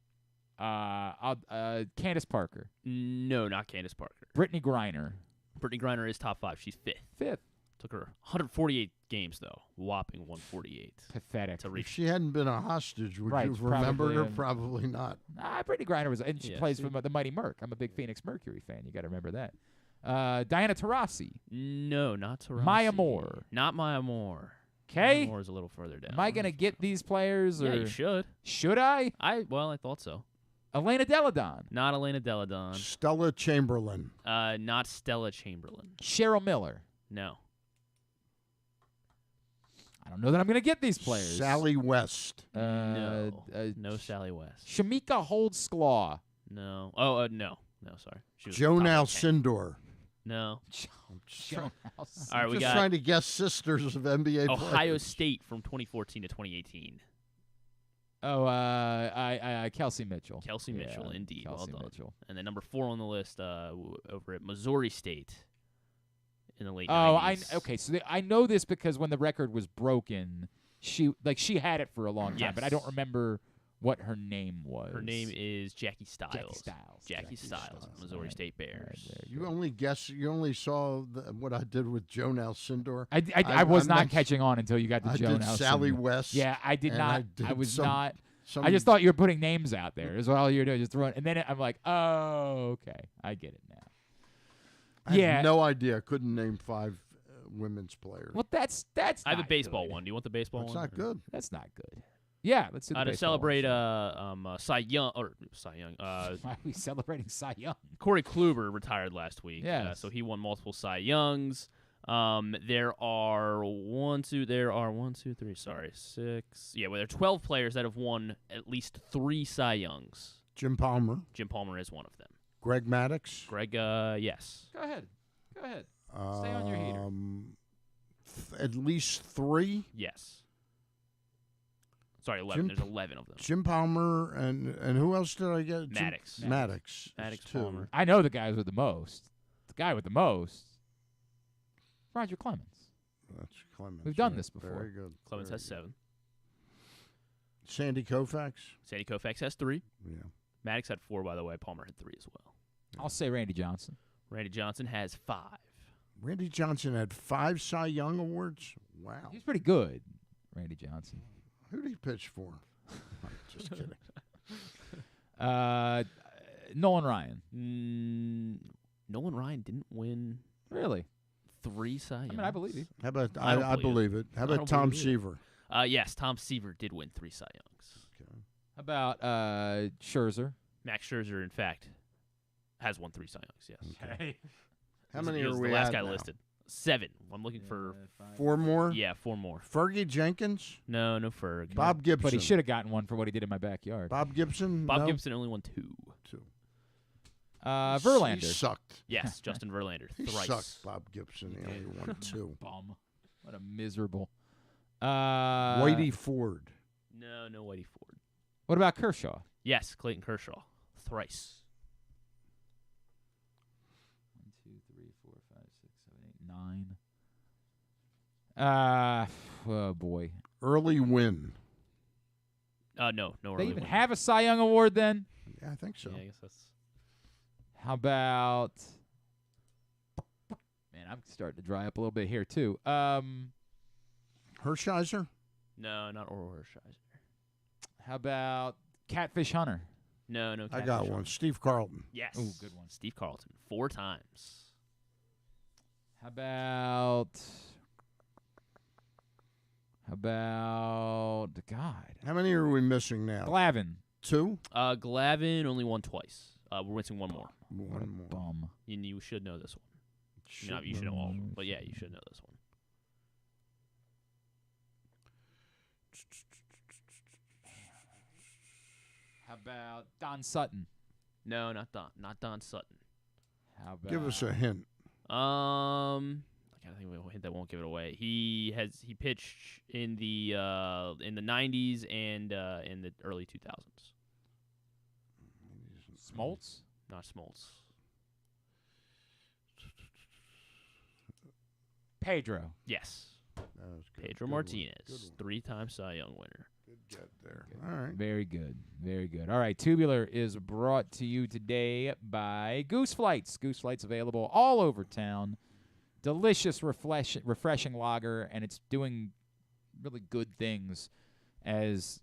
Candace Parker. No, not Candace Parker. Brittany Griner. Brittany Griner is top 5. She's 5th. 5th. Took her 148 games, though. Whopping 148. Pathetic. If she hadn't been a hostage, would you have remembered her? Probably not. Brittany Griner was, and she plays for the Mighty Merc. I'm a big Phoenix Mercury fan. You got to remember that. Diana Taurasi. No, not Taurasi. Maya Moore. Not Maya Moore. Okay. Maya Moore is a little further down. Am I going to get these players? Yeah, or you should. Should I? I thought so. Elena Deladon. Not Elena Deladon. Stella Chamberlain. Not Stella Chamberlain. Cheryl Miller. No. I don't know that I'm going to get these players. Sally West. No Sally West. Shamika Holdsclaw. No. Oh, no. No, sorry. Joan Alcindor. No. All right, we got trying to guess sisters of NBA Ohio players. State from 2014 to 2018. Oh, Kelsey Mitchell. Kelsey Mitchell, indeed. Kelsey well done. Mitchell. And then number 4 on the list over at Missouri State in the late 90s. Okay, so I know this because when the record was broken, she had it for a long time, but I don't remember what her name was. Her name is Jackie Stiles. Jackie Stiles, Missouri State Bears. You only saw what I did with Joan Alcindor. I was not catching on until you got to Joan Alcindor. Sally West. Yeah, I did not. I was not. I just thought you were putting names out there. Is all you're doing, just throwing. And then I'm like, oh, okay, I get it now. I have no idea. I couldn't name 5 women's players. Well, that's. I have a baseball one. Do you want the baseball one? That's not good. That's not good. Yeah, let's do the to celebrate Cy Young. Why are we celebrating Cy Young? Corey Kluber retired last week. Yeah, so he won multiple Cy Youngs. There are 6. Yeah, well, there are 12 players that have won at least 3 Cy Youngs. Jim Palmer. Jim Palmer is one of them. Greg Maddux. Greg, yes. Go ahead. Stay on your heater. At least 3. Yes. Sorry, 11. There's 11 of them. Jim Palmer and who else did I get? Maddux. Maddux. Maddux, 2. Palmer. I know the guys with the most. The guy with the most, Roger Clemens. That's Clemens. We've done this before. Very good. Clemens has 7. Sandy Koufax. Sandy Koufax has 3. Yeah. Maddux had 4, by the way. Palmer had 3 as well. I'll say Randy Johnson. Randy Johnson has 5. Randy Johnson had 5 Cy Young awards. Wow. He's pretty good, Randy Johnson. Who did he pitch for? Just kidding. Nolan Ryan. Nolan Ryan didn't win. Really? 3 Cy Youngs. I mean, I believe you. How about I believe it? How about Tom Seaver? Yes, Tom Seaver did win 3 Cy Youngs. Okay. How about Scherzer? Max Scherzer, in fact, has won 3 Cy Youngs. Yes. Okay. How many He are was we the last at guy now? listed. 7. I'm looking for 4 more? Yeah, 4 more. Fergie Jenkins? No Ferg. Bob Gibson. But he should have gotten one for what he did in my backyard. Bob Gibson? Bob No? Gibson only won 2. Verlander. He sucked. Yes, Justin Verlander. He thrice. sucked, Bob Gibson. He only won 2. Bum. What a miserable. Whitey Ford. No Whitey Ford. What about Kershaw? Yes, Clayton Kershaw. Thrice. 1, 2, 3, 4, 5, 6, 7, 8, 9. Oh boy. Early Win. No. They even have a Cy Young award then? Yeah, I think so. Yeah, I guess that's. How about? Man, I'm starting to dry up a little bit here too. Hershiser? No, not Oral Hershiser. How about Catfish Hunter? No. I got one. Steve Carlton. Yes. Ooh, good one. Steve Carlton. 4 times. How about God? How many are we missing now? Glavine. 2? Glavine only won twice. We're missing 1 more. One more. Bum. You should know this one. You should know all of them, but yeah, you should know this one. How about Don Sutton? No, not Don Sutton. How about? Give us a hint. I gotta think of a hint that won't give it away. He pitched in the 90s and in the early 2000s. Smoltz? Not Smoltz. Pedro. Yes. That was good. Pedro Good Martinez, one. 3-time Cy Young winner. Good get there. All right. Very good. Very good. All right. Tubular is brought to you today by Goose Flights. Goose Flights available all over town. Delicious, refreshing lager, and it's doing really good things. As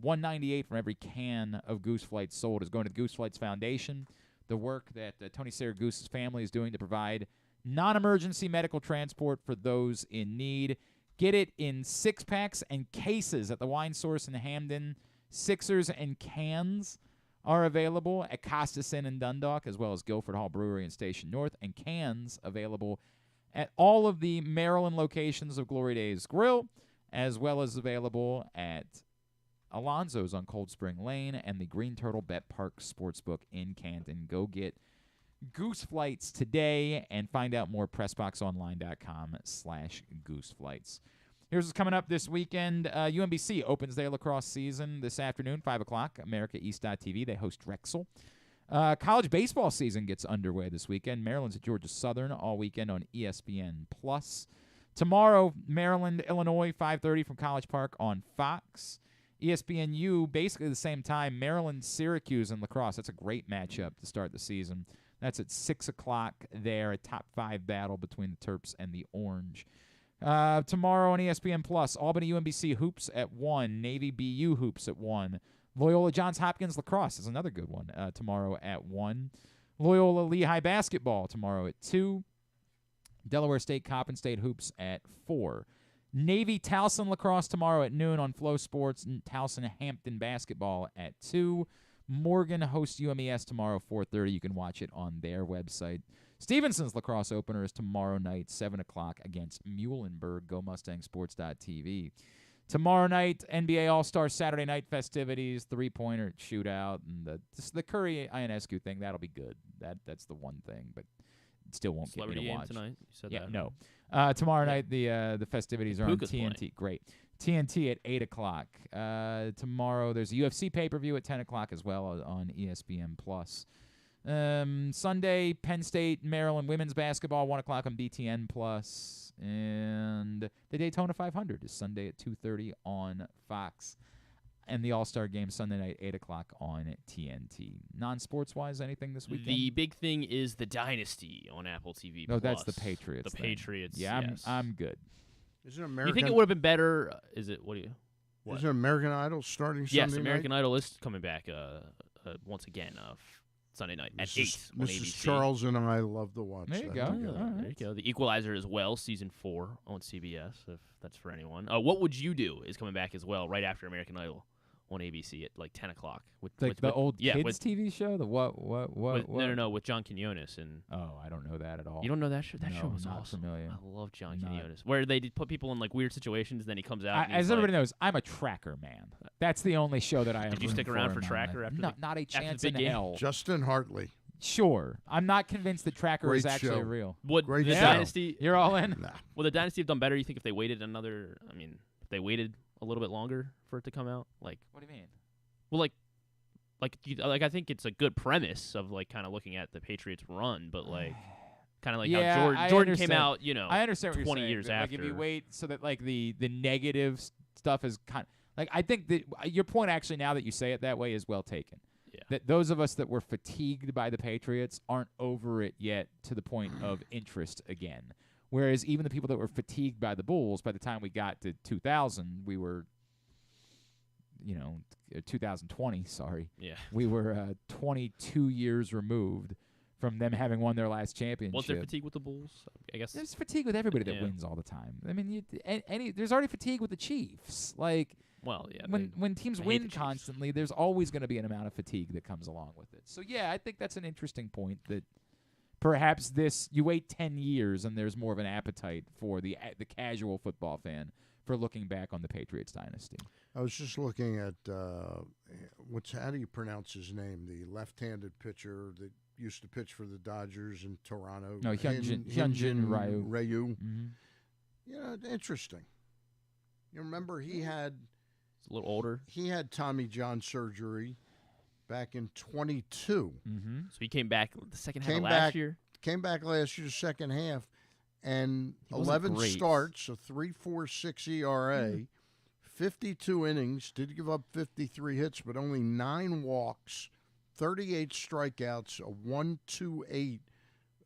$1.98 from every can of Goose Flights sold is going to the Goose Flights Foundation. The work that Tony Saragusa's family is doing to provide non-emergency medical transport for those in need. Get it in 6-packs and cases at the Wine Source in Hamden. Sixers and cans are available at Costas Inn in Dundalk, as well as Guilford Hall Brewery in Station North, and cans available at all of the Maryland locations of Glory Days Grill, as well as available at Alonzo's on Cold Spring Lane and the Green Turtle Bet Park Sportsbook in Canton. Go get Goose Flights today and find out more pressboxonline.com/gooseflights. Here's what's coming up this weekend. UMBC opens their lacrosse season this afternoon, 5 o'clock, AmericaEast.tv. They host Drexel. College baseball season gets underway this weekend. Maryland's at Georgia Southern all weekend on ESPN+. Tomorrow, Maryland, Illinois, 5:30 from College Park on Fox. ESPNU, basically the same time, Maryland, Syracuse, and lacrosse. That's a great matchup to start the season. That's at 6 o'clock there, a top 5 battle between the Terps and the Orange. Tomorrow on ESPN+, Albany UMBC hoops at 1, Navy BU hoops at 1. Loyola Johns Hopkins lacrosse is another good one tomorrow at 1. Loyola Lehigh basketball tomorrow at 2. Delaware State Coppin State hoops at 4. Navy Towson lacrosse tomorrow at noon on Flow Sports. Towson Hampton basketball at 2. Morgan hosts UMES tomorrow 4:30. You can watch it on their website. Stevenson's lacrosse opener is tomorrow night, 7 o'clock against Muhlenberg. Go Mustangsports.tv. Tomorrow night, NBA All-Star Saturday night festivities, three-pointer shootout, and the Curry Ionescu thing. That'll be good. That's the one thing, but it still won't get me to watch. Tonight. You said that. No. Tomorrow night, the festivities are on Puka's TNT. playing. Great. TNT at 8 o'clock. Tomorrow, there's a UFC pay-per-view at 10 o'clock as well on ESPN+. Sunday, Penn State, Maryland women's basketball, 1 o'clock on BTN+. And the Daytona 500 is Sunday at 2:30 on Fox. And the All-Star Game Sunday night, 8 o'clock on TNT. Non-sports-wise, anything this weekend? The big thing is The Dynasty on Apple TV+. No, that's the Patriots. The thing. Patriots, Yeah, yes. I'm good. Isn't American? You think it would have been better? Is it? What do you? What? Isn't American Idol starting Yes, Sunday American night? Idol is coming back once again Sunday night at 8 on Mrs. ABC. Charles and I love to watch There you that go. together. All right. There you go. The Equalizer as well, season 4 on CBS, if that's for anyone. What Would You Do is coming back as well, right after American Idol on ABC at like 10 o'clock. Like the old kids TV show? The what? No, with John Quinones. And Oh, I don't know that at all. you don't know that show? That No, show was not awesome. familiar. I love John Not- Quinones. Where they did put people in like weird situations, and then he comes out. and As he's everybody like, knows, I'm a tracker man. That's the only show that I am. Did you rooting stick around in for my Tracker life. after No, the- not a after the chance big in game? hell. Justin Hartley. Sure, I'm not convinced that Tracker is Great actually show. real. Would Great the show. Dynasty? You're all in. Nah. Would the Dynasty have done better? You think if they waited another? I mean, if they waited a little bit longer for it to come out, like What do you mean? well, like I think it's a good premise of like kind of looking at the Patriots run, but like kind of like Yeah, how I Jordan came understand. out, I understand what 20 you're saying. years that, after. Like if you wait so that like the negative stuff is kind like I think that your point actually now that you say it that way is well taken. Yeah. That those of us that were fatigued by the Patriots aren't over it yet to the point of interest again. Whereas even the people that were fatigued by the Bulls, by the time we got to 2000, we were 2020, sorry. Yeah. We were 22 years removed from them having won their last championship. Was there fatigue with the Bulls? I guess There's fatigue with everybody that Yeah. wins all the time. I mean, there's already fatigue with the Chiefs. Like, well, yeah. when teams I hate win the Chiefs. constantly, there's always going to be an amount of fatigue that comes along with it. So, yeah, I think that's an interesting point that perhaps you wait 10 years and there's more of an appetite for the casual football fan for looking back on the Patriots dynasty. I was just looking at how do you pronounce his name? The left-handed pitcher that used to pitch for the Dodgers in Toronto. No, Hyunjin Ryu. Mm-hmm. Interesting. You remember he had He's a little older. He had Tommy John surgery back in 22. Mm-hmm. So he came back the second half of last year. Came back last year, second half, and He wasn't 11 great. starts, a 3.46 ERA, 52 innings, did give up 53 hits, but only 9 walks, 38 strikeouts, a 1.28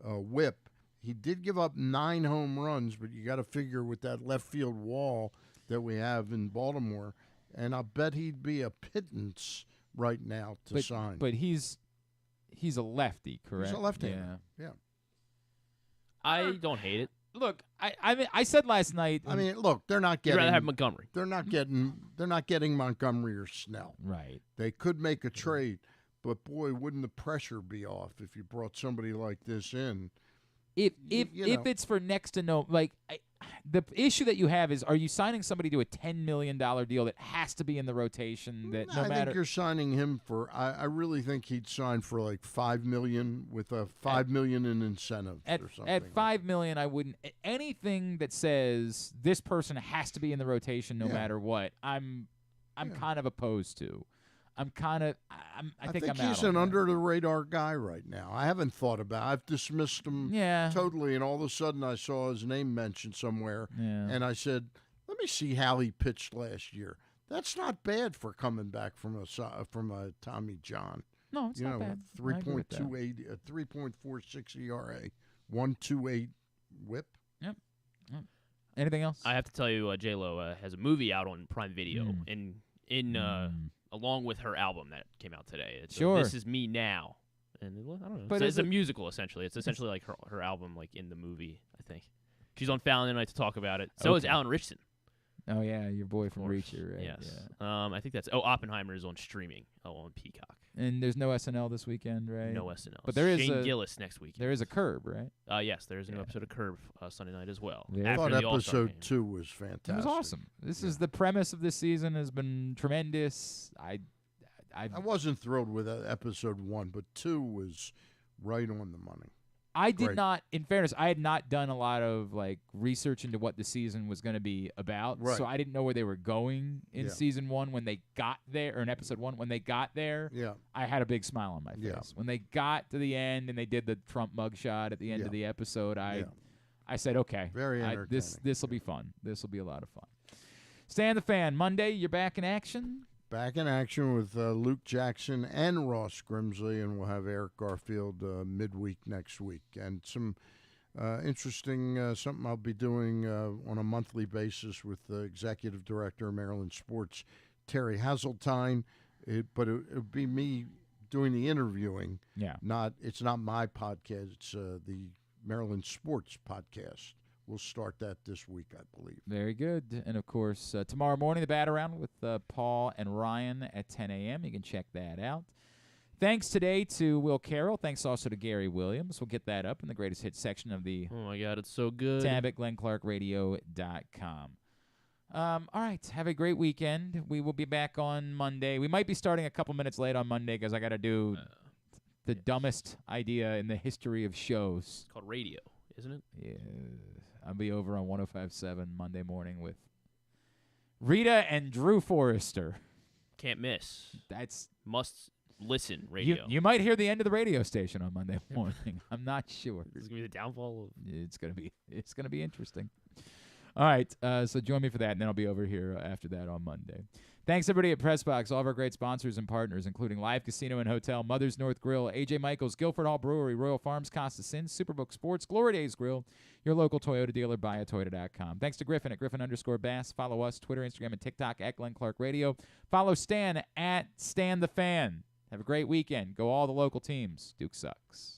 whip. He did give up 9 home runs, but you got to figure with that left field wall that we have in Baltimore, and I bet he'd be a pittance right now to sign. But he's a lefty, correct? He's a left-hander. Yeah. I don't hate it. Look, I said last night. I mean, look, they're not You'd getting. rather have Montgomery. They're not getting Montgomery or Snell. Right. They could make a trade, but boy, wouldn't the pressure be off if you brought somebody like this in? If you know. it's for next to no, like the issue that you have is, are you signing somebody to a $10 million deal that has to be in the rotation? That no I matter think you're signing him for. I really think he'd sign for like $5 million with a $5 million in incentives or something. at $5 million, I wouldn't anything that says this person has to be in the rotation no matter what. I'm kind of opposed to. I think I'm he's out on an that. under the radar guy right now. I haven't thought about. I've dismissed him totally, and all of a sudden I saw his name mentioned somewhere, and I said, "Let me see how he pitched last year." That's not bad for coming back from a Tommy John. No, it's not bad. 3.28, 3.46 ERA, 1.28 WHIP. Yep. Anything else? I have to tell you, J-Lo has a movie out on Prime Video, along with her album that came out today. It's This Is Me Now. And I don't know. But it's a musical, essentially. It's essentially like her album, like in the movie, I think. She's on Fallon tonight to talk about it. So is Alan Richardson. Oh, yeah, your boy from Reacher, right? Yes. Yeah. I think that's. Oh, Oppenheimer is on streaming. On Peacock. And there's no SNL this weekend, right? No SNL. But there is Shane Gillis next week. There is a Curb, right? Yes, there is a new episode of Curb Sunday night as well. I thought episode 2 was fantastic. It was awesome. This is the premise of this season has been tremendous. I wasn't thrilled with episode 1, but 2 was right on the money. I did not, in fairness, I had not done a lot of research into what the season was going to be about. Right. So I didn't know where they were going in season 1 when they got there, or in episode 1 when they got there. Yeah. I had a big smile on my face. Yeah. When they got to the end and they did the Trump mugshot at the end of the episode, I said, okay, very entertaining. This will be fun. This will be a lot of fun. Stan the Fan, Monday, you're back in action. Back in action with Luke Jackson and Ross Grimsley, and we'll have Eric Garfield midweek next week. And some interesting something I'll be doing on a monthly basis with the Executive Director of Maryland Sports, Terry Hazeltine. But it would be me doing the interviewing. Yeah. It's not my podcast. It's the Maryland Sports podcast. We'll start that this week, I believe. Very good. And, of course, tomorrow morning, the Bat Around with Paul and Ryan at 10 a.m. You can check that out. Thanks today to Will Carroll. Thanks also to Gary Williams. We'll get that up in the greatest hits section of the Oh, my God, it's so good. tab at GlennClarkRadio.com. All right. Have a great weekend. We will be back on Monday. We might be starting a couple minutes late on Monday because I got to do the dumbest idea in the history of shows. It's called radio, isn't it? Yeah. I'll be over on 105.7 Monday morning with Rita and Drew Forrester. Can't miss. That's must listen radio. You might hear the end of the radio station on Monday morning. I'm not sure. This is gonna be the downfall of. It's gonna be interesting. All right, so join me for that, and then I'll be over here after that on Monday. Thanks, everybody at PressBox, all of our great sponsors and partners, including Live Casino and Hotel, Mother's North Grill, A.J. Michaels, Guilford Hall Brewery, Royal Farms, Costa Sin, Superbook Sports, Glory Days Grill, your local Toyota dealer, buyatoyota.com. Thanks to Griffin at Griffin_Bass. Follow us, Twitter, Instagram, and TikTok at Glenn Clark Radio. Follow Stan at Stan the Fan. Have a great weekend. Go all the local teams. Duke sucks.